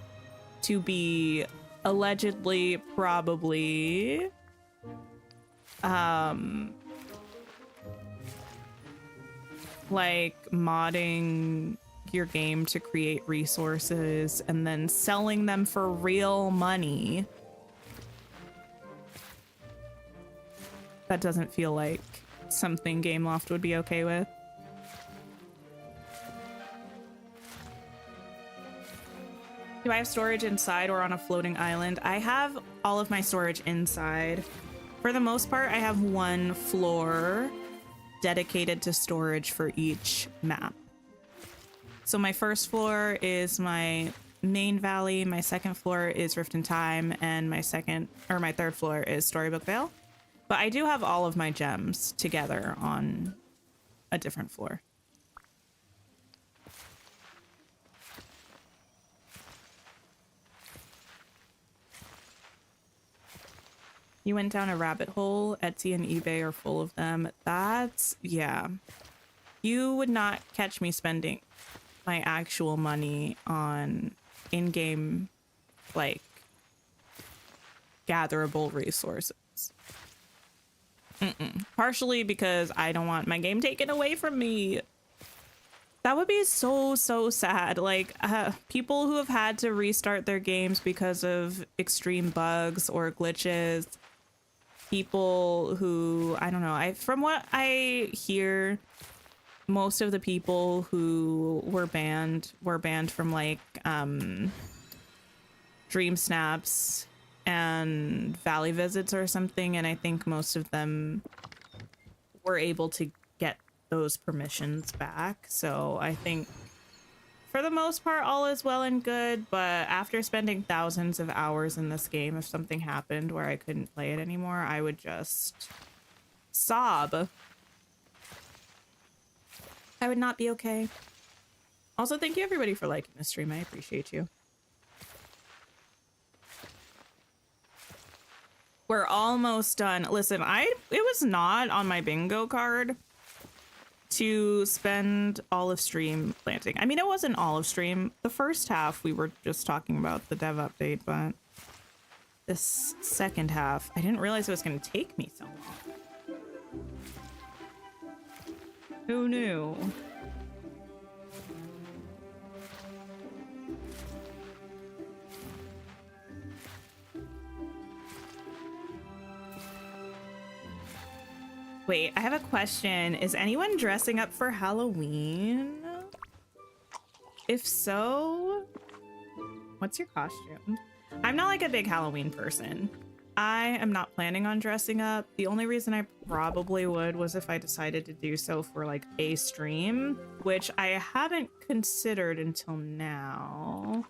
to be allegedly, probably, like modding your game to create resources and then selling them for real money. That doesn't feel like something Gameloft would be okay with. Do I have storage inside or on a floating island? I have all of my storage inside. For the most part, I have one floor dedicated to storage for each map. So my first floor is my main valley, my second floor is Rift in Time, and my third floor is Storybook Vale. But I do have all of my gems together on a different floor. You went down a rabbit hole. Etsy and eBay are full of them. That's, yeah. You would not catch me spending my actual money on in-game, like, gatherable resources. Partially because I don't want my game taken away from me. That would be so sad. Like, people who have had to restart their games because of extreme bugs or glitches. People who, I don't know, from what I hear, most of the people who were banned from like Dream Snaps and Valley Visits or something, and I think most of them were able to get those permissions back. So I think for the most part all is well and good, but after spending thousands of hours in this game, if something happened where I couldn't play it anymore, I would just sob. I would not be okay. Also, thank you everybody for liking the stream. I appreciate you. We're almost done. Listen, it was not on my bingo card to spend all of stream planting. I mean, it wasn't all of stream. The first half, we were just talking about the dev update, but this second half, I didn't realize it was going to take me so long. Who knew? Wait, I have a question. Is anyone dressing up for Halloween? If so, what's your costume? I'm not like a big Halloween person. I am not planning on dressing up. The only reason I probably would was if I decided to do so for like a stream, which I haven't considered until now.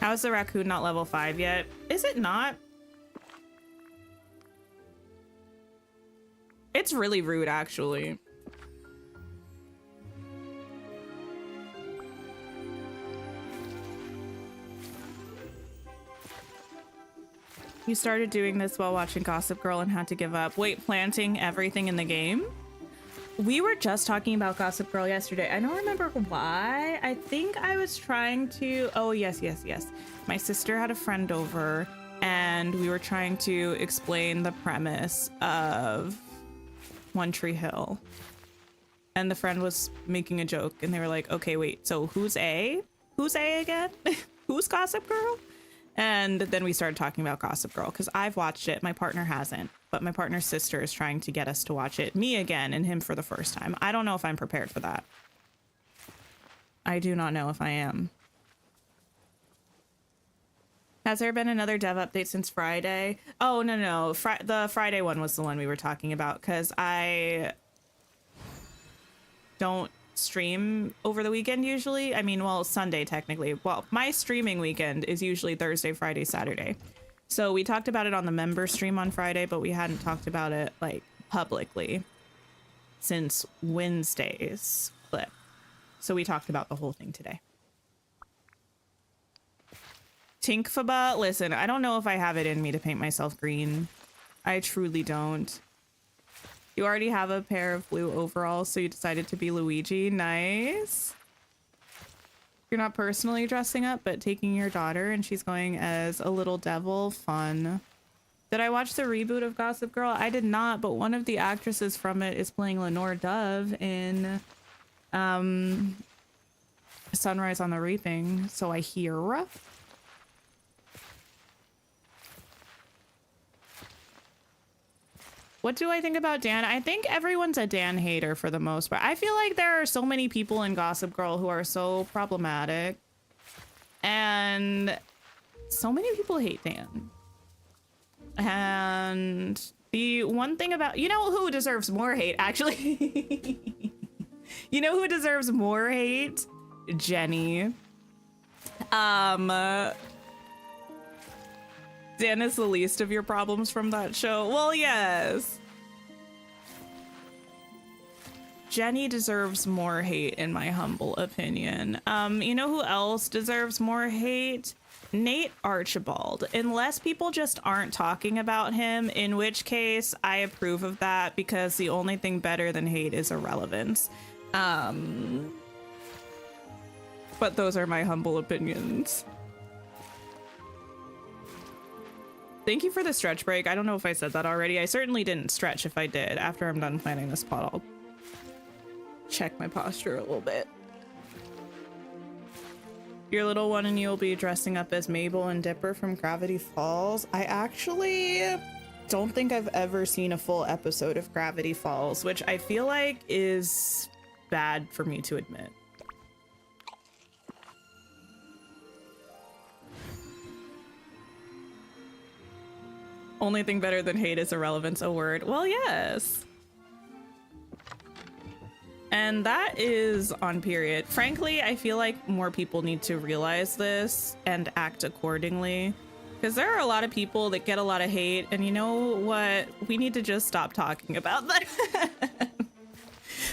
How is the raccoon not level 5 yet? Is it not? It's really rude, actually. You started doing this while watching Gossip Girl and had to give up. Wait, planting everything in the game? We were just talking about Gossip Girl yesterday. I don't remember why. I think I was trying to... Oh, yes. My sister had a friend over, and we were trying to explain the premise of One Tree Hill. And the friend was making a joke, and they were like, okay, wait, so who's A? Who's A again? Who's Gossip Girl? And then we started talking about Gossip Girl, because I've watched it. My partner hasn't. But my partner's sister is trying to get us to watch it. Me again, and him for the first time. I don't know if I'm prepared for that. I do not know if I am. Has there been another dev update since Friday? Oh, no. The Friday one was the one we were talking about, because I don't stream over the weekend usually. I mean, well, Sunday technically. Well, my streaming weekend is usually Thursday, Friday, Saturday. So we talked about it on the member stream on Friday, but we hadn't talked about it like publicly since Wednesday's clip. So we talked about the whole thing today. Tinkfaba, listen, I don't know if I have it in me to paint myself green. I truly don't. You already have a pair of blue overalls, so you decided to be Luigi. Nice. You're not personally dressing up, but taking your daughter and she's going as a little devil. Fun. Did I watch the reboot of Gossip Girl? I did not, but one of the actresses from it is playing Lenore Dove in Sunrise on the Reaping, so I hear. What do I think about Dan? I think everyone's a Dan hater for the most part. I feel like there are so many people in Gossip Girl who are so problematic. And so many people hate Dan. And the one thing about... You know who deserves more hate, actually? You know who deserves more hate? Jenny. Dan is the least of your problems from that show. Well, yes. Jenny deserves more hate, in my humble opinion. You know who else deserves more hate? Nate Archibald. Unless people just aren't talking about him, in which case I approve of that, because the only thing better than hate is irrelevance. But those are my humble opinions. Thank you for the stretch break. I don't know if I said that already. I certainly didn't stretch. If I did, after I'm done planning this pot, I'll check my posture a little bit. Your little one and you will be dressing up as Mabel and Dipper from Gravity Falls. I actually don't think I've ever seen a full episode of Gravity Falls, which I feel like is bad for me to admit. Only thing better than hate is irrelevance, a word. Well, yes. And that is on period. Frankly, I feel like more people need to realize this and act accordingly. Because there are a lot of people that get a lot of hate, and you know what? We need to just stop talking about that.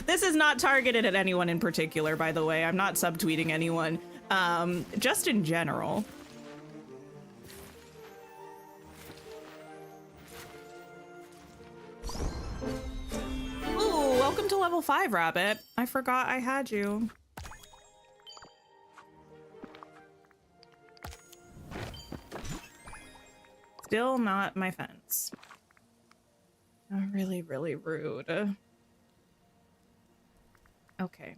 This is not targeted at anyone in particular, by the way. I'm not subtweeting anyone. Just in general. Ooh, welcome to level 5, Rabbit. I forgot I had you. Still not my fence. Oh, really, really rude. Okay.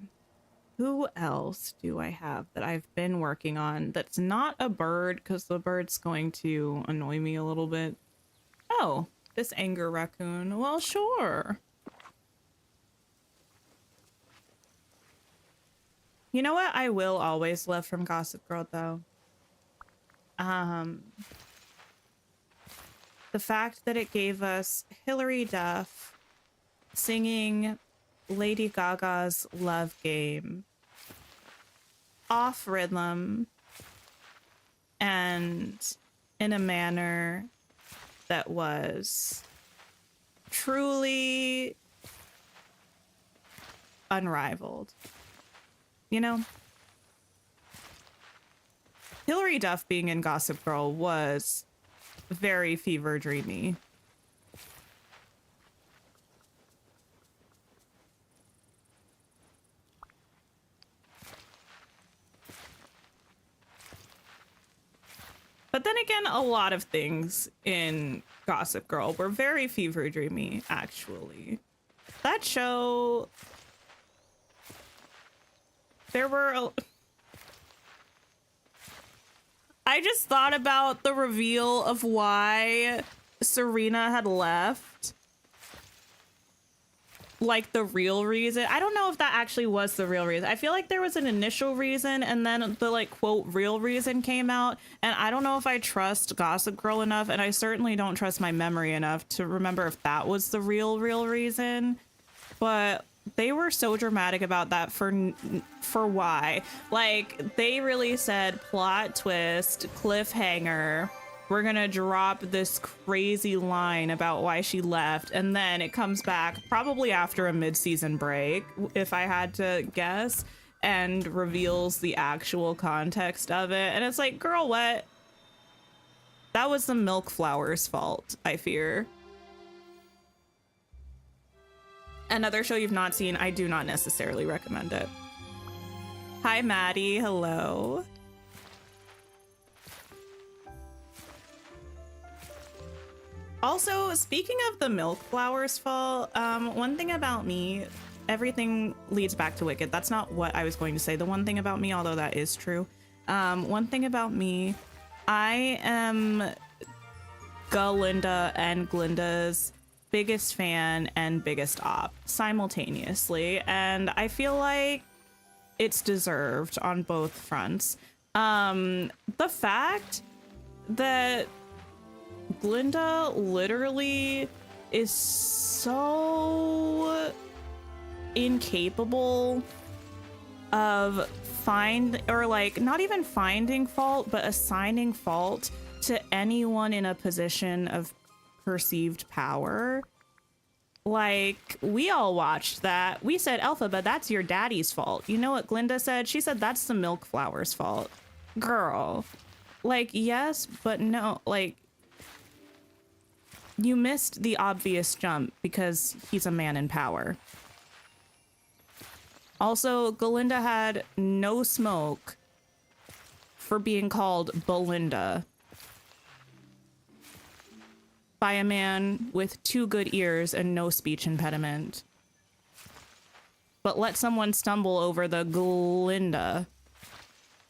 Who else do I have that I've been working on that's not a bird, because the bird's going to annoy me a little bit? Oh, this anger raccoon. Well, sure. You know what I will always love from Gossip Girl, though? The fact that it gave us Hilary Duff singing Lady Gaga's Love Game off rhythm and in a manner that was truly unrivaled. You know? Hilary Duff being in Gossip Girl was very fever dreamy. But then again, a lot of things in Gossip Girl were very fever dreamy, actually. That show... There were... I just thought about the reveal of why Serena had left. Like, the real reason. I don't know if that actually was the real reason. I feel like there was an initial reason, and then the, like, quote, real reason came out. And I don't know if I trust Gossip Girl enough, and I certainly don't trust my memory enough to remember if that was the real reason. But they were so dramatic about that for why. Like, they really said plot twist, cliffhanger. We're gonna drop this crazy line about why she left, and then it comes back probably after a mid-season break, if I had to guess, and reveals the actual context of it. And it's like, girl, what? That was the milk flower's fault, I fear. Another show you've not seen, I do not necessarily recommend it. Hi, Maddie. Hello. Also, speaking of the milk flowers fall, one thing about me, everything leads back to Wicked. That's not what I was going to say. The one thing about me, although that is true. One thing about me, I am Galinda and Glinda's biggest fan and biggest op simultaneously, and I feel like it's deserved on both fronts. The fact that Glinda literally is so incapable of not even finding fault, but assigning fault to anyone in a position of perceived power. Like, we all watched that. We said, Elphaba, that's your daddy's fault. You know what Glinda said? She said, that's the milk flower's fault. Girl. Like, yes, but no. Like, you missed the obvious jump because he's a man in power. Also, Galinda had no smoke for being called Belinda by a man with 2 good ears and no speech impediment. But let someone stumble over the Glinda,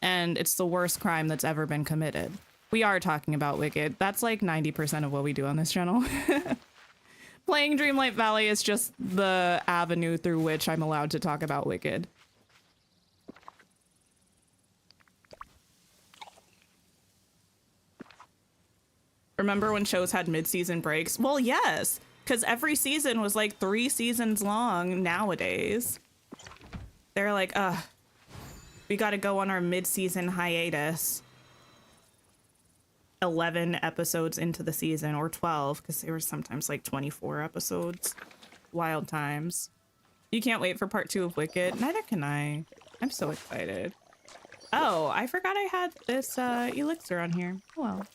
and it's the worst crime that's ever been committed. We are talking about Wicked. That's like 90% of what we do on this channel. Playing Dreamlight Valley is just the avenue through which I'm allowed to talk about Wicked. Remember when shows had mid-season breaks? Well, yes, because every season was like 3 seasons long nowadays. They're like, we got to go on our mid-season hiatus. 11 episodes into the season, or 12, because there were sometimes like 24 episodes. Wild times. You can't wait for part 2 of Wicked. Neither can I. I'm so excited. Oh, I forgot I had this elixir on here. Oh well.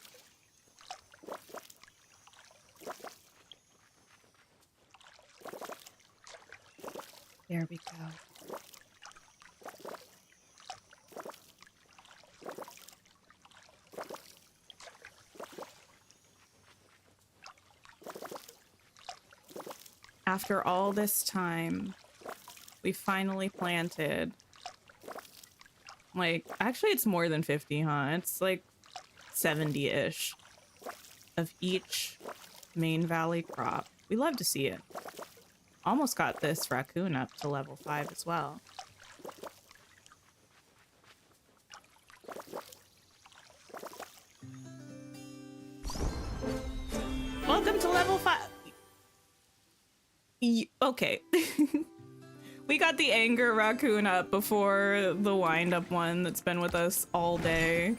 There we go. After all this time, we finally planted. Like, actually it's more than 50, huh? It's like 70-ish of each main valley crop. We love to see it. Almost got this raccoon up to level 5 as well. Welcome to level 5. Okay. We got the anger raccoon up before the wind-up one that's been with us all day.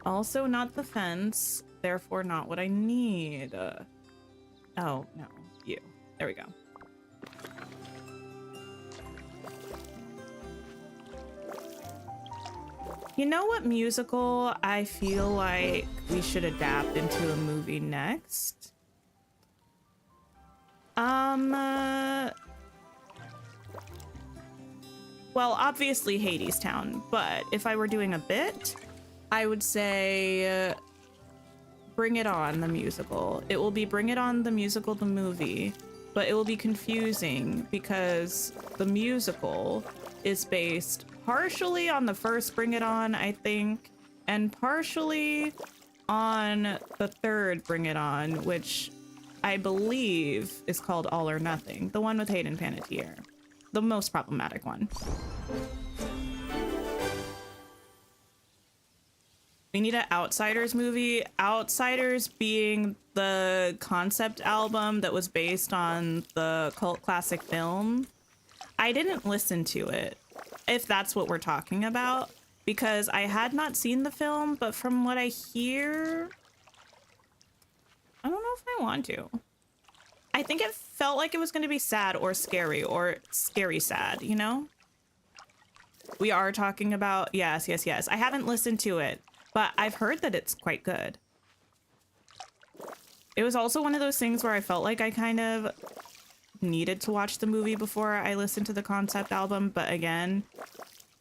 Also not the fence, therefore not what I need. Oh, no, you. There we go. You know what musical I feel like we should adapt into a movie next? Well, obviously Hadestown, but if I were doing a bit, I would say Bring It On, the musical. It will be Bring It On, the musical, the movie, but it will be confusing because the musical is based partially on the first Bring It On, I think, and partially on the third Bring It On, which I believe is called All or Nothing, the one with Hayden Panettiere, the most problematic one. We need an Outsiders movie. Outsiders being the concept album that was based on the cult classic film. I didn't listen to it, if that's what we're talking about, because I had not seen the film, but from what I hear, I don't know if I want to. I think it felt like it was going to be sad or scary sad, you know? We are talking about, yes. I haven't listened to it, but I've heard that it's quite good. It was also one of those things where I felt like I kind of needed to watch the movie before I listened to the concept album, but again,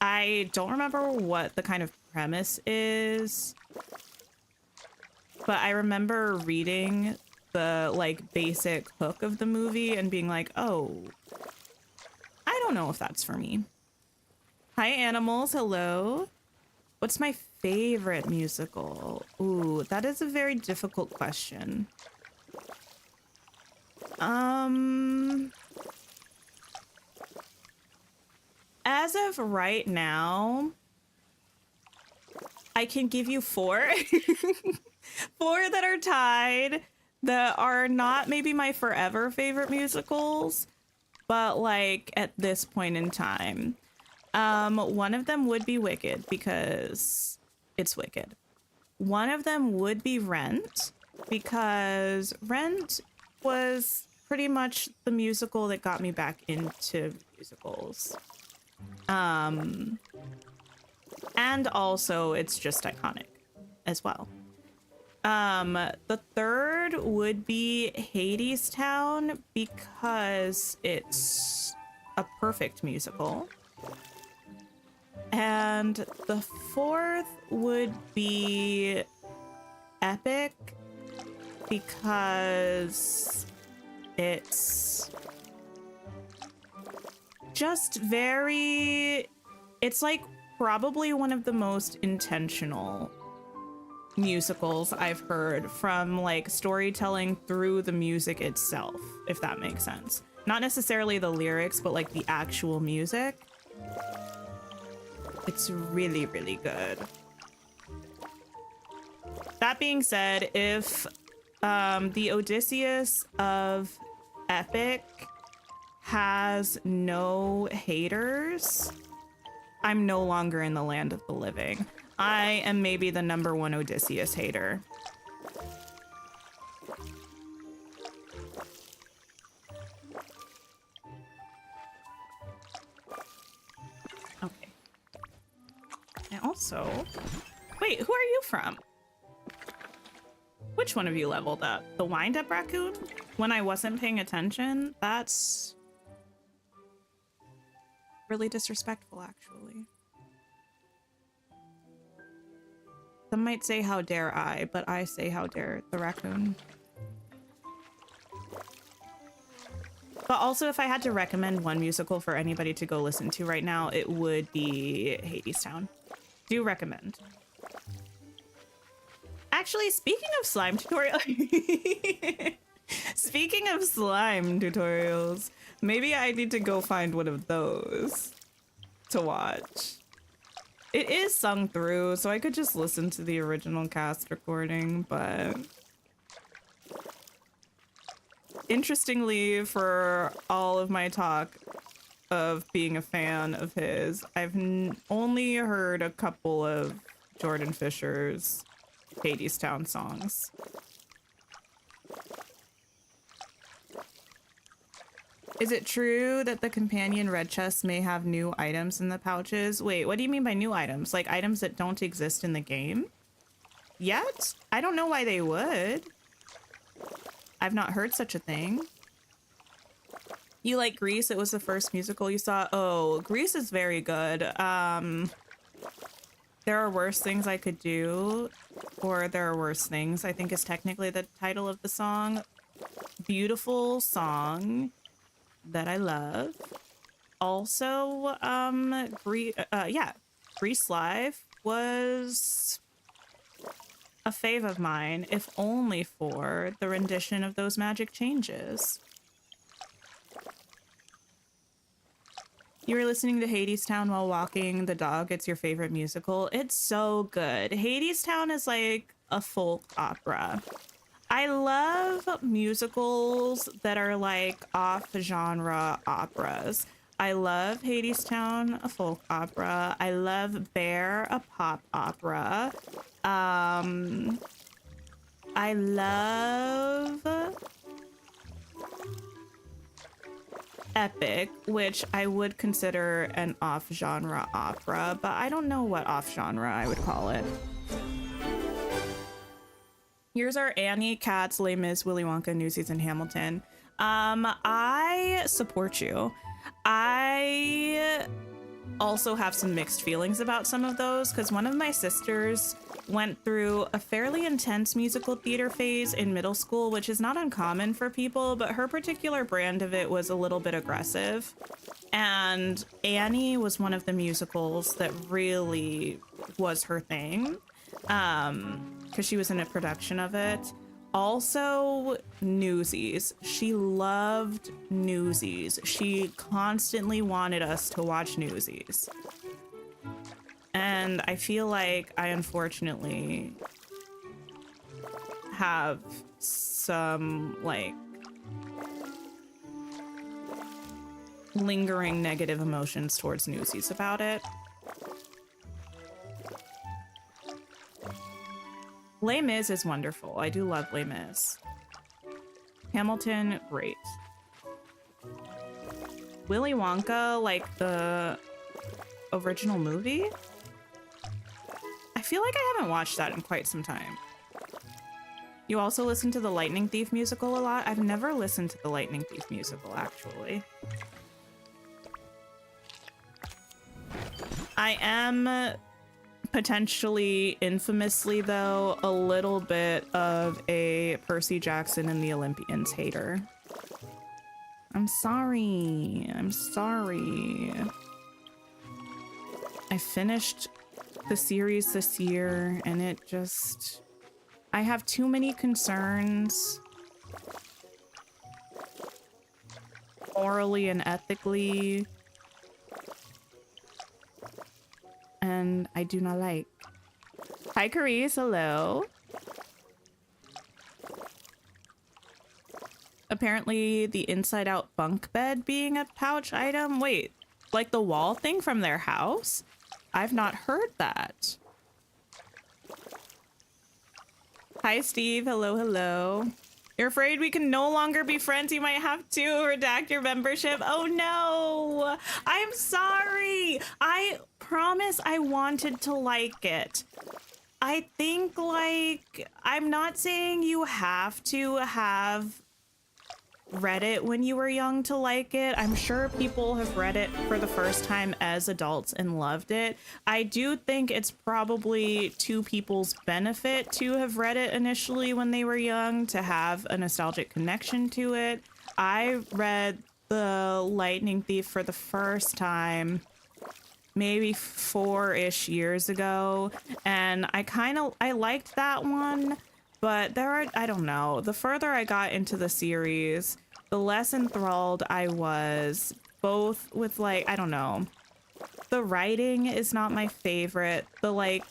I don't remember what the kind of premise is, but I remember reading the like basic hook of the movie and being like, oh, I don't know if that's for me. Hi, animals. Hello. What's my favorite musical? Ooh, that is a very difficult question. As of right now, I can give you 4. 4 that are tied, that are not maybe my forever favorite musicals, but like at this point in time. One of them would be Wicked because it's Wicked. One of them would be Rent because Rent was pretty much the musical that got me back into musicals. And also it's just iconic as well. The third would be Hadestown because it's a perfect musical. And the fourth would be Epic because it's just it's like probably one of the most intentional musicals I've heard, from like storytelling through the music itself, if that makes sense. Not necessarily the lyrics, but like the actual music. It's really, really good. That being said, if the Odysseus of Epic has no haters, I'm no longer in the land of the living. I am maybe the #1 Odysseus hater. Okay. And also, wait, who are you from? Which one of you leveled up? The wind-up raccoon? When I wasn't paying attention? That's really disrespectful, actually. Some might say, how dare I, but I say, how dare the raccoon. But also, if I had to recommend one musical for anybody to go listen to right now, it would be Hadestown. Do recommend. Actually, speaking of slime tutorial, speaking of slime tutorials, maybe I need to go find one of those to watch. It is sung through, so I could just listen to the original cast recording, but interestingly, for all of my talk of being a fan of his, I've only heard a couple of Jordan Fisher's Hadestown songs. Is it true that the companion red chests may have new items in the pouches? Wait, what do you mean by new items? Like items that don't exist in the game yet? I don't know why they would. I've not heard such a thing. You like Grease? It was the first musical you saw? Oh, Grease is very good. There Are Worse Things I Could Do, or There Are Worse Things, I think is technically the title of the song. Beautiful song that I love. Also, Grease Live was a fave of mine, if only for the rendition of those magic changes. You were listening to Hadestown while walking the dog. It's your favorite musical. It's so good. Hadestown is like a folk opera. I love musicals that are like off-genre operas. I love Hadestown, a folk opera. I love Bear, a pop opera. I love Epic, which I would consider an off-genre opera, but I don't know what off-genre I would call it. Here's our Annie, Cats, Les Mis, Willy Wonka, Newsies, and Hamilton. I support you. I also have some mixed feelings about some of those because one of my sisters went through a fairly intense musical theater phase in middle school, which is not uncommon for people, but her particular brand of it was a little bit aggressive. And Annie was one of the musicals that really was her thing, because she was in a production of it. Also, Newsies. She loved Newsies. She constantly wanted us to watch Newsies. And I feel like I unfortunately have some, like, lingering negative emotions towards Newsies about it. Les Mis is wonderful. I do love Les Mis. Hamilton, great. Willy Wonka, like the original movie? I feel like I haven't watched that in quite some time. You also listen to the Lightning Thief musical a lot? I've never listened to the Lightning Thief musical, actually. I am potentially, infamously though, a little bit of a Percy Jackson and the Olympians hater. I'm sorry. I'm sorry. I finished the series this year and it just... I have too many concerns. Morally and ethically. And I do not like. Hi, Carice. Hello. Apparently, the inside-out bunk bed being a pouch item. Wait, like the wall thing from their house? I've not heard that. Hi, Steve. Hello, hello. You're afraid we can no longer be friends? You might have to redact your membership. Oh no! I'm sorry! I promise I wanted to like it. I think, like, I'm not saying you have to have read it when you were young to like it. I'm sure people have read it for the first time as adults and loved it. I do think it's probably to people's benefit to have read it initially when they were young, to have a nostalgic connection to it. I read The Lightning Thief for the first time maybe 4-ish years ago, and I liked that one. But I don't know, the further I got into the series, the less enthralled I was, both with, like, I don't know, the writing is not my favorite. The, like,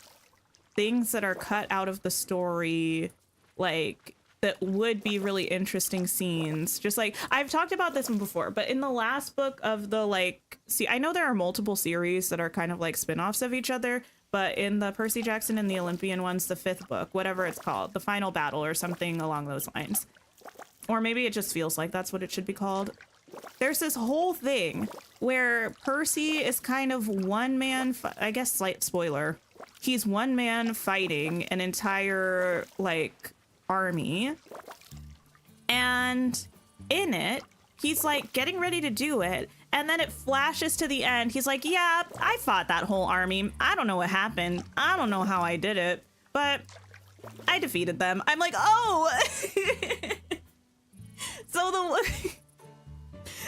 things that are cut out of the story, like, that would be really interesting scenes. Just like, I've talked about this one before, but in the last book of the, like, I know there are multiple series that are kind of like spin-offs of each other, but in the Percy Jackson and the Olympian ones, the 5th book, whatever it's called, the final battle or something along those lines. Or maybe it just feels like that's what it should be called. There's this whole thing where Percy is kind of one man, I guess slight spoiler. He's one man fighting an entire, like, army. And in it, he's like getting ready to do it. And then it flashes to the end. He's like, yeah, I fought that whole army. I don't know what happened. I don't know how I did it, but I defeated them. I'm like, oh!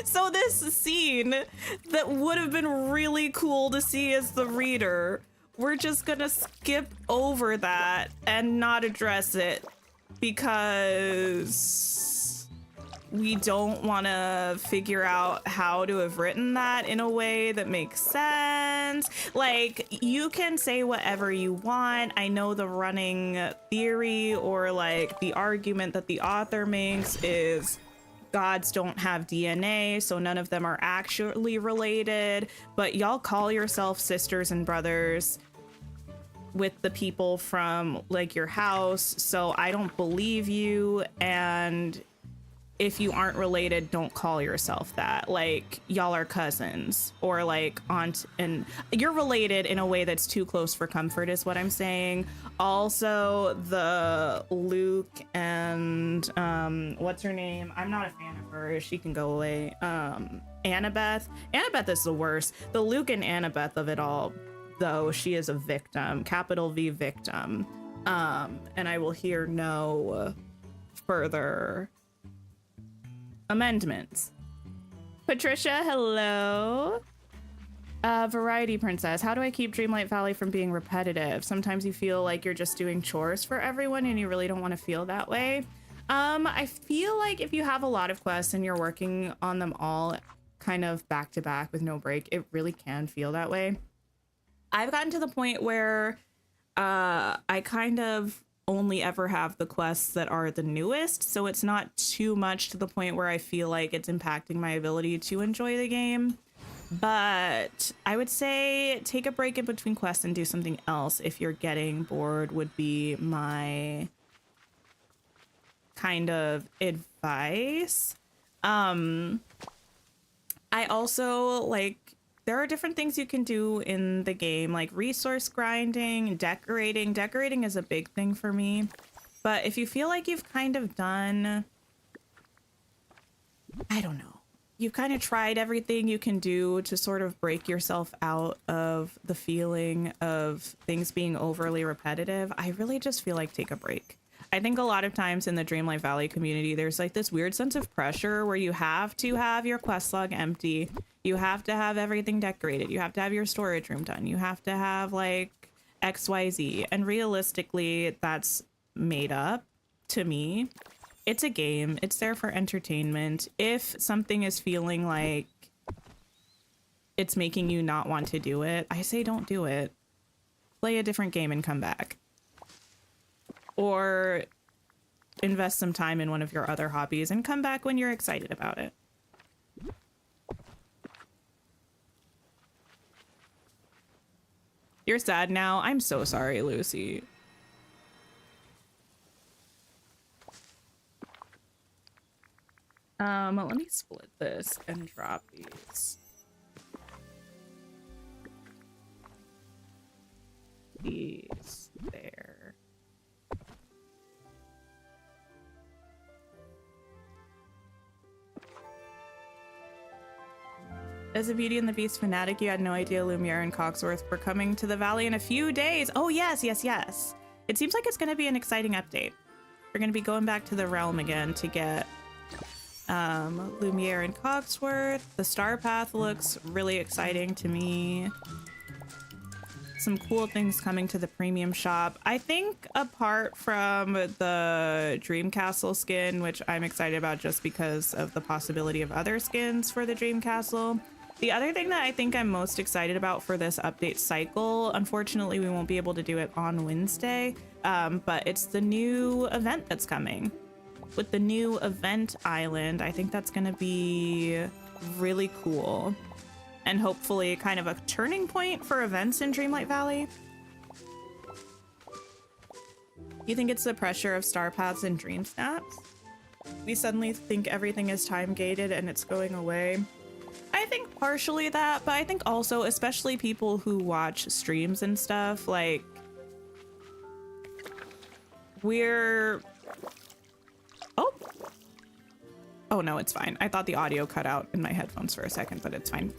So this scene that would have been really cool to see as the reader, we're just gonna skip over that and not address it because we don't want to figure out how to have written that in a way that makes sense. Like, you can say whatever you want. I know the running theory or like the argument that the author makes is gods don't have DNA, so none of them are actually related, but y'all call yourself sisters and brothers with the people from like your house, so I don't believe you. And if you aren't related, don't call yourself that. Like, y'all are cousins, or like aunt, and you're related in a way that's too close for comfort is what I'm saying. Also, the Luke and what's her name? I'm not a fan of her. She can go away. Annabeth. Annabeth is the worst. The Luke and Annabeth of it all, though, she is a victim, capital V victim. And I will hear no further amendments. Patricia, hello. Variety Princess, how do I keep Dreamlight Valley from being repetitive? Sometimes you feel like you're just doing chores for everyone and you really don't want to feel that way. I feel like if you have a lot of quests and you're working on them all kind of back to back with no break, it really can feel that way. I've gotten to the point where I kind of only ever have the quests that are the newest, so it's not too much to the point where I feel like it's impacting my ability to enjoy the game. But I would say take a break in between quests and do something else if you're getting bored would be my kind of advice. I also like, there are different things you can do in the game, like resource grinding, decorating. Decorating is a big thing for me. But if you feel like you've kind of done, I don't know, you've kind of tried everything you can do to sort of break yourself out of the feeling of things being overly repetitive, I really just feel like take a break. I think a lot of times in the Dreamlight Valley community, there's like this weird sense of pressure where you have to have your quest log empty. You have to have everything decorated. You have to have your storage room done. You have to have like XYZ. And realistically, that's made up to me. It's a game. It's there for entertainment. If something is feeling like it's making you not want to do it, I say don't do it. Play a different game and come back. Or invest some time in one of your other hobbies and come back when you're excited about it. You're sad now? I'm so sorry, Lucy. Let me split this and drop these. These there. As a Beauty and the Beast fanatic, you had no idea Lumiere and Cogsworth were coming to the valley in a few days. Oh, yes, yes, yes. It seems like it's going to be an exciting update. We're going to be going back to the realm again to get Lumiere and Cogsworth. The Star Path looks really exciting to me. Some cool things coming to the premium shop. I think apart from the Dream Castle skin, which I'm excited about just because of the possibility of other skins for the Dream Castle, the other thing that I think I'm most excited about for this update cycle, unfortunately we won't be able to do it on Wednesday, but it's the new event that's coming. With the new event island, I think that's gonna be really cool. And hopefully kind of a turning point for events in Dreamlight Valley. You think it's the pressure of star paths and dream snaps? We suddenly think everything is time gated and it's going away. I think partially that, but I think also, especially people who watch streams and stuff, like, we're... Oh no, it's fine. I thought the audio cut out in my headphones for a second, but it's fine.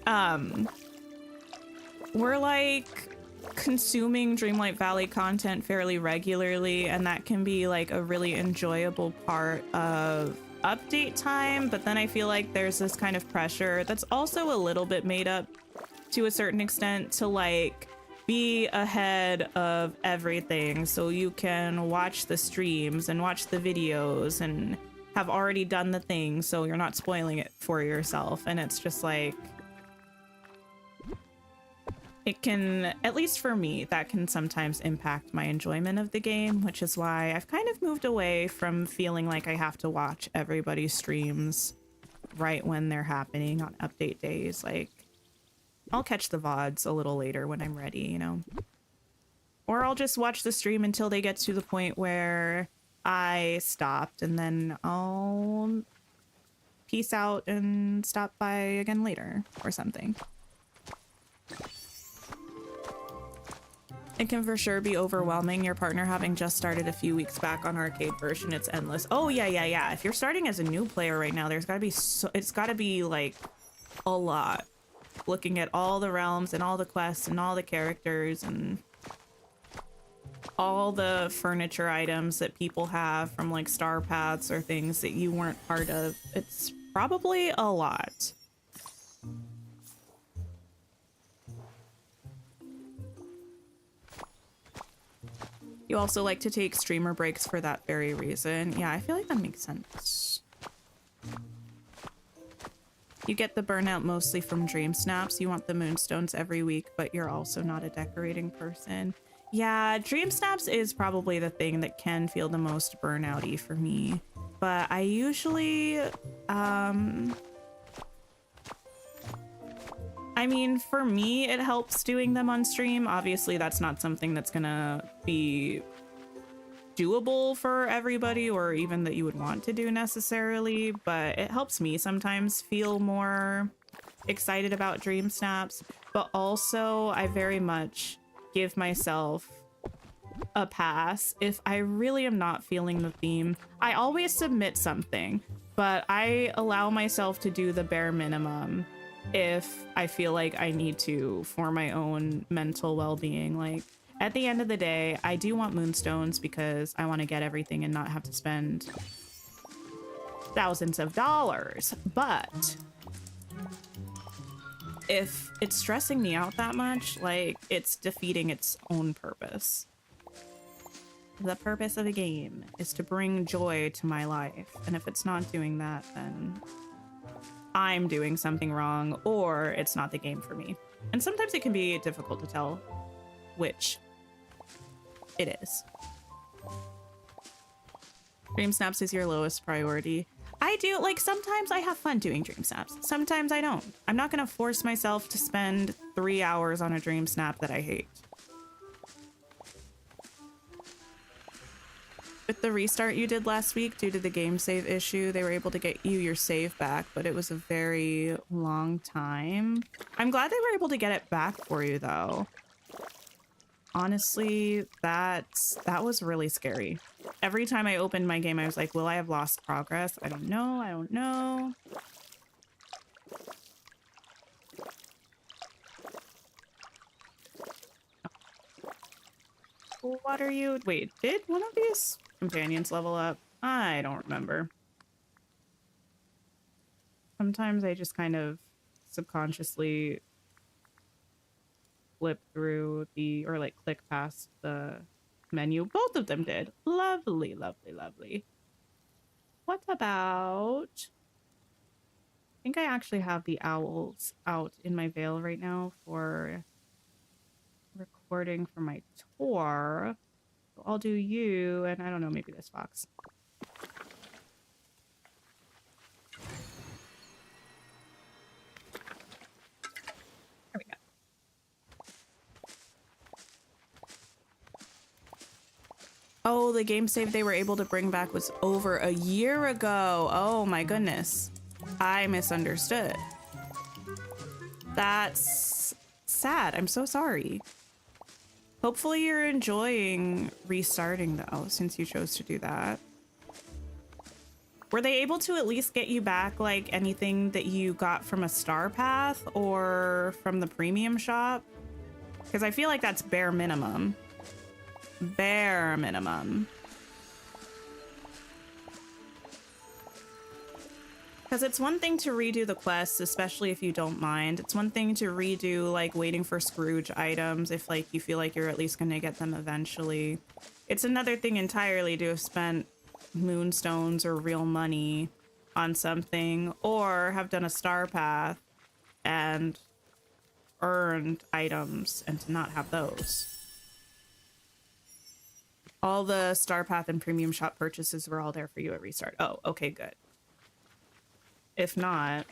We're like consuming Dreamlight Valley content fairly regularly, and that can be like a really enjoyable part of update time, but then I feel like there's this kind of pressure that's also a little bit made up to a certain extent to like be ahead of everything so you can watch the streams and watch the videos and have already done the thing so you're not spoiling it for yourself. And it's just like, it can, at least for me, that can sometimes impact my enjoyment of the game, which is why I've kind of moved away from feeling like I have to watch everybody's streams right when they're happening on update days. Like, I'll catch the VODs a little later when I'm ready, you know? Or I'll just watch the stream until they get to the point where I stopped, and then I'll peace out and stop by again later or something. It can for sure be overwhelming. Your partner having just started a few weeks back on arcade version, it's endless. Oh yeah. If you're starting as a new player right now, there's gotta be it's gotta be like a lot. Looking at all the realms and all the quests and all the characters and all the furniture items that people have from like star paths or things that you weren't part of. It's probably a lot. You also like to take streamer breaks for that very reason. Yeah, I feel like that makes sense. You get the burnout mostly from dream snaps. You want the moonstones every week, but you're also not a decorating person. Yeah, dream snaps is probably the thing that can feel the most burnout-y for me. But I usually, I mean, for me, it helps doing them on stream. Obviously, that's not something that's gonna be doable for everybody or even that you would want to do necessarily, but it helps me sometimes feel more excited about dream snaps. But also, I very much give myself a pass if I really am not feeling the theme. I always submit something, but I allow myself to do the bare minimum if I feel like I need to for my own mental well-being. Like, at the end of the day, I do want moonstones because I want to get everything and not have to spend thousands of dollars. But if it's stressing me out that much, like, it's defeating its own purpose. The purpose of a game is to bring joy to my life. And if it's not doing that, then I'm doing something wrong, or it's not the game for me. And sometimes it can be difficult to tell which it is. Dream snaps is your lowest priority. I do, like, sometimes I have fun doing dream snaps. Sometimes I don't. I'm not gonna force myself to spend 3 hours on a dream snap that I hate. With the restart you did last week, due to the game save issue, they were able to get you your save back, but it was a very long time. I'm glad they were able to get it back for you, though. Honestly, that was really scary. Every time I opened my game, I was like, will I have lost progress? I don't know. I don't know. What are you? Wait, did one of these companions level up? I don't remember. Sometimes I just kind of subconsciously flip through the, or like click past the menu. Both of them did. Lovely, lovely, lovely. What about... I think I actually have the owls out in my veil right now for recording for my tour. So I'll do you, and I don't know, maybe this fox. There we go. Oh, the game save they were able to bring back was over a year ago. Oh my goodness. I misunderstood. That's sad. I'm so sorry. Hopefully you're enjoying restarting, though, since you chose to do that. Were they able to at least get you back, like, anything that you got from a star path or from the premium shop? Because I feel like that's bare minimum. Bare minimum. Because it's one thing to redo the quests, especially if you don't mind. It's one thing to redo, like, waiting for Scrooge items if, like, you feel like you're at least going to get them eventually. It's another thing entirely to have spent moonstones or real money on something, or have done a star path and earned items and to not have those. All the star path and premium shop purchases were all there for you at restart. Oh, okay, good. If not,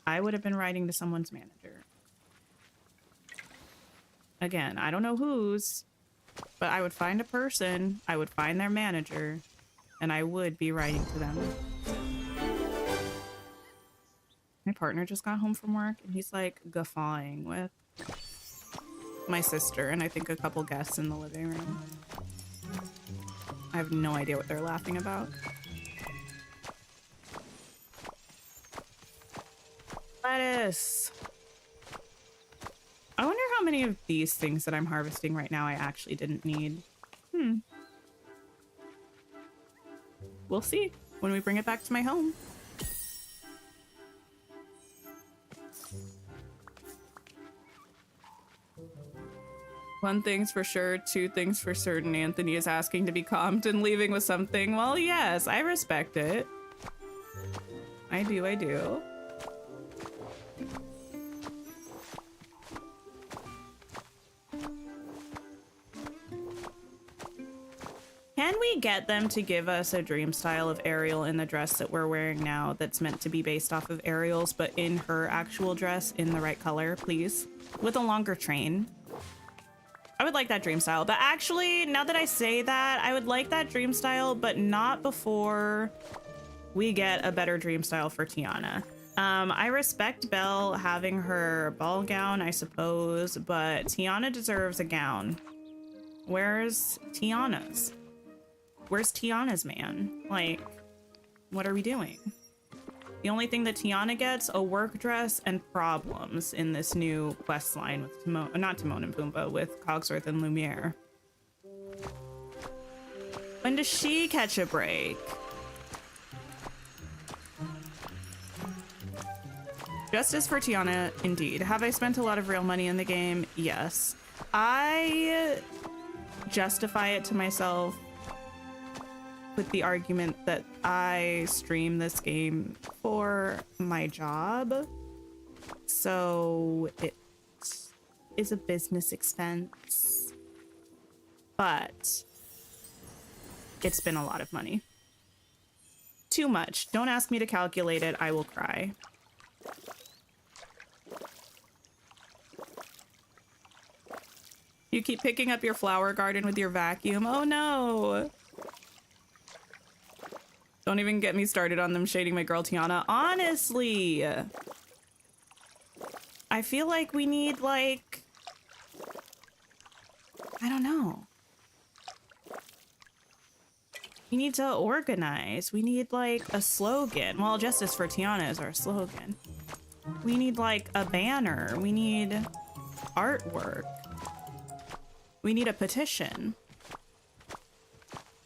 I would have been writing to someone's manager. Again, I don't know whose, but I would find a person, I would find their manager, and I would be writing to them. My partner just got home from work and he's like guffawing with my sister and I think a couple guests in the living room. I have no idea what they're laughing about. Lettuce. I wonder how many of these things that I'm harvesting right now I actually didn't need. We'll see when we bring it back to my home. One thing's for sure, two things for certain. Anthony is asking to be calmed and leaving with something. Well, yes, I respect it. I do. Can we get them to give us a dream style of Ariel in the dress that we're wearing now that's meant to be based off of Ariel's, but in her actual dress in the right color, please? With a longer train. I would like that dream style, but actually, now that I say that, I would like that dream style, but not before we get a better dream style for Tiana. I respect Belle having her ball gown, I suppose, but Tiana deserves a gown. Where's Tiana's? Where's Tiana's man? Like, what are we doing? The only thing that Tiana gets, a work dress and problems in this new quest line with not Timon and Pumbaa, with Cogsworth and Lumiere. When does she catch a break? Justice for Tiana, indeed. Have I spent a lot of real money in the game? Yes. I justify it to myself with the argument that I stream this game for my job, so it is a business expense, but it's been a lot of money. Too much. Don't ask me to calculate it. I will cry. You keep picking up your flower garden with your vacuum. Oh no. Don't even get me started on them shading my girl Tiana. Honestly, I feel like we need, like, I don't know. We need to organize. We need, like, a slogan. Well, Justice for Tiana is our slogan. We need, like, a banner. We need artwork. We need a petition.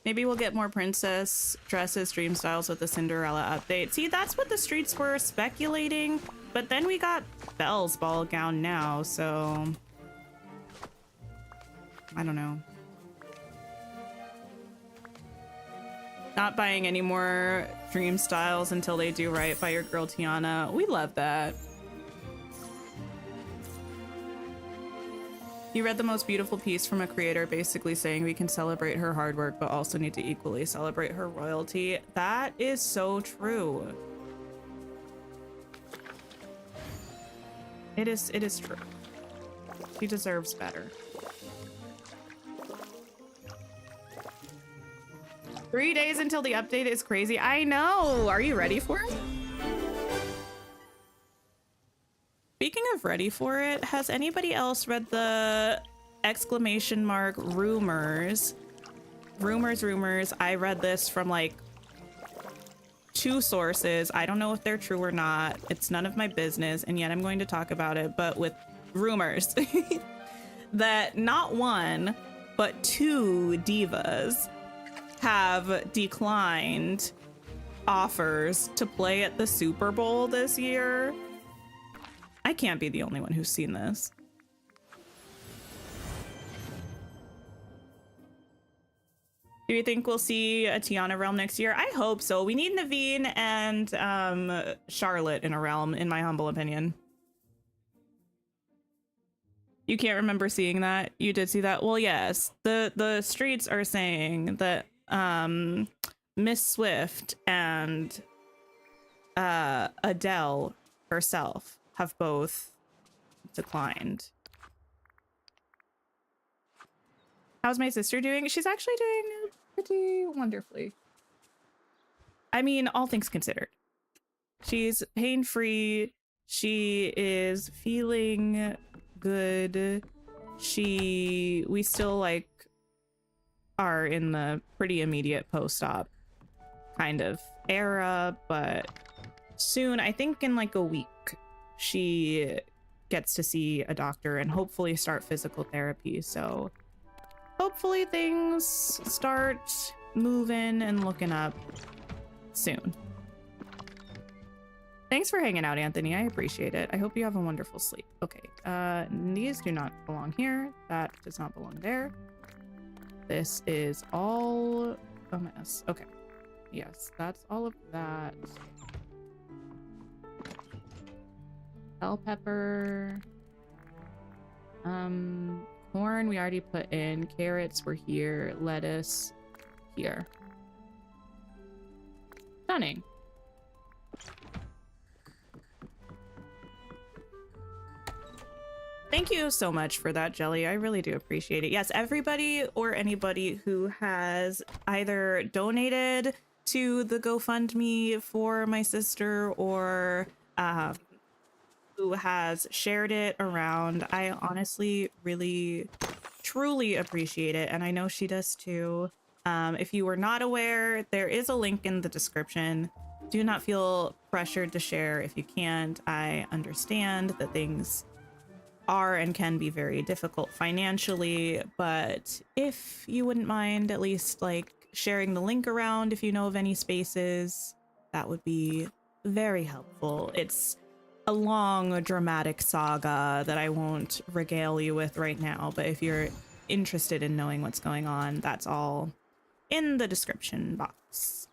Maybe we'll get more princess dresses, dream styles with the Cinderella update. See, that's what the streets were speculating, but then we got Belle's ball gown now, so I don't know. Not buying any more dream styles until they do right by your girl Tiana. We love that. You read the most beautiful piece from a creator basically saying we can celebrate her hard work, but also need to equally celebrate her royalty. That is so true. It is true. She deserves better. 3 days until the update is crazy. I know. Are you ready for it? Speaking of ready for it, has anybody else read the exclamation mark rumors? Rumors. I read this from like 2 sources. I don't know if they're true or not. It's none of my business, and yet I'm going to talk about it, but with rumors that not 1, but 2 divas have declined offers to play at the Super Bowl this year. I can't be the only one who's seen this. Do you think we'll see a Tiana realm next year? I hope so. We need Naveen and Charlotte in a realm, in my humble opinion. You can't remember seeing that? You did see that? Well, yes. The streets are saying that Miss Swift and Adele herself have both declined. How's my sister doing? She's actually doing pretty wonderfully. I mean, all things considered. She's pain-free. She is feeling good. We still like are in the pretty immediate post-op kind of era, but soon, I think in like a week, she gets to see a doctor and hopefully start physical therapy. So hopefully things start moving and looking up soon. Thanks for hanging out, Anthony. I appreciate it. I hope you have a wonderful sleep. Okay, these do not belong here. That does not belong there. This is all a mess. Okay, yes, that's all of that. Bell pepper. Corn we already put in. Carrots were here. Lettuce here. Stunning. Thank you so much for that, Jelly. I really do appreciate it. Yes, everybody or anybody who has either donated to the GoFundMe for my sister or who has shared it around, I honestly really truly appreciate it, and I know she does too. If you were not aware, there is a link in the description. Do not feel pressured to share if you can't. I understand that things are and can be very difficult financially, but if you wouldn't mind at least like sharing the link around if you know of any spaces, that would be very helpful. It's a long dramatic saga that I won't regale you with right now, but if you're interested in knowing what's going on, that's all in the description box.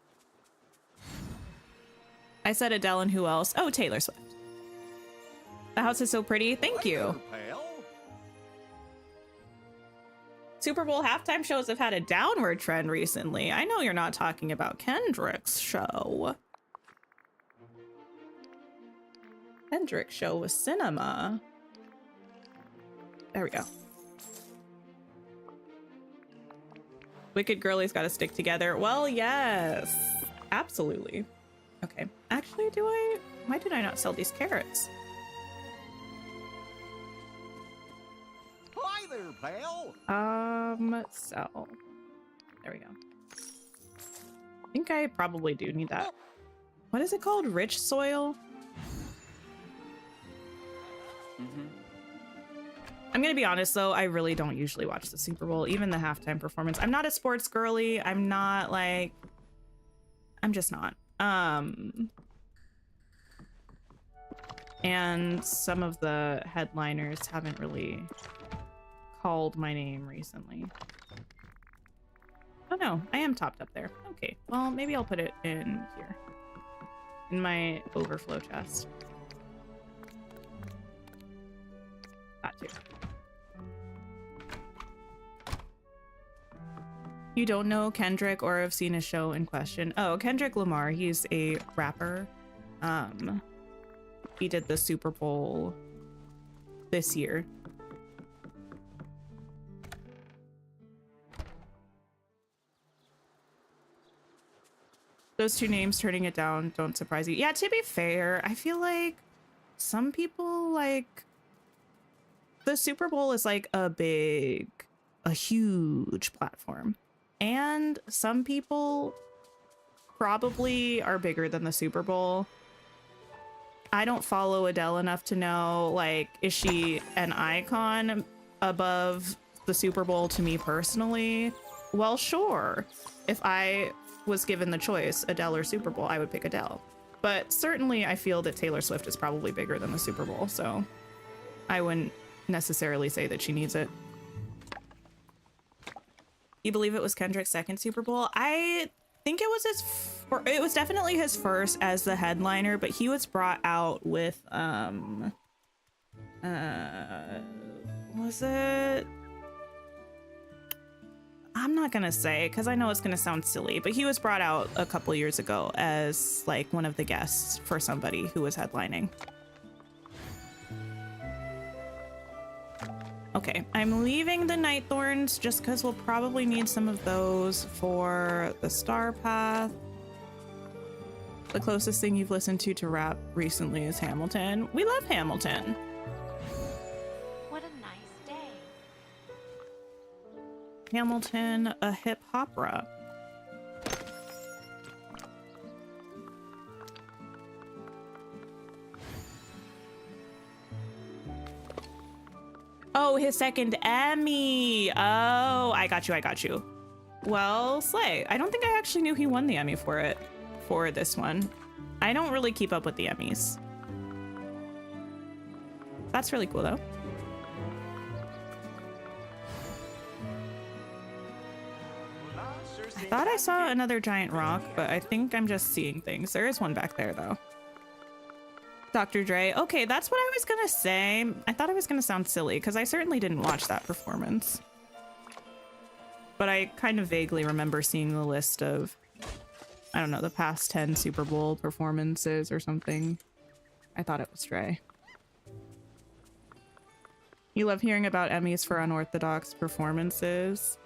I said Adele and who else? Oh, Taylor Swift. The house is so pretty. Thank you. Super Bowl halftime shows have had a downward trend recently. I know you're not talking about Kendrick's show. Kendrick's show was cinema. There we go. Wicked girlies gotta stick together. Well, yes, absolutely. Okay, actually, why did I not sell these carrots? Hi there, pal. Sell. There we go. I think I probably do need that. What is it called? Rich soil? I'm gonna be honest though, I really don't usually watch the Super Bowl, even the halftime performance. I'm not a sports girly. I'm just not. And some of the headliners haven't really called my name recently. Oh no, I am topped up there. Okay, well maybe I'll put it in here. In my overflow chest. That too. You don't know Kendrick or have seen a show in question? Oh, Kendrick Lamar, he's a rapper. He did the Super Bowl this year. Those two names turning it down don't surprise you. Yeah, to be fair, I feel like some people like the Super Bowl is like a huge platform. And some people probably are bigger than the Super Bowl. I don't follow Adele enough to know, like, is she an icon above the Super Bowl to me personally? Well, sure. If I was given the choice, Adele or Super Bowl, I would pick Adele. But certainly I feel that Taylor Swift is probably bigger than the Super Bowl, so I wouldn't necessarily say that she needs it. You believe it was Kendrick's second Super Bowl? I think it was it was definitely his first as the headliner, but he was brought out with was it? I'm not gonna say because I know it's gonna sound silly, but he was brought out a couple years ago as like one of the guests for somebody who was headlining. Okay, I'm leaving the night thorns just because we'll probably need some of those for the star path. The closest thing you've listened to rap recently is Hamilton. We love Hamilton. What a nice day. Hamilton, a hip opera. Oh, his second Emmy. Oh, I got you. I got you. Well, slay. I don't think I actually knew he won the Emmy for it, for this one. I don't really keep up with the Emmys. That's really cool, though. I thought I saw another giant rock, but I think I'm just seeing things. There is one back there, though. Dr. Dre. Okay, that's what I was gonna say. I thought it was gonna sound silly because I certainly didn't watch that performance. But I kind of vaguely remember seeing the list of, I don't know, the past 10 Super Bowl performances or something. I thought it was Dre. You love hearing about Emmys for unorthodox performances.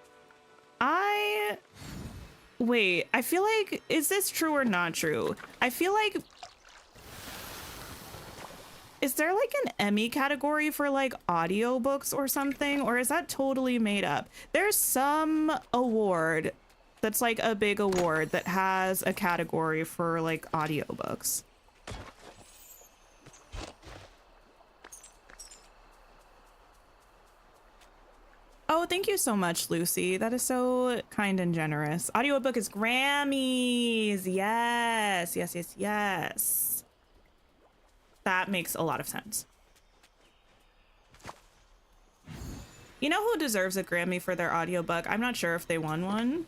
Wait, I feel like, is this true or not true? I feel like, is there like an Emmy category for like audiobooks or something? Or is that totally made up? There's some award that's like a big award that has a category for like audiobooks. Oh, thank you so much, Lucy. That is so kind and generous. Audiobook is Grammys. Yes, yes, yes, yes. That makes a lot of sense. You know who deserves a Grammy for their audiobook? I'm not sure if they won one,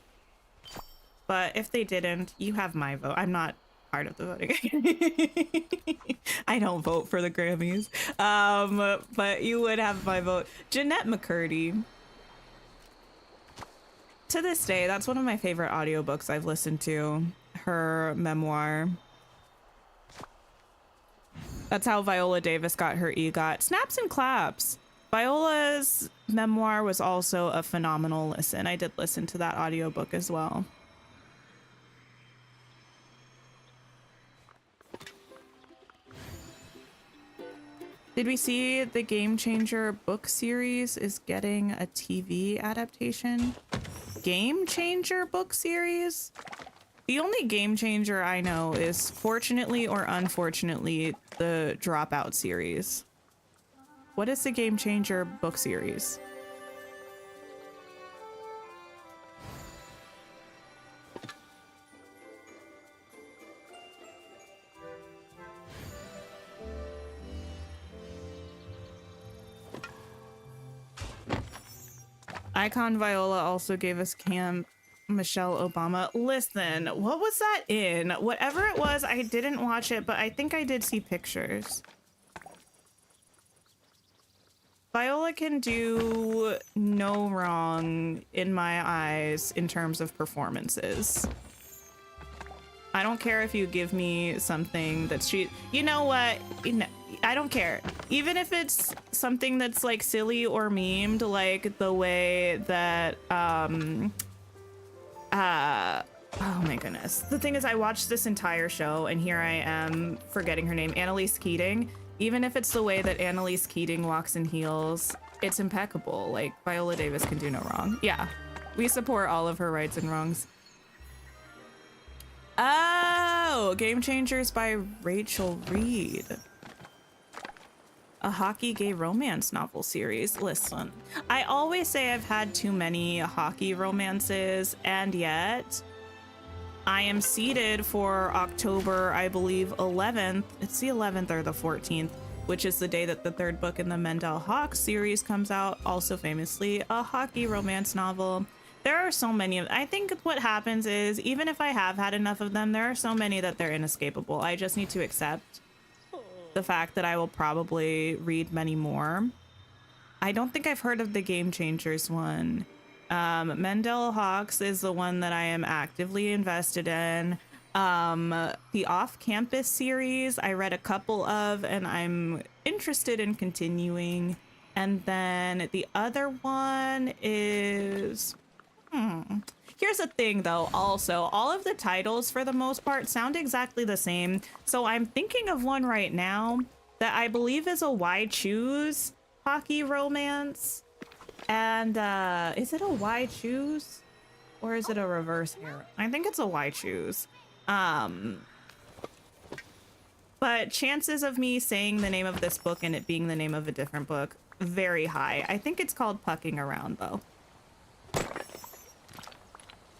but if they didn't, you have my vote. I'm not part of the voting. I don't vote for the Grammys, but you would have my vote. Jeanette McCurdy. To this day, that's one of my favorite audiobooks I've listened to. Her memoir. That's how Viola Davis got her EGOT. Snaps and claps. Viola's memoir was also a phenomenal listen. I did listen to that audiobook as well. Did we see the Game Changer book series is getting a TV adaptation? Game Changer book series? The only Game Changer I know is, fortunately or unfortunately, the Dropout series. What is the Game Changer book series? Icon Viola also gave us Camp Michelle Obama. Listen, what was that in? Whatever it was, I didn't watch it, but I think I did see pictures. Viola can do no wrong in my eyes in terms of performances. I don't care if you give me something that's you know what? I don't care. Even if it's something that's like silly or memed, like the way that oh my goodness. The thing is, I watched this entire show and here I am forgetting her name, Annalise Keating. Even if it's the way that Annalise Keating walks in heels, it's impeccable. Like, Viola Davis can do no wrong. Yeah, we support all of her rights and wrongs. Oh, Game Changers by Rachel Reed. A hockey gay romance novel series. Listen, I always say I've had too many hockey romances, and yet I am seated for October, I believe, 11th. It's the 11th or the 14th, which is the day that the third book in the Mendel Hawks series comes out. Also famously, a hockey romance novel. There are so many of, I think what happens is, even if I have had enough of them, there are so many that they're inescapable. I just need to accept the fact that I will probably read many more. I don't think I've heard of the Game Changers one. Mendel Hawks is the one that I am actively invested in. The Off-Campus series, I read a couple of, and I'm interested in continuing. And then the other one is, Here's the thing though, also, all of the titles for the most part sound exactly the same. So I'm thinking of one right now that I believe is a Why Choose hockey romance. And is it a Why Choose? Or is it a reverse arrow? I think it's a Why Choose. But chances of me saying the name of this book and it being the name of a different book, very high. I think it's called Pucking Around though.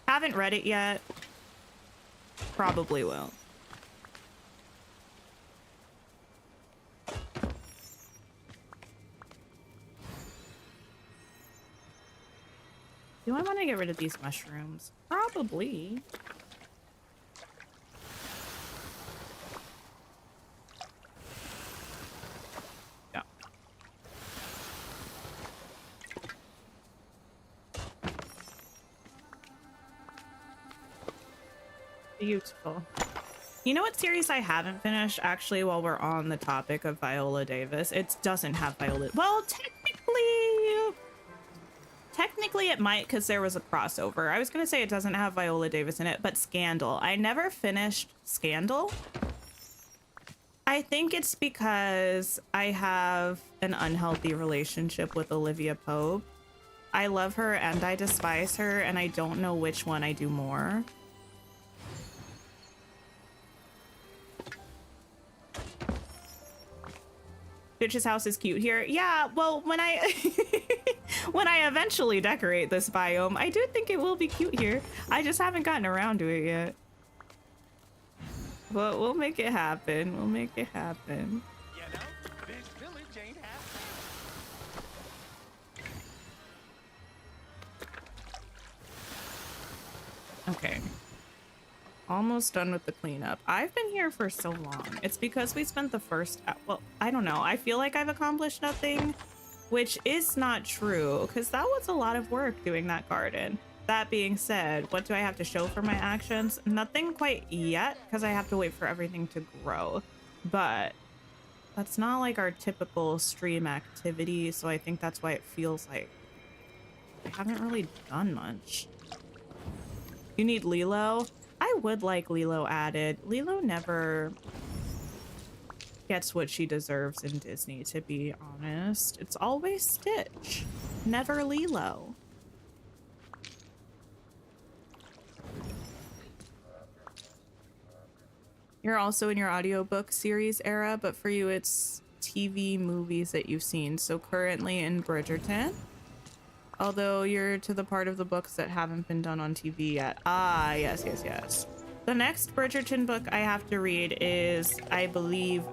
Haven't read it yet. Probably will. Do I want to get rid of these mushrooms? Probably. Yeah. Beautiful. You know what series I haven't finished, actually, while we're on the topic of Viola Davis? It doesn't have Viola. Well, technically it might, because there was a crossover. I was going to say it doesn't have Viola Davis in it, but Scandal. I never finished Scandal. I think it's because I have an unhealthy relationship with Olivia Pope. I love her and I despise her, and I don't know which one I do more. Bitch's house is cute here. Yeah, well, when I when I eventually decorate this biome, I do think it will be cute here. I just haven't gotten around to it yet. But we'll make it happen. We'll make it happen. You know, this village ain't half. Okay. Almost done with the cleanup. I've been here for so long. It's because we spent the first, well, I don't know. I feel like I've accomplished nothing, which is not true, because that was a lot of work doing that garden. That being said, what do I have to show for my actions? Nothing quite yet, because I have to wait for everything to grow. But that's not like our typical stream activity, so I think that's why it feels like I haven't really done much. You need Lilo? I would like Lilo added. Lilo never gets what she deserves in Disney, to be honest. It's always Stitch, never Lilo. You're also in your audiobook series era, but for you it's TV movies that you've seen. So currently in Bridgerton, although you're to the part of the books that haven't been done on TV yet. Ah, yes, yes, yes. The next Bridgerton book I have to read is, I believe,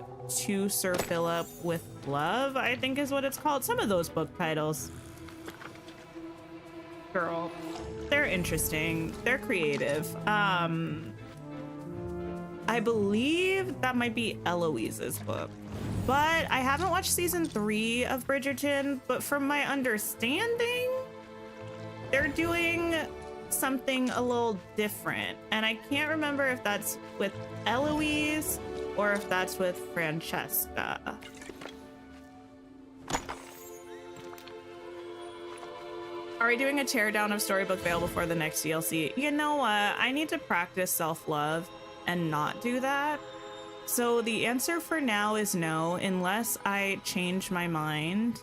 To Sir Philip with Love, I think is what it's called. Some of those book titles. Girl, they're interesting. They're creative. I believe that might be Eloise's book. But I haven't watched season 3 of Bridgerton, but from my understanding, they're doing something a little different. And I can't remember if that's with Eloise or if that's with Francesca. Are we doing a teardown of Storybook Vale before the next DLC? You know what? I need to practice self-love and not do that. So the answer for now is no, unless I change my mind,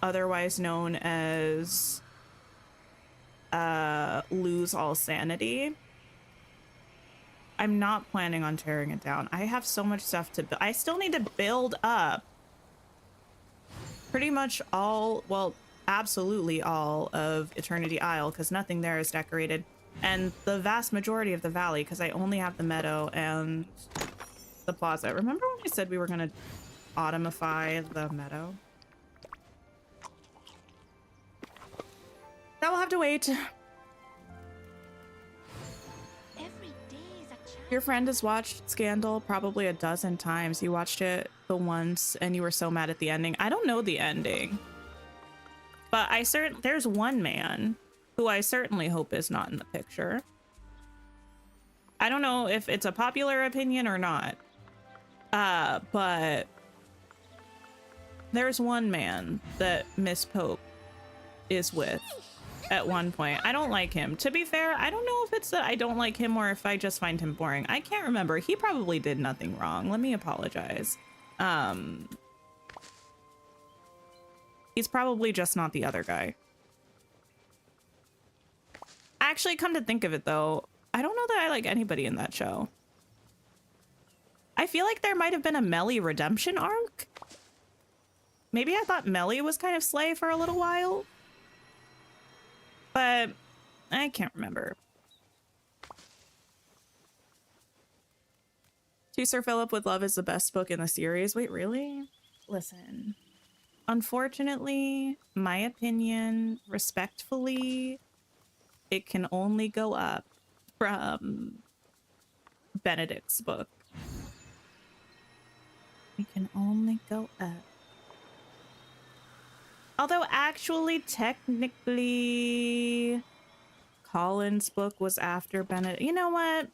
otherwise known as lose all sanity. I'm not planning on tearing it down. I have so much stuff to build. I still need to build up pretty much all, well, absolutely all of Eternity Isle, because nothing there is decorated. And the vast majority of the valley, because I only have the meadow and the plaza. Remember when I said we were going to autumnify the meadow? That will have to wait. Your friend has watched Scandal probably a dozen times. You watched it the once and you were so mad at the ending. I don't know the ending. But there's one man who I certainly hope is not in the picture. I don't know if it's a popular opinion or not. But there's one man that Miss Pope is with. at one point. I don't like him. To be fair, I don't know if it's that I don't like him or if I just find him boring. I can't remember. He probably did nothing wrong. Let me apologize. He's probably just not the other guy. Actually, come to think of it though, I don't know that I like anybody in that show. I feel like there might have been a Melly redemption arc. Maybe I thought Melly was kind of slay for a little while, but I can't remember. To Sir Philip with Love is the best book in the series. Wait, really? Listen, unfortunately, my opinion, respectfully, it can only go up from Benedict's book. It can only go up. Although actually, technically, Colin's book was after Benedict. You know what?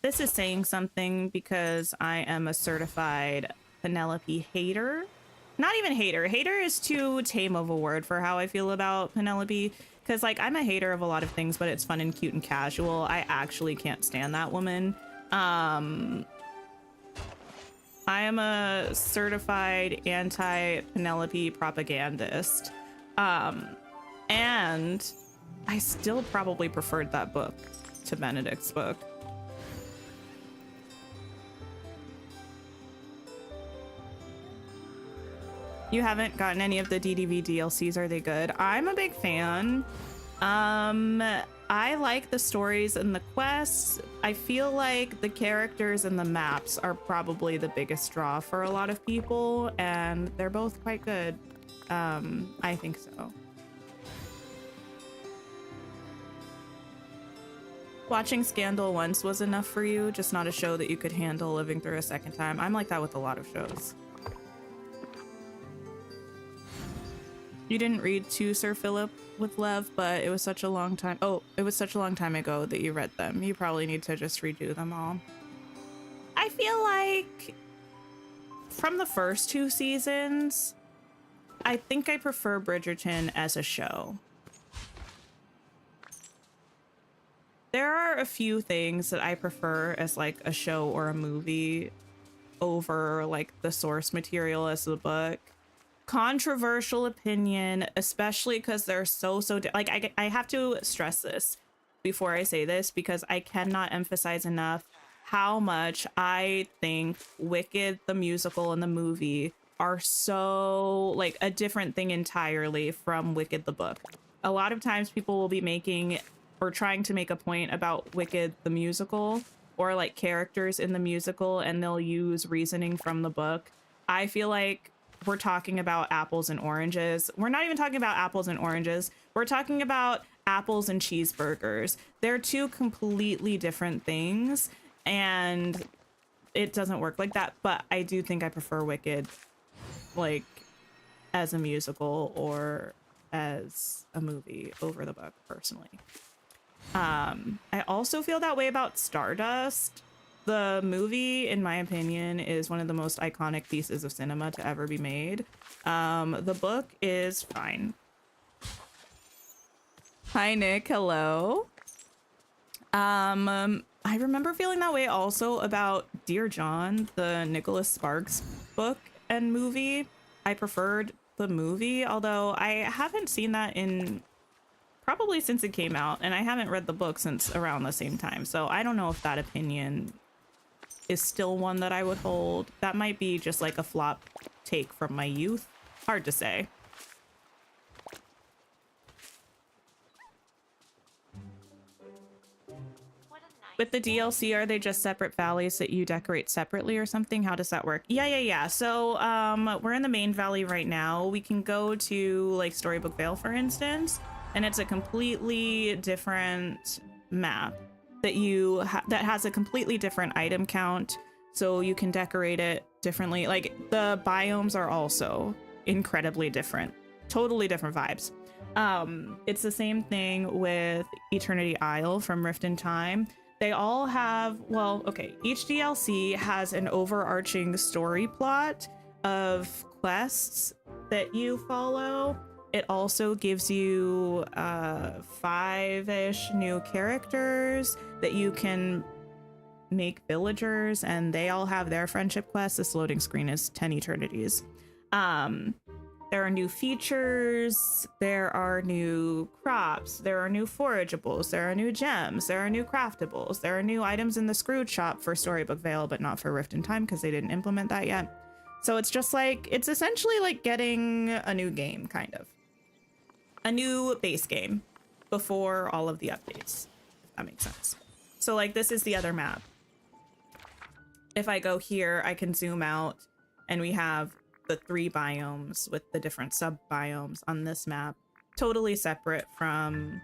This is saying something because I am a certified Penelope hater. Not even hater. Hater is too tame of a word for how I feel about Penelope. Because, like, I'm a hater of a lot of things, but it's fun and cute and casual. I actually can't stand that woman. I am a certified anti-Penelope propagandist. And I still probably preferred that book to Benedict's book. You haven't gotten any of the DDV DLCs. Are they good? I'm a big fan. I like the stories and the quests. I feel like the characters and the maps are probably the biggest draw for a lot of people, and they're both quite good. I think so. Watching Scandal once was enough for you, just not a show that you could handle living through a second time. I'm like that with a lot of shows. You didn't read To Sir Philip with Love, but it was such a long time. Oh, it was such a long time ago that you read them. You probably need to just redo them all. I feel like from the first 2 seasons, I think I prefer Bridgerton as a show. There are a few things that I prefer as like a show or a movie over like the source material as the book. Controversial opinion, especially because they're so like I have to stress this before I say this because I cannot emphasize enough how much I think Wicked the musical and the movie are so like a different thing entirely from Wicked the book. A lot of times people will be making or trying to make a point about Wicked the musical or like characters in the musical, and they'll use reasoning from the book. I feel like we're talking about apples and oranges. We're not even talking about apples and oranges. We're talking about apples and cheeseburgers. They're 2 completely different things, and it doesn't work like that. But I do think I prefer Wicked, like, as a musical or as a movie over the book, personally. I also feel that way about Stardust. The movie, in my opinion, is one of the most iconic pieces of cinema to ever be made. The book is fine. Hi, Nick. Hello. I remember feeling that way also about Dear John, the Nicholas Sparks book and movie. I preferred the movie, although I haven't seen that in probably since it came out, and I haven't read the book since around the same time. So I don't know if that opinion is still one that I would hold. That might be just like a flop take from my youth. Hard to say. With the DLC, are they just separate valleys that you decorate separately or something? How does that work? Yeah. So we're in the main valley right now. We can go to like Storybook Vale, for instance, and it's a completely different map that that has a completely different item count, so you can decorate it differently. Like the biomes are also incredibly different, totally different vibes. It's the same thing with Eternity Isle from Rift in Time. They all have, well, okay, each DLC has an overarching story plot of quests that you follow. It also gives you 5-ish new characters that you can make villagers, and they all have their friendship quests. This loading screen is 10 eternities. There are new features, there are new crops, there are new forageables, there are new gems, there are new craftables, there are new items in the Scrooge shop for Storybook Vale, but not for Rift in Time because they didn't implement that yet. So it's just like, it's essentially like getting a new game, kind of. A new base game before all of the updates, if that makes sense. So like, this is the other map. If I go here, I can zoom out and we have the 3 biomes with the different sub biomes on this map, totally separate from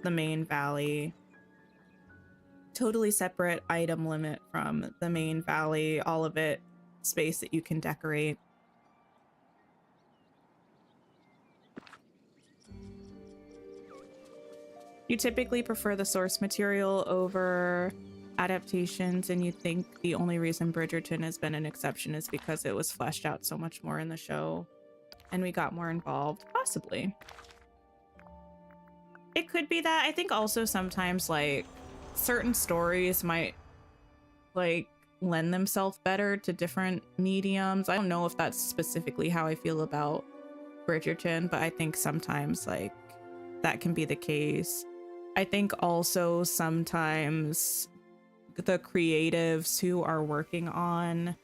the main valley, totally separate item limit from the main valley, all of it space that you can decorate. You typically prefer the source material over adaptations, and you think the only reason Bridgerton has been an exception is because it was fleshed out so much more in the show and we got more involved. Possibly. It could be that. I think also sometimes like certain stories might like lend themselves better to different mediums. I don't know if that's specifically how I feel about Bridgerton, but I think sometimes like that can be the case. I think also sometimes the creatives who are working on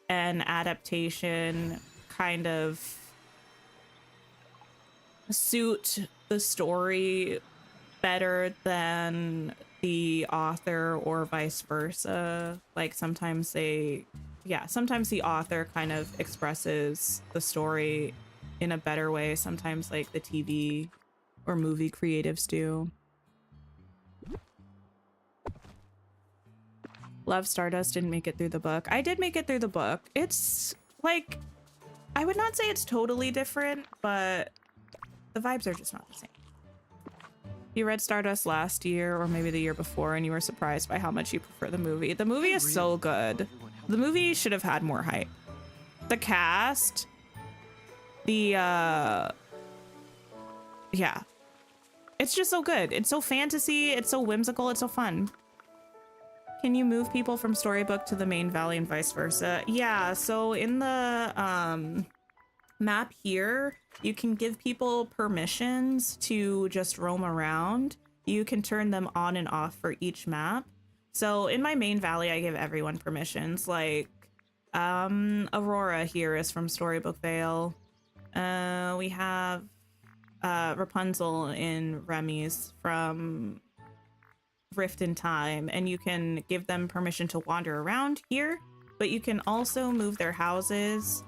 an adaptation kind of suit the story better than the author or vice versa. Like sometimes sometimes the author kind of expresses the story in a better way. Sometimes like the TV or movie creatives do. Love Stardust didn't make it through the book. I did make it through the book. It's like, I would not say it's totally different, but the vibes are just not the same. You read Stardust last year or maybe the year before and you were surprised by how much you prefer the movie. The movie is so good. The movie should have had more hype. The cast, yeah. It's just so good. It's so fantasy, it's so whimsical, it's so fun. Can you move people from Storybook to the main valley and vice versa? Yeah, so in the map here, you can give people permissions to just roam around. You can turn them on and off for each map. So in my main valley, I give everyone permissions. Like, Aurora here is from Storybook Vale. We have Rapunzel in Remy's from Rift in Time, and you can give them permission to wander around here, but you can also move their houses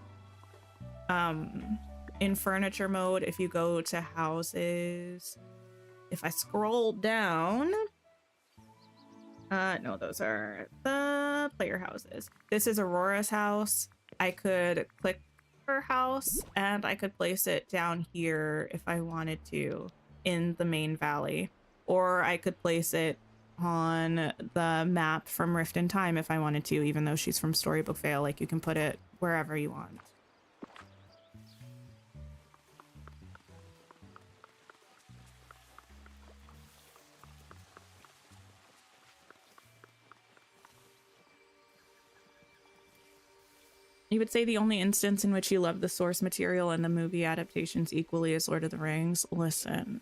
in furniture mode. If you go to houses, if I scroll down, no, those are the player houses. This is Aurora's house. I could click her house and I could place it down here if I wanted to in the main valley, or I could place it on the map from Rift in Time if I wanted to, even though she's from Storybook Vale. Like, you can put it wherever you want. You would say the only instance in which you love the source material and the movie adaptations equally is Lord of the Rings. Listen,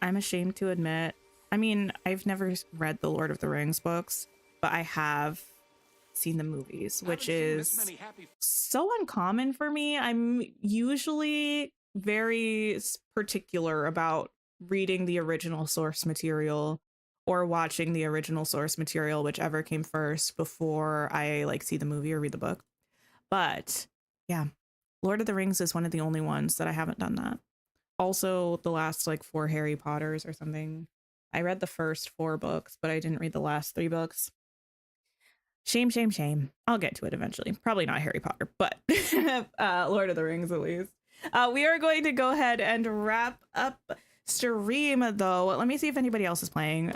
I'm ashamed to admit, I mean, I've never read the Lord of the Rings books, but I have seen the movies, which is so uncommon for me. I'm usually very particular about reading the original source material or watching the original source material, whichever came first, before I like see the movie or read the book. But yeah, Lord of the Rings is one of the only ones that I haven't done that. Also, the last like 4 Harry Potters or something. I read the first 4 books, but I didn't read the last 3 books. Shame, shame, shame. I'll get to it eventually. Probably not Harry Potter, but Lord of the Rings at least. We are going to go ahead and wrap up stream though. Let me see if anybody else is playing.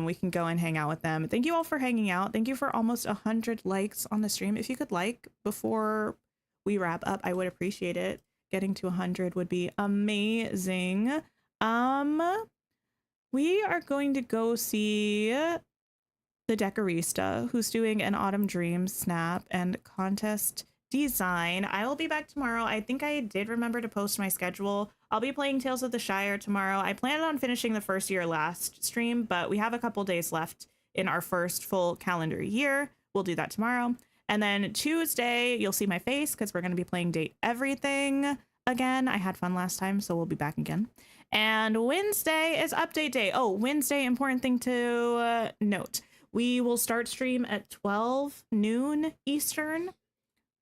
We can go and hang out with them. Thank you all for hanging out. Thank you for almost 100 likes on the stream. If you could like before we wrap up, I would appreciate it. getting to 100 would be amazing. We are going to go see the Decorista, who's doing an Autumn Dreams snap and contest design. I will be back tomorrow. I think I did remember to post my schedule. I'll be playing Tales of the Shire tomorrow. I planned on finishing the first year last stream, but we have a couple days left in our first full calendar year. We'll do that tomorrow. And then Tuesday, you'll see my face because we're going to be playing Date Everything again. I had fun last time, so we'll be back again. And Wednesday is update day. Oh, Wednesday, important thing to note. We will start stream at 12 noon Eastern,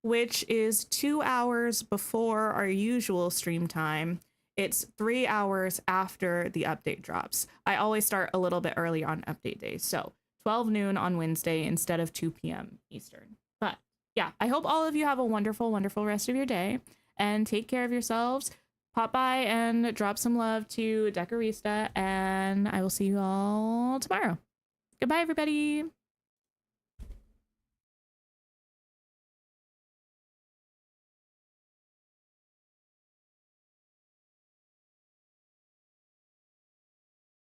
which is 2 hours before our usual stream time. It's 3 hours after the update drops. I always start a little bit early on update days. So 12 noon on Wednesday instead of 2 p.m. Eastern. But yeah, I hope all of you have a wonderful, wonderful rest of your day and take care of yourselves. Pop by and drop some love to Decorista, and I will see you all tomorrow. Goodbye, everybody.